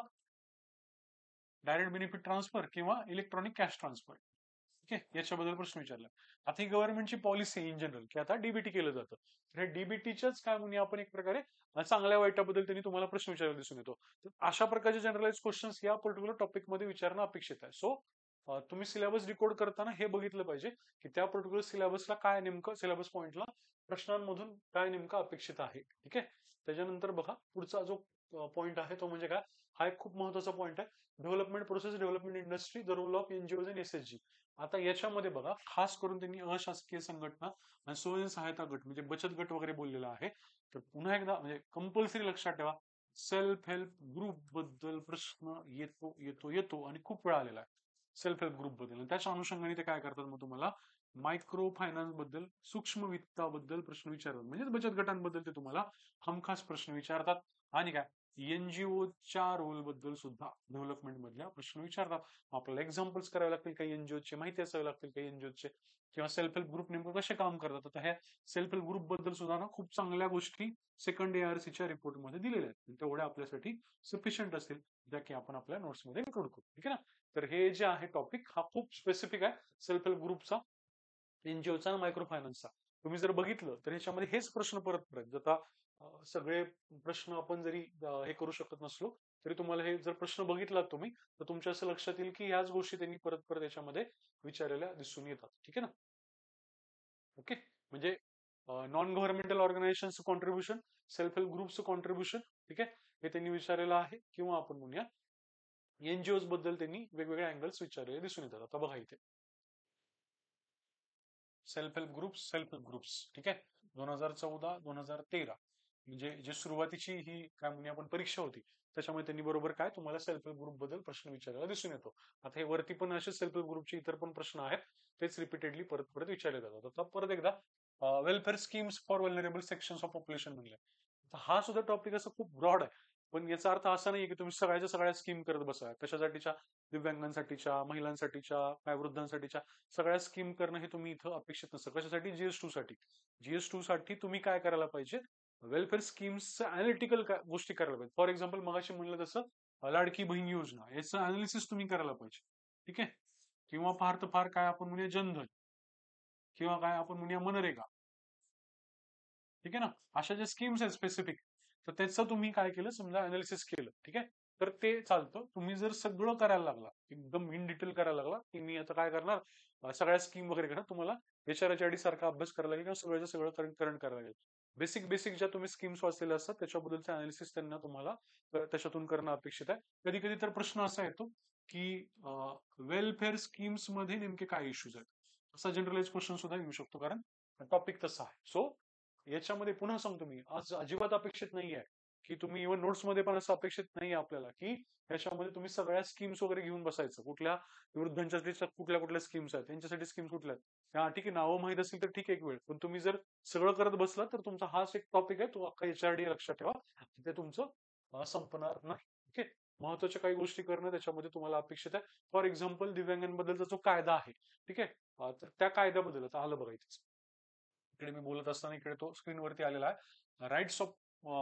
S1: डायरेक्ट बेनिफिट ट्रान्सफर किंवा इलेक्ट्रॉनिक कॅश ट्रान्सफर. ठीक आहे, याच्याबद्दल प्रश्न विचारला. आता ही गव्हर्नमेंटची पॉलिसी इन जनरल की आता डीबीटी केलं जातं, तर हे डीबीटीच्याच काय म्हणूया आपण एक प्रकारे चांगल्या वाईटाबद्दल त्यांनी तुम्हाला प्रश्न विचारला दिसून येतो. तर अशा प्रकारचे जनरलाइज क्वेश्चन्स या पर्टिक्युलर टॉपिक मध्ये विचारणं अपेक्षित आहे. सो तुम्ही सिलेबस डिकोड करताना हे बघितलं पाहिजे की त्या पर्टिक्युलर सिलेबसला काय नेमकं, सिलेबस पॉइंटला प्रश्नांमधून काय नेमकं अपेक्षित आहे. ठीक आहे. त्याच्यानंतर बघा, पुढचा जो पॉइंट आहे तो म्हणजे काय, हा एक खूप महत्वाचा पॉइंट आहे. Development process, development industry, the role of NGO and SHG. आता याच्यामध्ये बघा, खास करून त्यांनी अशासकीय संघटना आणि स्वयं सहायता गट म्हणजे बचत गट वगैरे बोललेला आहे. तर पुन्हा एकदा म्हणजे कंपल्सरी लक्षात ठेवा, सेल्फ हेल्प ग्रुप बद्दल प्रश्न येतो येतो येतो आणि खूप वेळा आलेला आहे सेल्फ हेल्प ग्रुप बद्दल. त्याच्या अनुषंगाने ते काय करतात, मग तुम्हाला मायक्रो फायनान्स बद्दल, सूक्ष्म वित्ताबद्दल प्रश्न विचारतात. म्हणजेच बचत गटांबद्दल ते तुम्हाला हमखास प्रश्न विचारतात. आणि काय, एनजीओच्या रोल बद्दल सुद्धा डेव्हलपमेंट मधल्या प्रश्न विचारतात. आपल्याला एक्झाम्पल्स करावे लागतील, काही एनजीओचे माहिती असावे लागतील, काही एनजीओचे, किंवा सेल्फ हेल्प ग्रुप नेमकं कसे काम करतात. आता ह्या सेल्फ हेल्प ग्रुप बद्दल सुद्धा ना खूप चांगल्या गोष्टी सेकंड ARCच्या रिपोर्टमध्ये दिलेल्या आहेत. तेवढ्या आपल्यासाठी सफिशियंट असतील, ज्या की आपण आपल्या नोट्समध्ये इन्क्लूड करू. ठीक आहे ना. तर हे जे आहे टॉपिक हा खूप स्पेसिफिक आहे सेल्फ हेल्प ग्रुपचा, एनजीओचा आणि मायक्रो फायनान्सचा. तुम्ही जर बघितलं तर ह्याच्यामध्ये हेच प्रश्न परत परत आता सगळे प्रश्न आपण जरी हे करू शकत नसलो तरी तुम्हाला हे जर प्रश्न बघितलात तुम्ही, तर तुमच्या असं लक्षात येईल की ह्याच गोष्टी त्यांनी परत परत याच्यामध्ये विचारलेल्या दिसून येतात. ठीक आहे ना. ओके. म्हणजे नॉन गव्हर्नमेंटल ऑर्गनायझेशनचं कॉन्ट्रीब्युशन, सेल्फ हेल्प ग्रुपचं कॉन्ट्रीब्युशन, ठीक आहे, हे त्यांनी विचारलेलं आहे. किंवा आपण म्हणूया एनजीओ बद्दल त्यांनी वेगवेगळे अँगल्स विचारलेले दिसून येतात. आता बघा इथे सेल्फ हेल्प ग्रुप्स, ठीक आहे, 2014-2013 म्हणजे जे सुरुवातीची ही काय म्हणूया आपण परीक्षा होती, त्याच्यामुळे त्यांनी बरोबर काय तुम्हाला सेल्फ हेल्प ग्रुप बद्दल प्रश्न विचारायला दिसून येतो. आता हे वरती पण असे सेल्फ हेल्प ग्रुपचे इतर पण प्रश्न आहेत, तेच रिपीटेडली परत परत विचारले जातात. आता परत एकदा welfare schemes for vulnerable sections of population म्हणले. हा सुद्धा टॉपिक असं खूप ब्रॉड आहे, पण याचा अर्थ असा नाही की तुम्ही सगळ्याच्या सगळ्या स्कीम करत बसा. कशासाठीच्या, दिव्यांगांसाठीच्या, महिलांसाठीच्या, वयोवृद्धांसाठीच्या सगळ्या स्कीम करणं हे तुम्ही इथं अपेक्षित नसतं. कशासाठी, GS2 साठी. GS2 साठी तुम्ही काय करायला पाहिजे, वेलफेअर स्कीम्स अनालिटिकल गोष्टी करायला पाहिजे. फॉर एक्झाम्पल मगाशी म्हणलं तसं लाडकी बहीण योजना याचं अनालिसिस तुम्ही करायला पाहिजे. ठीक आहे. किंवा फार तर फार काय आपण म्हणूया जनधन, किंवा काय आपण म्हणूया मनरेगा. ठीक आहे ना, अशा ज्या स्कीम्स आहेत स्पेसिफिक, तर त्याचं तुम्ही काय केलं समजा अनालिसिस केलं. ठीक आहे. तर ते चालतं. तुम्ही जर सगळं करायला लागला, एकदम इन डिटेल करायला लागला, की मी आता काय करणार, सगळ्या स्कीम वगैरे करणार, तुम्हाला HRHID सारखा अभ्यास करायला लागेल किंवा सगळ्याचं सगळं करंट करायला लागेल. बेसिक बेसिक ज्या तुम्ही स्कीम्स वाचलेल्या असतात त्याच्याबद्दलचे अनालिसिस त्यांना तुम्हाला त्याच्यातून करणं अपेक्षित आहे. कधी कधी तर प्रश्न असा येतो की वेलफेअर स्कीम्स मध्ये नेमके काय इश्यूज आहेत, असा जनरलाइज क्वेश्चन सुद्धा येऊ शकतो, कारण टॉपिक तसा आहे. सो याच्यामध्ये पुन्हा सांगतो मी, आज अजिबात अपेक्षित नाही आहे की तुम्ही इव्हन नोट्स मध्ये पण असं अपेक्षित नाही आपल्याला की याच्यामध्ये तुम्ही सगळ्या स्कीम्स वगैरे घेऊन बसायचं. कुठल्या वृद्धांच्या कुठल्या कुठल्या स्कीम्स आहेत, त्यांच्यासाठी स्कीम्स कुठल्या आहेत, हा ठीक आहे, नावं माहित असेल तर ठीक आहे एक वेळ, पण तुम्ही जर सगळं करत बसला तर तुमचा हाच एक टॉपिक आहे, तो अख्खा HRD लक्षात ठेवा, ते तुमचं संपणार नाही. ओके. महत्वाच्या काही गोष्टी करणं त्याच्यामध्ये तुम्हाला अपेक्षित आहे. फॉर एक्झाम्पल दिव्यांगांबद्दलचा जो कायदा आहे, ठीक आहे, तर त्या कायद्याबद्दल आता आलं बघा इथे. इकडे मी बोलत असताना इकडे तो स्क्रीनवरती आलेला आहे, rights of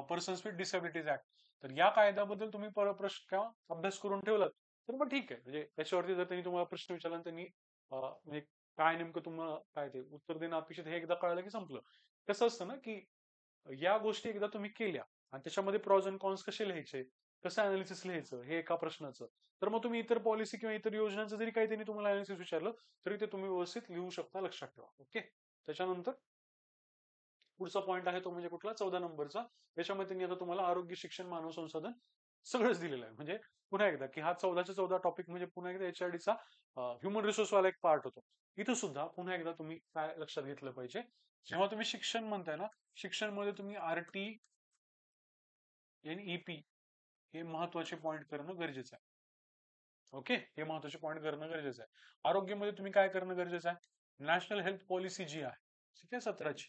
S1: persons with disabilities act. तर या कायद्याबद्दल तुम्ही प्रश्न किंवा अभ्यास करून ठेवलात तर मग ठीक आहे. म्हणजे त्याच्यावरती जर त्यांनी तुम्हाला प्रश्न विचारला आणि त्यांनी म्हणजे काय नेमकं तुम्हाला काय ते उत्तर देणं अपेक्षित हे एकदा कळलं की संपलं. कसं असतं ना की या गोष्टी एकदा तुम्ही केल्या आणि त्याच्यामध्ये प्रॉज अँड कॉन्स कसे लिहायचे, कसं अनालिसिस लिहायचं हे एका प्रश्नाचं, तर मग तुम्ही इतर पॉलिसी किंवा इतर योजनांचं जरी काही त्यांनी तुम्हाला अनालिसिस विचारलं तरी ते तुम्ही व्यवस्थित लिहू शकता, लक्षात ठेवा. ओके. त्याच्यानंतर पुढचा पॉईंट आहे तो म्हणजे कुठला, 14 नंबरचा. त्याच्यामध्ये त्यांनी आता तुम्हाला आरोग्य, शिक्षण, मानव संसाधन सगळंच दिलेलं आहे. म्हणजे पुन्हा एकदा की हा 14च्या 14 टॉपिक म्हणजे पुन्हा एकदा HRDचा ह्युमन रिसोर्स वाला एक पार्ट होतो. इथं सुद्धा पुन्हा एकदा तुम्ही काय लक्षात घेतलं पाहिजे, जेव्हा तुम्ही शिक्षण म्हणताय ना, शिक्षण मध्ये तुम्ही RT आणि EP हे महत्वाचे पॉईंट करणं गरजेचं आहे. ओके, हे महत्वाचे पॉईंट करणं गरजेचं आहे. आरोग्यामध्ये तुम्ही काय करणं गरजेचं आहे, नॅशनल हेल्थ पॉलिसी जी आहे, ठीक आहे, 17ची,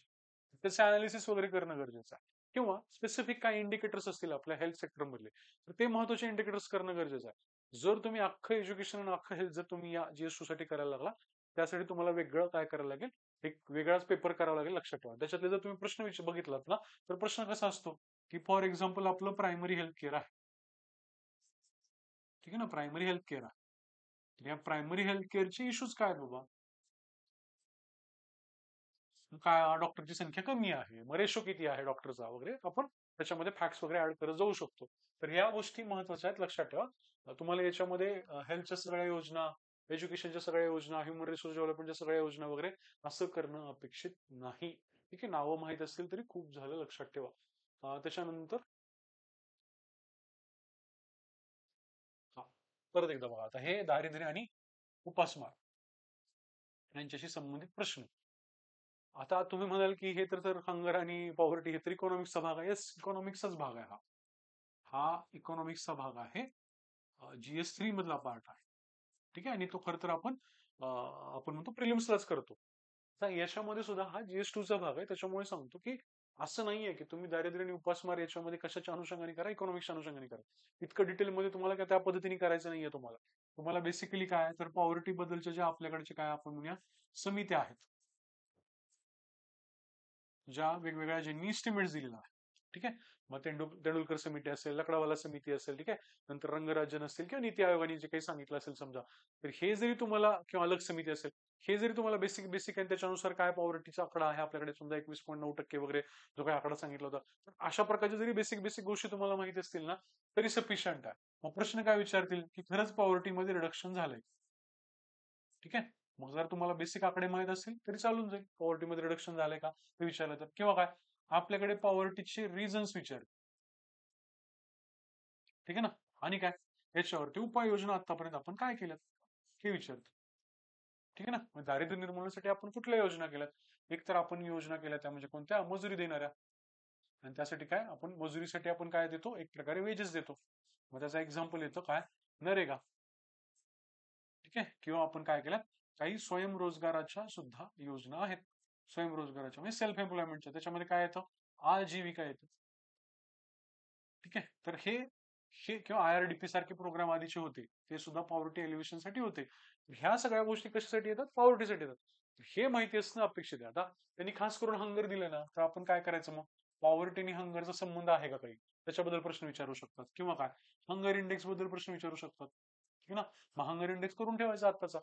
S1: त्याचे अनालिसिस वगैरे करणं गरजेचं आहे. किंवा स्पेसिफिक काही इंडिकेटर्स असतील आपल्या हेल्थ सेक्टर मधले, तर ते महत्वाचे इंडिकेटर्स करणं गरजेचं आहे. जर तुम्ही अख्खं एज्युकेशन आणि अख्खं हेल्थ जर तुम्ही या GS2 साठी करायला लागला, त्यासाठी तुम्हाला वेगळं काय करायला लागेल, एक वेगळाच पेपर करावा लागेल, लक्षात ठेवा. त्याच्यातले जर तुम्ही प्रश्न बघितलात ना, तर प्रश्न कसा असतो की फॉर एक्झाम्पल आपलं प्रायमरी हेल्थ केअर आहे, ठीक आहे ना, प्रायमरी हेल्थ केअर आहे. तर या प्रायमरी हेल्थ केअरचे इश्यूज काय आहेत बाबा, काय डॉक्टरची संख्या कमी आहे, मग रेशो किती आहे डॉक्टरचा वगैरे, आपण त्याच्यामध्ये फॅक्ट्स वगैरे ऍड करत जाऊ शकतो. तर या गोष्टी महत्वाच्या आहेत, लक्षात ठेवा. तुम्हाला याच्यामध्ये हेल्थच्या सगळ्या योजना, एज्युकेशनच्या सगळ्या योजना, ह्युमन रिसोर्स डेव्हलपमेंटच्या सगळ्या योजना वगैरे असं करणं अपेक्षित नाही. ठीक आहे, नावं माहित असतील तरी खूप झालं, लक्षात ठेवा. त्याच्यानंतर हा, परत एकदा बघा, आता हे दारिद्र्य आणि उपासमार यांच्याशी संबंधित प्रश्न. आता तुम्ही म्हणाल की हे तर हंगर आणि पॉवर्टी हे तर इकॉनॉमिक्सचा भाग आहे. येस, इकॉनॉमिक्सचाच भाग आहे हा. हा इकॉनॉमिक्सचा भाग आहे, GS3 मधला पार्ट आहे. ठीक आहे, आणि तो खर तर आपण म्हणतो प्रिलिम्सलाच करतो. आता याच्यामध्ये सुद्धा हा GS2 चा भाग आहे, त्याच्यामुळे सांगतो की असं नाहीये की तुम्ही दारिद्र्य आणि उपासमार याच्यामध्ये कशाच्या अनुषंगाने करा, इकॉनॉमिक्सच्या अनुषंगाने करा. इतकं डिटेलमध्ये तुम्हाला काय त्या पद्धतीने करायचं नाहीये. तुम्हाला बेसिकली काय तर पॉवर्टी बद्दलच्या ज्या आपल्याकडचे काय आपण म्हणूया समित्या आहेत, ज्या वेगवेगळ्या ज्यांनी इस्टिमेट्स दिलेला आहे, ठीक आहे, मग तेंडुलकर समिती असेल, लकडावाला समिती असेल, ठीक आहे, नंतर रंगराजन असतील किंवा नीती आयोगाने जे काही सांगितलं असेल समजा, तर हे जरी तुम्हाला किंवा अलग समिती असेल, हे जरी तुम्हाला बेसिक बेसिक आणि त्याच्यानुसार काय पॉवर्टीचा आकडा आहे आपल्याकडे समजा 21.9% वगैरे जो काही आकडा सांगितला होता, तर अशा प्रकारच्या जरी बेसिक बेसिक गोष्टी तुम्हाला माहिती असतील ना तरी सफिशियंट आहे. मग प्रश्न काय विचारतील की खरंच पॉवर्टीमध्ये रिडक्शन झालंय, ठीक आहे. मग जर तुम्हाला बेसिक आकडे माहित असतील तरी चालून जाईल, पॉवर्टीमध्ये रिडक्शन झालंय का ते विचारलं तर. किंवा काय आपल्याकडे पॉवर्टीचे रिझन्स विचार, ठीक आहे ना, आणि काय याच्यावरती उपाययोजना आतापर्यंत आपण काय केल्यात हे विचारत, ठीक आहे ना. मग दारिद्र्य निर्मूलनासाठी आपण कुठल्या योजना केल्यात, एक तर आपण योजना केल्या त्या म्हणजे कोणत्या, मजुरी देणाऱ्या, आणि त्यासाठी काय आपण मजुरीसाठी आपण काय देतो, एक प्रकारे वेजेस देतो. मग त्याचा एक्झाम्पल येतो काय, नरेगा, ठीक आहे. किंवा आपण काय केलं, काही स्वयंरोजगाराच्या सुद्धा योजना आहेत, स्वयंरोजगाराच्या म्हणजे सेल्फ एम्प्लॉयमेंटच्या, त्याच्यामध्ये काय येतं, आजीविका येतं, ठीक आहे. तर हे हे किंवा IRDP सारखे प्रोग्राम आधीचे होते, ते सुद्धा पॉवर्टी एलिव्हेशन साठी होते. ह्या सगळ्या गोष्टी कशासाठी येतात, पॉवर्टीसाठी येतात. हे माहिती असणं अपेक्षित आहे. आता त्यांनी खास करून हंगर दिलं ना, तर आपण काय करायचं मग, पॉवर्टी आणि हंगरचा संबंध आहे का काही, त्याच्याबद्दल प्रश्न विचारू शकतात. किंवा काय, हंगर इंडेक्स बद्दल प्रश्न विचारू शकतात. ठीक ना. मग हंगर इंडेक्स करून ठेवायचा आत्ताचा.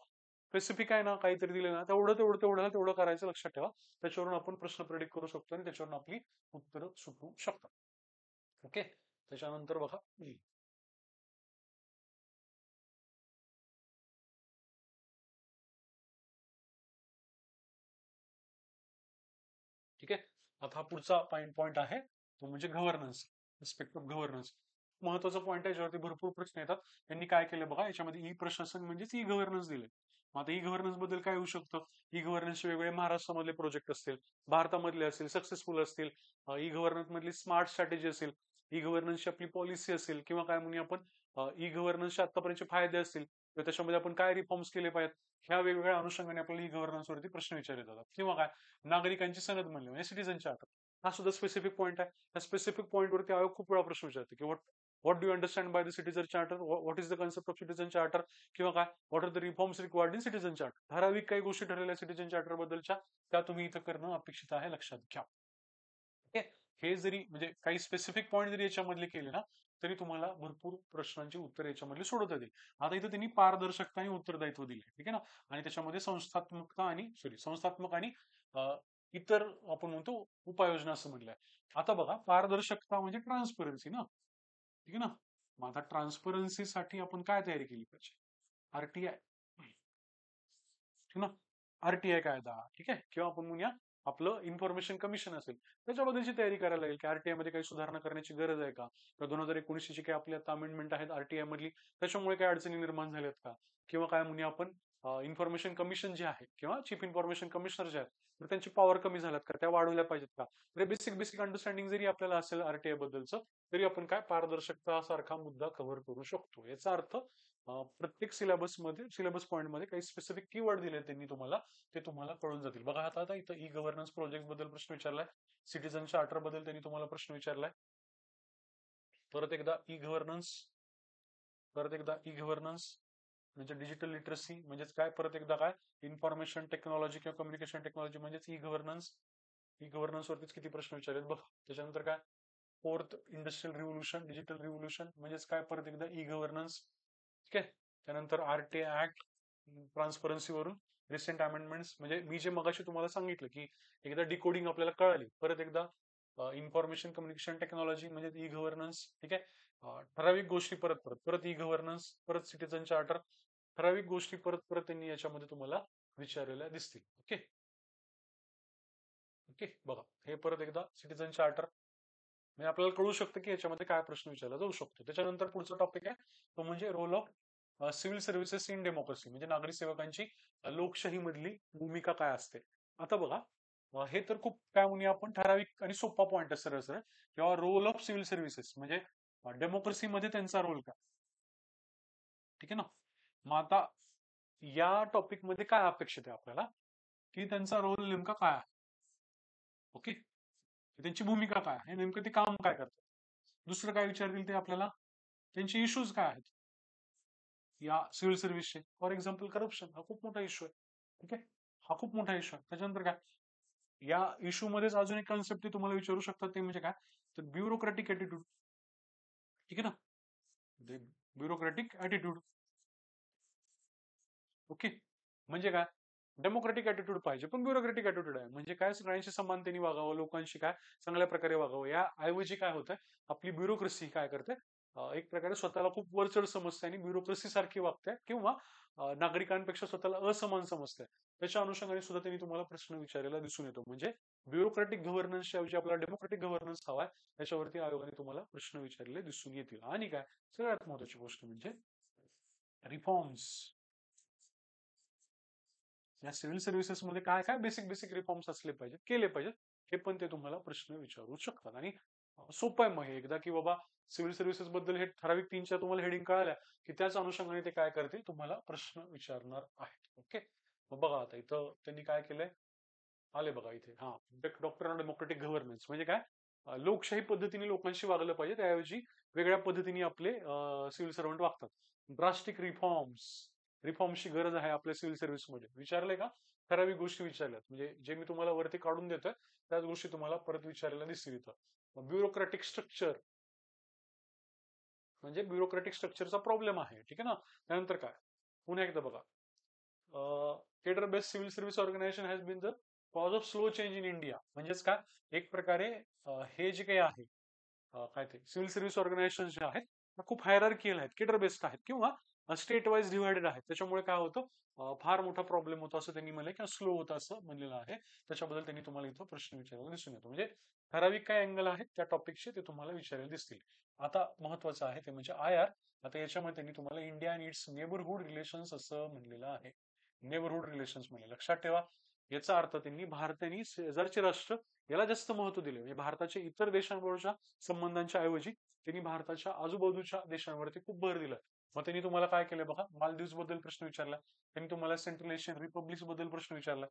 S1: स्पेसिफिक आहे ना, काहीतरी दिले ना, तेवढं तेवढं तेवढं तेवढं करायचं, लक्षात ठेवा. त्याच्यावरून आपण प्रश्न प्रेडिक्ट करू शकतो आणि त्याच्यावरून आपली उत्तरं सुटू शकतात. ओके. त्याच्यानंतर बघा, ठीक आहे. आता हा पुढचा पॉइंट आहे, तो म्हणजे गव्हर्नन्स, रिस्पेक्ट ऑफ गव्हर्नन्स. महत्वाचा पॉइंट आहे, याच्यावरती भरपूर प्रश्न येतात. त्यांनी काय केलं बघा, याच्यामध्ये ई प्रशासन म्हणजेच ई गव्हर्नन्स दिले. मग आता ई गव्हर्नन्स बद्दल काय होऊ शकतं, ई गव्हर्नन्सचे वेगवेगळे महाराष्ट्रामधले प्रोजेक्ट असतील, भारतामधले असतील, सक्सेसफुल असतील, ई गव्हर्नन्स मधली स्मार्ट स्ट्रॅटेजी असेल, ई गव्हर्नन्सची आपली पॉलिसी असेल, किंवा काय म्हणूया आपण ई गव्हर्नन्सचे आतापर्यंतचे फायदे असतील, तर त्याच्यामध्ये आपण काय रिफॉर्म्स केले पाहिजेत, ह्या वेगवेगळ्या अनुषंगाने आपल्याला ई गव्हर्नन्स वरती प्रश्न विचारले जातात. किंवा काय, नागरिकांची सनद म्हणली म्हणजे सिटीजन चार्टर, हा सुद्धा स्पेसिफिक पॉईंट आहे. त्या स्पेसिफिक पॉईंट वरती आयोग खूप वेळा प्रश्न विचारते की what do understand by the citizen charter, what is the concept of citizen charter, किंवा काय, what are the reforms required in citizen charter. ठराविक काही गोष्टी ठरलेल्या सिटीजन चार्टर बद्दलच्या, त्या तुम्ही इथं करणं अपेक्षित आहे, लक्षात घ्या. ओके. हे जरी म्हणजे काही स्पेसिफिक पॉईंट जरी याच्यामधले केले ना, तरी तुम्हाला भरपूर प्रश्नांची उत्तर याच्यामधले सोडवता येईल. आता इथं त्यांनी पारदर्शकता आणि उत्तरदायित्व दिले, ठीक आहे ना. आणि त्याच्यामध्ये संस्थात्मक आणि इतर आपण म्हणतो उपाययोजना असं म्हटलंय. आता बघा, पारदर्शकता म्हणजे ट्रान्सपरन्सी ना, ठीक आहे ना. मग आता ट्रान्सपरन्सीसाठी आपण काय तयारी केली पाहिजे, आरटीआय, ठीक ना, आरटीआय कायदा, ठीक आहे. किंवा आपण म्हणूया आपलं इन्फॉर्मेशन कमिशन असेल, त्याच्याबद्दलची तयारी करायला लागेल की आरटीआय मध्ये काही सुधारणा करण्याची गरज आहे का, 2019 ची काही आपली आता अमेंडमेंट आहेत आरटीआय मधली, त्याच्यामुळे काही अडचणी निर्माण झाल्यात का, किंवा काय म्हणूया आपण इन्फॉर्मेशन कमिशन जे आहे किंवा चीफ इन्फॉर्मेशन कमिशनर जे आहेत, तर त्यांची पॉवर कमी झाल्यात का, त्या वाढवल्या पाहिजेत का. तर बेसिक बेसिक अंडरस्टँडिंग जरी आपल्याला असेल आरटीआय बद्दलचं, तरी आपण काय पारदर्शकता सारखा मुद्दा कव्हर करू शकतो. याचा अर्थ प्रत्येक सिलेबस पॉईंट मध्ये काही स्पेसिफिक कीवर्ड दिले त्यांनी तुम्हाला, ते तुम्हाला कळून जातील. बघा आता इथं ई गव्हर्नन्स प्रोजेक्ट बद्दल प्रश्न विचारलाय, सिटीजन चार्टर बद्दल त्यांनी तुम्हाला प्रश्न विचारलाय, परत एकदा ई गव्हर्नन्स, म्हणजे डिजिटल लिटरसी म्हणजेच काय, परत एकदा काय, इन्फॉर्मेशन टेक्नॉलॉजी किंवा कम्युनिकेशन टेक्नॉलॉजी म्हणजेच ई गव्हर्नन्स. ई गव्हर्नन्स वरतीच किती प्रश्न विचारलेत बघ. त्याच्यानंतर काय, fourth industrial revolution, digital revolution म्हणजेच काय, परत एकदा ई गव्हर्नन्स, ठीक आहे. त्यानंतर आरटीआय ऍक्ट, ट्रान्सपरन्सी वरून रिसेंट अमेंडमेंट्स, म्हणजे मी जे मगाशी तुम्हाला सांगितलं की एकदा डिकोडिंग आपल्याला कळाली, परत एकदा इन्फॉर्मेशन कम्युनिकेशन टेक्नॉलॉजी म्हणजे ई गव्हर्नन्स, ठीक आहे. ठराविक गोष्टी परत परत परत ई गव्हर्नन्स, परत सिटीजन चार्टर, ठराविक गोष्टी परत परत त्यांनी याच्यामध्ये तुम्हाला विचारलेल्या दिसतील. ओके. ओके. बघा, हे परत एकदा सिटीजन चार्टर, म्हणजे आपल्याला कळू शकतं की याच्यामध्ये काय प्रश्न विचारला जाऊ शकतो. त्याच्यानंतर पुढचा टॉपिक आहे, तो म्हणजे role of civil services in democracy, म्हणजे नागरी सेवकांची लोकशाही मधली भूमिका काय असते. आता बघा, हे तर खूप काय म्हणूया आपण ठराविक आणि सोपा पॉईंट आहे सरळ सरळ, किंवा रोल ऑफ सिव्हिल सर्व्हिसेस म्हणजे डेमोक्रेसी मध्ये त्यांचा रोल काय, ठीक आहे ना. मग आता या टॉपिक मध्ये काय अपेक्षित आहे आपल्याला, की त्यांचा रोल नेमका काय आहे. ओके. त्यांची भूमिका काय आहे, नेमकं ते काम काय करतात. दुसरं काय विचारतील ते आपल्याला, त्यांचे इश्यूज काय आहेत या सिव्हिल सर्व्हिसचे. फॉर एक्झाम्पल करप्शन हा खूप मोठा इश्यू आहे, ठीक आहे, हा खूप मोठा इश्यू आहे. त्याच्यानंतर काय, या इश्यू मध्येच अजून एक कन्सेप्ट ते तुम्हाला विचारू शकतात, ते म्हणजे काय, तर ब्युरोक्रॅटिक ऍटिट्यूड, ठीक आहे ना, ब्युरोक्रॅटिक ऍटिट्यूड. ओके. म्हणजे काय, डेमोक्रेटिक ऍटिट्यूड पाहिजे पण ब्युरोक्रेटिक ऍटिट्यूड आहे, म्हणजे काय, सगळ्यांशी समानतेने वागावं, लोकांशी काय चांगल्या प्रकारे वागावं. या ऐवजी काय होतंय, आपली ब्युरोक्रेसी काय करते, एक प्रकारे स्वतःला खूप वरचढ समजते आणि ब्युरोक्रेसी सारखी वागते, किंवा नागरिकांपेक्षा स्वतःला असमान समजते. त्याच्या अनुषंगाने सुद्धा त्यांनी तुम्हाला प्रश्न विचारायला दिसून येतो. म्हणजे ब्युरोक्रॅटिक गव्हर्नन्सच्या ऐवजी आपल्याला डेमोक्रेटिक गव्हर्नन्स हवाय, त्याच्यावरती आयोगाने तुम्हाला प्रश्न विचारलेले दिसून येतील. आणि काय, सगळ्यात महत्वाची गोष्ट म्हणजे रिफॉर्म्स. या सिव्हिल सर्व्हिसेस मध्ये काय काय बेसिक बेसिक रिफॉर्म्स असले पाहिजेत, केले पाहिजेत, हे पण ते तुम्हाला प्रश्न विचारू शकतात. आणि सोपं आहे मग हे, एकदा की बाबा सिव्हिल सर्व्हिसेस बद्दल हे ठराविक 3-4 तुम्हाला हेडिंग कळाल्या की त्याच अनुषंगाने ते काय करतील, तुम्हाला प्रश्न विचारणार आहेत. ओके. मग बघा आता इथं त्यांनी काय केलंय, आले बघा इथे, हा, डॉक्टर डेमोक्रेटिक गव्हर्नन्स म्हणजे काय, लोकशाही पद्धतीने लोकांशी वागलं पाहिजे, त्याऐवजी वेगळ्या पद्धतीने आपले सिव्हिल सर्वंट वागतात. ड्रास्टिक रिफॉर्म्स, रिफॉर्मची गरज आहे आपल्या सिव्हिल सर्व्हिसमध्ये, विचारले का? ठराविक गोष्टी विचारल्यात, म्हणजे जे मी तुम्हाला वरती काढून देतोय त्याच गोष्टी तुम्हाला परत विचारायला दिसतील इथं. ब्युरोक्रॅटिक स्ट्रक्चर म्हणजे ब्युरोक्रॅटिक स्ट्रक्चरचा प्रॉब्लेम आहे, ठीक आहे ना. त्यानंतर काय, पुन्हा एकदा बघा, cadre based civil service organisation has been the cause of slow change in India. म्हणजेच काय, एक प्रकारे हे जे काही आहे, काय ते सिव्हिल सर्व्हिस ऑर्गनायझेशन जे आहेत खूप हायरार्कियल आहेत, केडर बेस्ड आहेत किंवा स्टेट वाईज डिव्हायडेड आहेत. त्याच्यामुळे काय होतं, फार मोठा प्रॉब्लेम होतो असं त्यांनी म्हणलं, किंवा स्लो होतं असं म्हणलेलं आहे. त्याच्याबद्दल त्यांनी तुम्हाला इथं प्रश्न विचारायला दिसून येतो. म्हणजे ठराविक काय अँगल आहेत त्या टॉपिकचे ते तुम्हाला विचारायला दिसतील. आता महत्वाचं आहे ते म्हणजे IR. आता याच्यामध्ये त्यांनी तुम्हाला India and it's neighbourhood relations असं म्हणलेलं आहे. नेबरहुड रिलेशन्स म्हणजे लक्षात ठेवा, याचा अर्थ त्यांनी भारताने शेजारचे राष्ट्र याला जास्त महत्व दिले. म्हणजे भारताच्या इतर देशांबरोबरच्या संबंधांच्या ऐवजी त्यांनी भारताच्या आजूबाजूच्या देशांवरती खूप भर दिला. मग त्यांनी तुम्हाला काय केलं बघा, मालदीव्स बद्दल प्रश्न विचारला, त्यांनी तुम्हाला सेंट्रल एशियन रिपब्लिक्स बद्दल प्रश्न विचारला,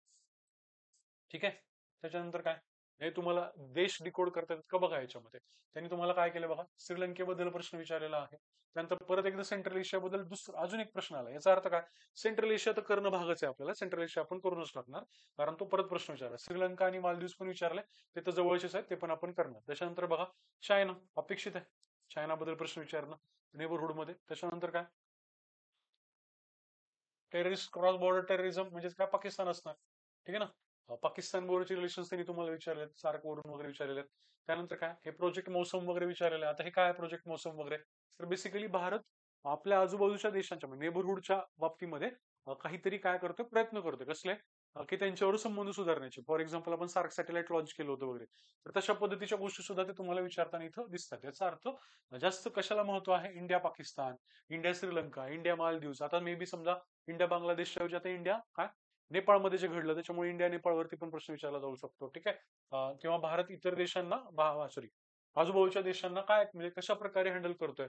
S1: ठीक आहे. त्याच्यानंतर काय, हे तुम्हाला देश डिकोड करता येतात का बघा याच्यामध्ये. त्यांनी तुम्हाला काय केलं बघा, श्रीलंकेबद्दल प्रश्न विचारलेला आहे. त्यानंतर परत एकदा सेंट्रल एशियाबद्दल दुसरा अजून एक प्रश्न आला. याचा अर्थ काय, सेंट्रल एशिया तर करणं भागच आहे आपल्याला, सेंट्रल एशिया आपण करूनच टाकणार, कारण तो परत प्रश्न विचारला. श्रीलंका आणि मालदीव्स पण विचारले, ते तर जवळचेच आहेत, ते पण आपण करणार. त्याच्यानंतर बघा, चायना अपेक्षित आहे, चायना बद्दल प्रश्न विचारणं नेबरहुड मध्ये. त्याच्यानंतर काय, टेररिस्ट क्रॉस बॉर्डर टेररिझम म्हणजे काय, पाकिस्तान असणार, ठीक आहे ना. पाकिस्तान बरोबरचे रिलेशन्स त्यांनी तुम्हाला विचारले, सार्क वरून वगैरे विचारलेले आहेत. त्यानंतर काय, हे प्रोजेक्ट मौसम वगैरे विचारलेले. आता हे काय प्रोजेक्ट मौसम वगैरे, तर बेसिकली भारत आपल्या आजूबाजूच्या देशांच्या म्हणजे नेबरहुडच्या बाबतीमध्ये काहीतरी काय करतोय, प्रयत्न करतोय कसले, की त्यांच्यावर संबंध सुधारण्याचे. फॉर एक्झाम्पल आपण सार्क सॅटेलाइट लॉन्च केलं होतं वगैरे, तर तशा पद्धतीच्या गोष्टी सुद्धा ते तुम्हाला विचारताना इथं दिसतात. याचा अर्थ जास्त कशाला महत्व आहे, India Pakistan, India Sri Lanka, India Maldives. आता मे बी समजा इंडिया बांगलादेशच्या ऐवजी आता इंडिया काय नेपाळमध्ये जे घडलं, त्याच्यामुळे इंडिया नेपाळवरती पण प्रश्न विचारला जाऊ शकतो, ठीक आहे. किंवा भारत इतर देशांना, सॉरी, आजूबाजूच्या देशांना काय म्हणजे कशा प्रकारे हँडल करतोय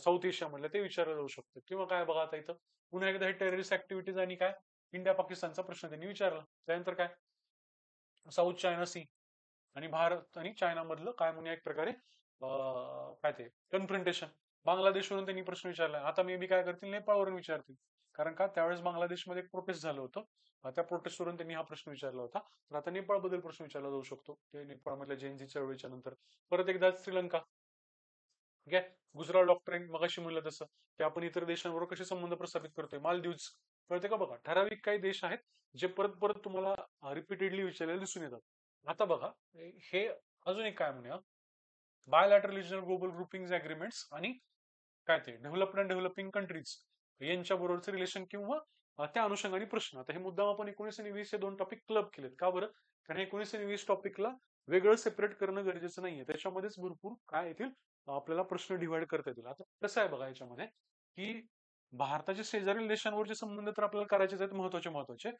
S1: साऊथ एशिया मधलं, ते विचारलं जाऊ शकतं. किंवा काय बघा, आता इथं पुन्हा एकदा हे टेररिस्ट ऍक्टिव्हिटीज आणि काय इंडिया पाकिस्तानचा प्रश्न त्यांनी विचारला. त्यानंतर काय, साऊथ चायना सी आणि भारत आणि चायना मधलं काय म्हणूया एक प्रकारे काय ते कन्फ्रंटेशन, बांगलादेशवरून त्यांनी प्रश्न विचारला. आता मे बी काय करतील, नेपाळवरून विचारतील, कारण का त्यावेळेस बांगलादेशमध्ये एक प्रोटेस्ट झालं होतं, त्या प्रोटेस्टवरून त्यांनी हा प्रश्न विचारला होता. तर आता नेपाळ बद्दल प्रश्न विचारला जाऊ शकतो, ते नेपाळमधल्या जैनजी चळवळीच्या नंतर. परत एकदा श्रीलंका, ठीक आहे. गुजरात डॉक्टरीन मगाशी म्हणलं तसं, की आपण इतर देशांबरोबर कसे संबंध प्रस्थापित करतोय. मालदीव्स, कळते का बघा, ठराविक काही देश आहेत जे परत परत तुम्हाला रिपीटेडली विचारलेले दिसून येतात. आता बघा, हे अजून एक काय म्हणूया, bilateral regional global grouping agreements आणि काय ते डेव्हलप्ड अँड डेव्हलपिंग कंट्रीज यांच्या बरोबरचं रिलेशन किंवा त्या अनुषंगाने प्रश्न. आता हे मुद्दाम आपण 19 आणि 20 हे दोन टॉपिक क्लब केलेत का बरं, कारण 19 आणि 20 टॉपिकला वेगळं सेपरेट करणं गरजेचं नाहीये, त्याच्यामध्येच भरपूर काय येतील आपल्याला प्रश्न डिवाइड करता येतील. आता कसं आहे बघा याच्यामध्ये, की भारताच्या शेजारील देशांवरचे संबंध तर आपल्याला करायचेच आहेत, महत्वाचे महत्वाचे,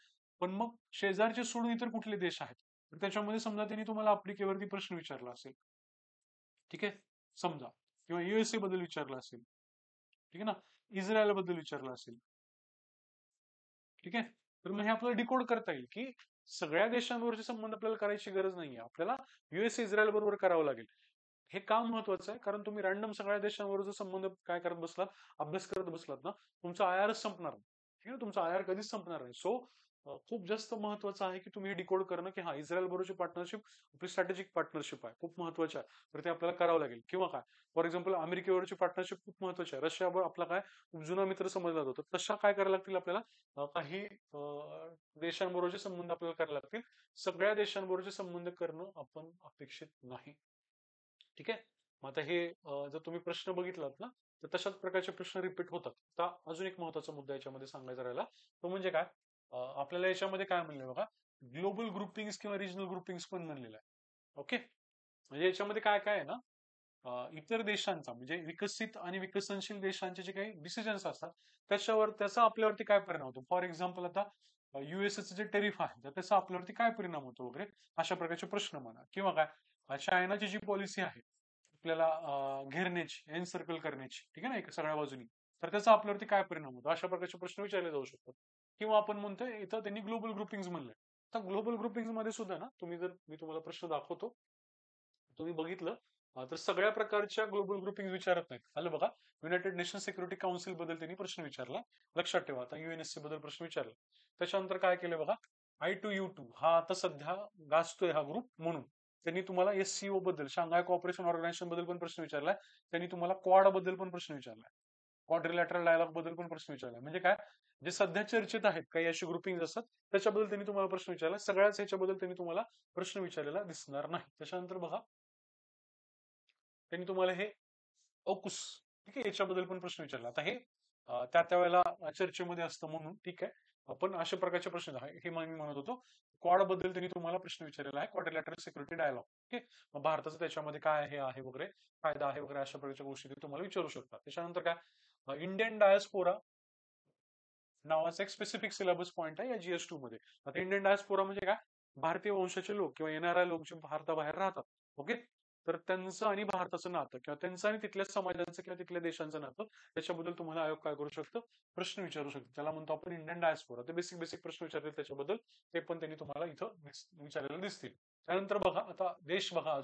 S1: पण मग शेजारचे सोडून इतर कुठले देश आहेत, तर त्याच्यामध्ये समजा त्यांनी तुम्हाला आफ्रिकेवरती प्रश्न विचारला असेल, ठीक आहे, समजा, किंवा USA बद्दल विचारला असेल, ठीक आहे ना, इस्रायल बद्दल विचारला असेल, ठीक आहे. तर मग हे आपल्याला डिकोड करता येईल, की सगळ्या देशांवरचे संबंध आपल्याला करायची गरज नाहीये, आपल्याला US इस्रायल बरोबर करावं लागेल. हे काम महत्वाचं आहे, कारण तुम्ही रॅन्डम सगळ्या देशांवरचा संबंध काय करत बसलात, अभ्यास करत बसलात ना, तुमचा IRच संपणार नाही, ठीक आहे, तुमचा IR कधीच संपणार नाही. सो खूप जास्त महत्वाचं आहे की तुम्ही हे डिकोड करणं, की हा इस्रायल बरोबरची पार्टनरशिप आपली स्ट्रॅटेजिक पार्टनरशिप आहे, खूप महत्वाची आहे, तर ते आपल्याला करावं लागेल. किंवा काय, फॉर एक्झाम्पल अमेरिकेवरची पार्टनरशिप खूप महत्वाची आहे, रशियावर आपला काय खूप जुना मित्र समजला जातो, तशा काय करायला लागतील आपल्याला, काही देशांबरोबरचे संबंध आपल्याला करायला लागतील. सगळ्या देशांबरोबरचे संबंध करणं आपण अपेक्षित नाही, ठीक आहे. मग आता हे जर तुम्ही प्रश्न बघितलात ना, तर तशाच प्रकारचे प्रश्न रिपीट होतात. आता अजून एक महत्वाचा मुद्दा याच्यामध्ये सांगायचा राहिला, तो म्हणजे काय, आपल्याला याच्यामध्ये काय म्हणलं बघा, ग्लोबल ग्रुपिंग किंवा रिजनल ग्रुपिंग पण म्हणलेलं आहे. ओके, म्हणजे याच्यामध्ये काय काय आहे ना, इतर देशांचा म्हणजे विकसित आणि विकसनशील देशांचे जे काही डिसिजन्स असतात त्याच्यावर त्याचा आपल्यावरती काय परिणाम होतो. फॉर एक्झाम्पल आता युएसचे जे टेरिफ आहे तर त्याचा आपल्यावरती काय परिणाम होतो वगैरे, अशा प्रकारचे प्रश्न म्हणा. किंवा काय, चायनाची जी पॉलिसी आहे आपल्याला घेरण्याची, एनसर्कल करण्याची, ठीक आहे ना, एक सगळ्या बाजूनी, तर त्याचा आपल्यावरती काय परिणाम होतो, अशा प्रकारचे प्रश्न विचारले जाऊ शकतात. किंवा आपण म्हणतोय इथं त्यांनी ग्लोबल ग्रुपिंग म्हणलंय, तर ग्लोबल ग्रुपिंग मध्ये सुद्धा ना, तुम्ही जर, मी तुम्हाला प्रश्न दाखवतो, तुम्ही बघितलं, तर सगळ्या प्रकारच्या ग्लोबल ग्रुपिंग विचारत नाहीत. आलं बघा. युनायटेड नेशन सिक्युरिटी काउन्सिल बद्दल त्यांनी प्रश्न विचारला. लक्षात ठेवा, आता युएनएससी बद्दल प्रश्न विचारला. त्याच्यानंतर काय केलं बघा, I2U2 हा आता सध्या गाजतोय हा ग्रुप, म्हणून त्यांनी तुम्हाला SCO बद्दल, शांघाय कॉपरेशन ऑर्गनायझेशन बद्दल पण प्रश्न विचारलाय. त्यांनी तुम्हाला क्वाड बद्दल पण प्रश्न विचारलाय. क्वाड्रिलॅटरल डायलॉग बद्दल पण प्रश्न विचारलाय. म्हणजे काय, जे सध्या चर्चेत आहेत काही अशी ग्रुपिंग असतात त्याच्याबद्दल त्यांनी तुम्हाला प्रश्न विचारला. सगळ्याच ह्याच्याबद्दल त्यांनी तुम्हाला प्रश्न विचारलेला दिसणार नाही. त्याच्यानंतर बघा, त्यांनी तुम्हाला हे औकुस, ठीक आहे, याच्याबद्दल पण प्रश्न विचारला. आता हे त्या वेळेला चर्चेमध्ये असतं म्हणून ठीक आहे. आपण अशा प्रकारचे प्रश्न हे मी म्हणत होतो. क्वाड बद्दल त्यांनी तुम्हाला प्रश्न विचारलेला आहे, क्वाड्रिलॅटरल सिक्युरिटी डायलॉग. ठीक आहे, मग भारताचं त्याच्यामध्ये काय आहे वगैरे, फायदा आहे वगैरे, अशा प्रकारच्या गोष्टी ते तुम्हाला विचारू शकतात. त्याच्यानंतर काय, इंडियन डायस्पोरा नावाचा एक स्पेसिफिक सिलेबस पॉईंट आहे या GS2 मध्ये. आता इंडियन डायस्पोरा म्हणजे काय, भारतीय वंशाचे लोक किंवा येणाऱ्या लोक जे भारताबाहेर राहतात. ओके, तर त्यांचं आणि भारताचं नातं किंवा त्यांचं आणि तिथल्या समाजाचं किंवा तिथल्या देशांचं नातं, त्याच्याबद्दल तुम्हाला आयोग काय करू शकतं, प्रश्न विचारू शकतो. त्याला म्हणतो आपण इंडियन डायस्पोरा. ते बेसिक बेसिक प्रश्न विचारतील त्याच्याबद्दल, ते पण त्यांनी तुम्हाला इथं विचारलेले दिसतील. त्यानंतर बघा, आता देश बघा,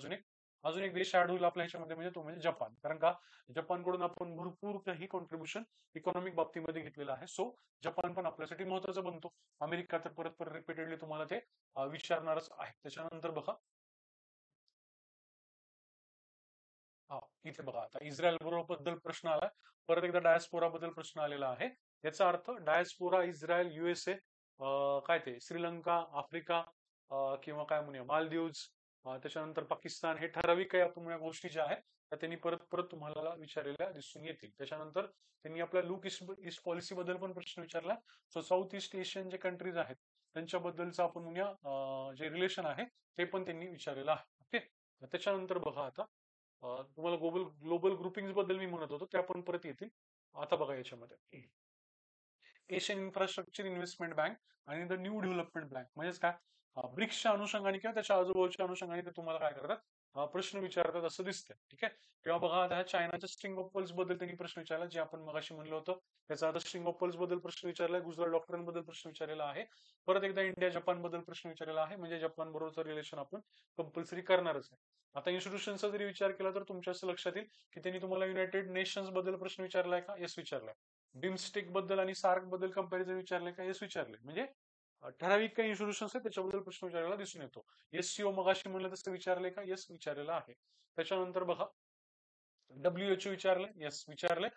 S1: अजून एक देश ऍड होईल आपल्या ह्याच्यामध्ये, म्हणजे तो म्हणजे जपान. कारण का, जपानकडून आपण भरपूर काही कॉन्ट्रीब्युशन इकॉनॉमिक बाबतीमध्ये घेतलेलं आहे. सो जपान पण आपल्यासाठी महत्वाचा बनतो. अमेरिका तर परत परत रिपीटेडली तुम्हाला ते विचारणारच आहे. त्याच्यानंतर बघा, हा इथे बघा, आता इस्रायल बद्दल प्रश्न आला. परत एकदा डायस्पोरा बद्दल प्रश्न आलेला आहे. याचा अर्थ डायस्पोरा, इस्रायल, USA, काय ते श्रीलंका, आफ्रिका, किंवा काय म्हणूया मालदीव्स, त्याच्यानंतर पाकिस्तान, हे ठराविक काही आपण या गोष्टी ज्या आहेत त्या त्यांनी परत परत तुम्हाला विचारलेल्या दिसून येतील. त्याच्यानंतर त्यांनी आपल्या लुक ईस्ट पॉलिसी बद्दल पण प्रश्न विचारला. सो साऊथ ईस्ट एशियन जे कंट्रीज आहेत त्यांच्याबद्दलचं आपण म्हणूया जे रिलेशन आहे ते पण त्यांनी विचारलेलं आहे. ओके, त्याच्यानंतर बघा, आता तुम्हाला ग्लोबल ग्लोबल ग्रुपिंग बद्दल मी म्हणत होतो, त्या पण परत येतील. आता बघा याच्यामध्ये, एशियन इन्फ्रास्ट्रक्चर इन्व्हेस्टमेंट बँक आणि द न्यू डेव्हलपमेंट बँक म्हणजेच काय, ब्रिक्सच्या अनुषंगाने किंवा त्याच्या आजूबाजूच्या अनुषंगाने ते तुम्हाला काय करतात, प्रश्न विचारतात असं दिसतंय. ठीक आहे, किंवा बघा, आता चायनाच्या स्ट्रिंग ऑफ पर्ल्स बद्दल त्यांनी प्रश्न विचारला, जे आपण मगाशी म्हणलं होतं. त्याचा आता स्ट्रिंग ऑफ पर्ल्स बद्दल प्रश्न विचारलाय, गुजरात डॉक्टरांबद्दल प्रश्न विचारलेला आहे. परत एकदा इंडिया जपान बद्दल प्रश्न विचारलेला आहे, म्हणजे जपान बरोबरचं रिलेशन आपण कंपल्सरी करणारच आहे. आता इन्स्टिट्यूशनचा जरी विचार केला तर तुमच्या असं लक्षात येईल की त्यांनी तुम्हाला युनायटेड नेशन्स बद्दल प्रश्न विचारलाय का, येस विचारलाय. बिमस्टेक बद्दल आणि सार्क बद्दल कंपॅरिझन विचारले का, येस विचारले. म्हणजे ठराविक काही इन्स्टिट्यूशन्स आहेत त्याच्याबद्दल प्रश्न विचारायला दिसून येतो. SCO मगाशी म्हणलं तसं विचारले का, येस विचारलेलं आहे. त्याच्यानंतर बघा, WHO विचारले, येस विचारले.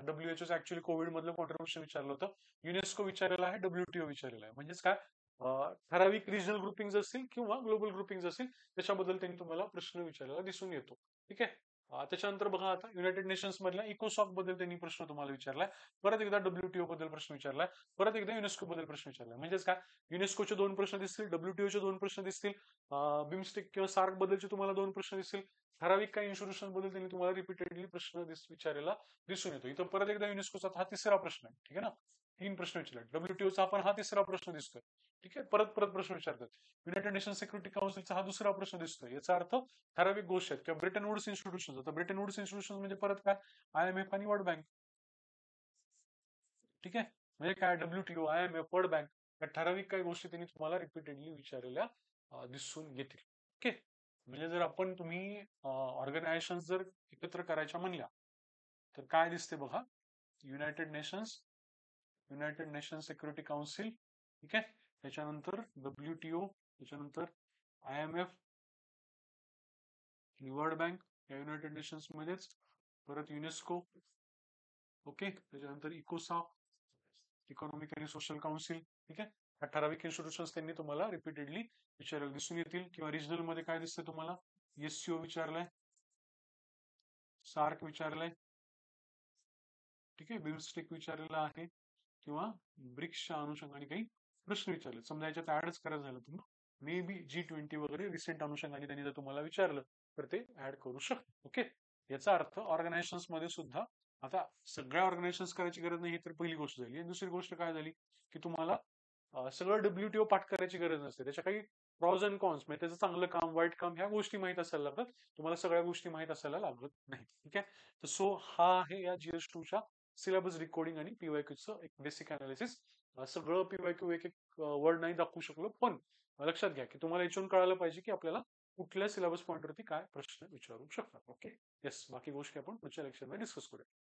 S1: WHO ऍक्च्युअली कोविड मधलं कॉन्ट्रीब्युशन विचारलं होतं. युनेस्को विचारलेलं आहे, WTO विचारलेलं आहे. म्हणजेच काय, ठराविक रिजनल ग्रुपिंग असतील किंवा ग्लोबल ग्रुपिंग असतील त्याच्याबद्दल त्यांनी तुम्हाला प्रश्न विचारलेला दिसून येतो. ठीक आहे, त्याच्यानंतर बघा, आता युनायटेड नेशन्स मधल्या इकोसॉक बद्दल त्यांनी प्रश्न तुम्हाला विचारलाय. परत एकदा WTO बद्दल प्रश्न विचारलाय. परत एकदा युनेस्को बद्दल प्रश्न विचारलाय. म्हणजेच काय, युनेस्कोचे 2 प्रश्न दिसतील, WTOचे 2 प्रश्न दिसतील, बिमस्टेक किंवा सार्क बद्दलचे तुम्हाला 2 प्रश्न दिसतील. ठराविक काही इन्स्टिट्यूशन बद्दल त्यांनी तुम्हाला रिपीटेडली प्रश्न विचारलेला दिसून येतो. इथं परत एकदा युनेस्कोचा हा तिसरा प्रश्न आहे. ठीक आहे ना, 3 प्रश्न विचारले. WTOचा आपण हा तिसरा प्रश्न दिसतोय. ठीक आहे, परत परत प्रश्न विचारतात. युनायटेड नेशन सिक्युरिटी काउन्सिलचा हा दुसरा प्रश्न दिसतोय. याचा अर्थ ठराविक गोष्ट आहेत किंवा ब्रिटन वुड्स इन्स्टिट्यूशन. आता ब्रिटन वुड्स इन्स्टिट्यूशन म्हणजे परत काय, IMF आणि वर्ल्ड बँक. ठीक आहे, म्हणजे काय, WTO, IMF, वर्ल्ड बँक, या ठराविक काही गोष्टी त्यांनी तुम्हाला रिपीटेडली विचारलेल्या दिसून येतील. ओके, म्हणजे जर आपण तुम्ही ऑर्गनायझेशन जर एकत्र करायच्या म्हणल्या तर काय दिसते बघा, United nations, United nation security council, ठीक आहे, त्याच्यानंतर WTO, त्याच्यानंतर IMF, वर्ल्ड बँक या युनायटेड नेशन्स मध्येच, परत युनेस्को. ओके, त्याच्यानंतर इकोसॉक, इकॉनॉमिक आणि सोशल काउन्सिल. ठीक आहे, ह्या ठराविक इन्स्टिट्यूशन्स त्यांनी तुम्हाला रिपीटेडली विचारायला दिसून येतील. किंवा रिजनल मध्ये काय दिसतंय तुम्हाला, SCO विचारलाय, सार्क विचारलाय, ठीक आहे, बिमस्टेक विचारलेला आहे, किंवा ब्रिक्सच्या अनुषंगाने काही प्रश्न विचारले. समजा याच्यात ऍडच करायचं झालं तुम्ही, मे बी G20 वगैरे रिसेंट अनुषंगाने त्यांनी जर तुम्हाला विचारलं तर ते ऍड करू शकतो. ओके, याचा अर्थ ऑर्गनायझेशन्स मध्ये सुद्धा, आता सगळ्या ऑर्गनायझेशन्स करायची गरज नाही, ही तर पहिली गोष्ट झाली. आणि दुसरी गोष्ट काय झाली की तुम्हाला सगळं WTO पाठ करायची गरज नसते. त्याच्या काही प्रॉज अँड कॉन्स, म्हणजे त्याचं चांगलं काम, वाईट काम, ह्या गोष्टी माहित असायला लागतात. तुम्हाला सगळ्या गोष्टी माहित असायला लागत नाही. ठीक आहे, तर सो हा आहे या GS2 च्या सिलेबस डिकोडिंग आणि PYQचं एक बेसिक अनालिसिस. सगळं PYQ एक एक वर्ड नाही दाखवू शकलो, पण लक्षात घ्या की तुम्हाला याच्यावरून कळायला पाहिजे की आपल्याला कुठल्या सिलेबस पॉईंटवरती काय प्रश्न विचारू शकतात. ओके, येस, बाकी गोष्टी आपण पुढच्या लेक्चरमध्ये डिस्कस करूया.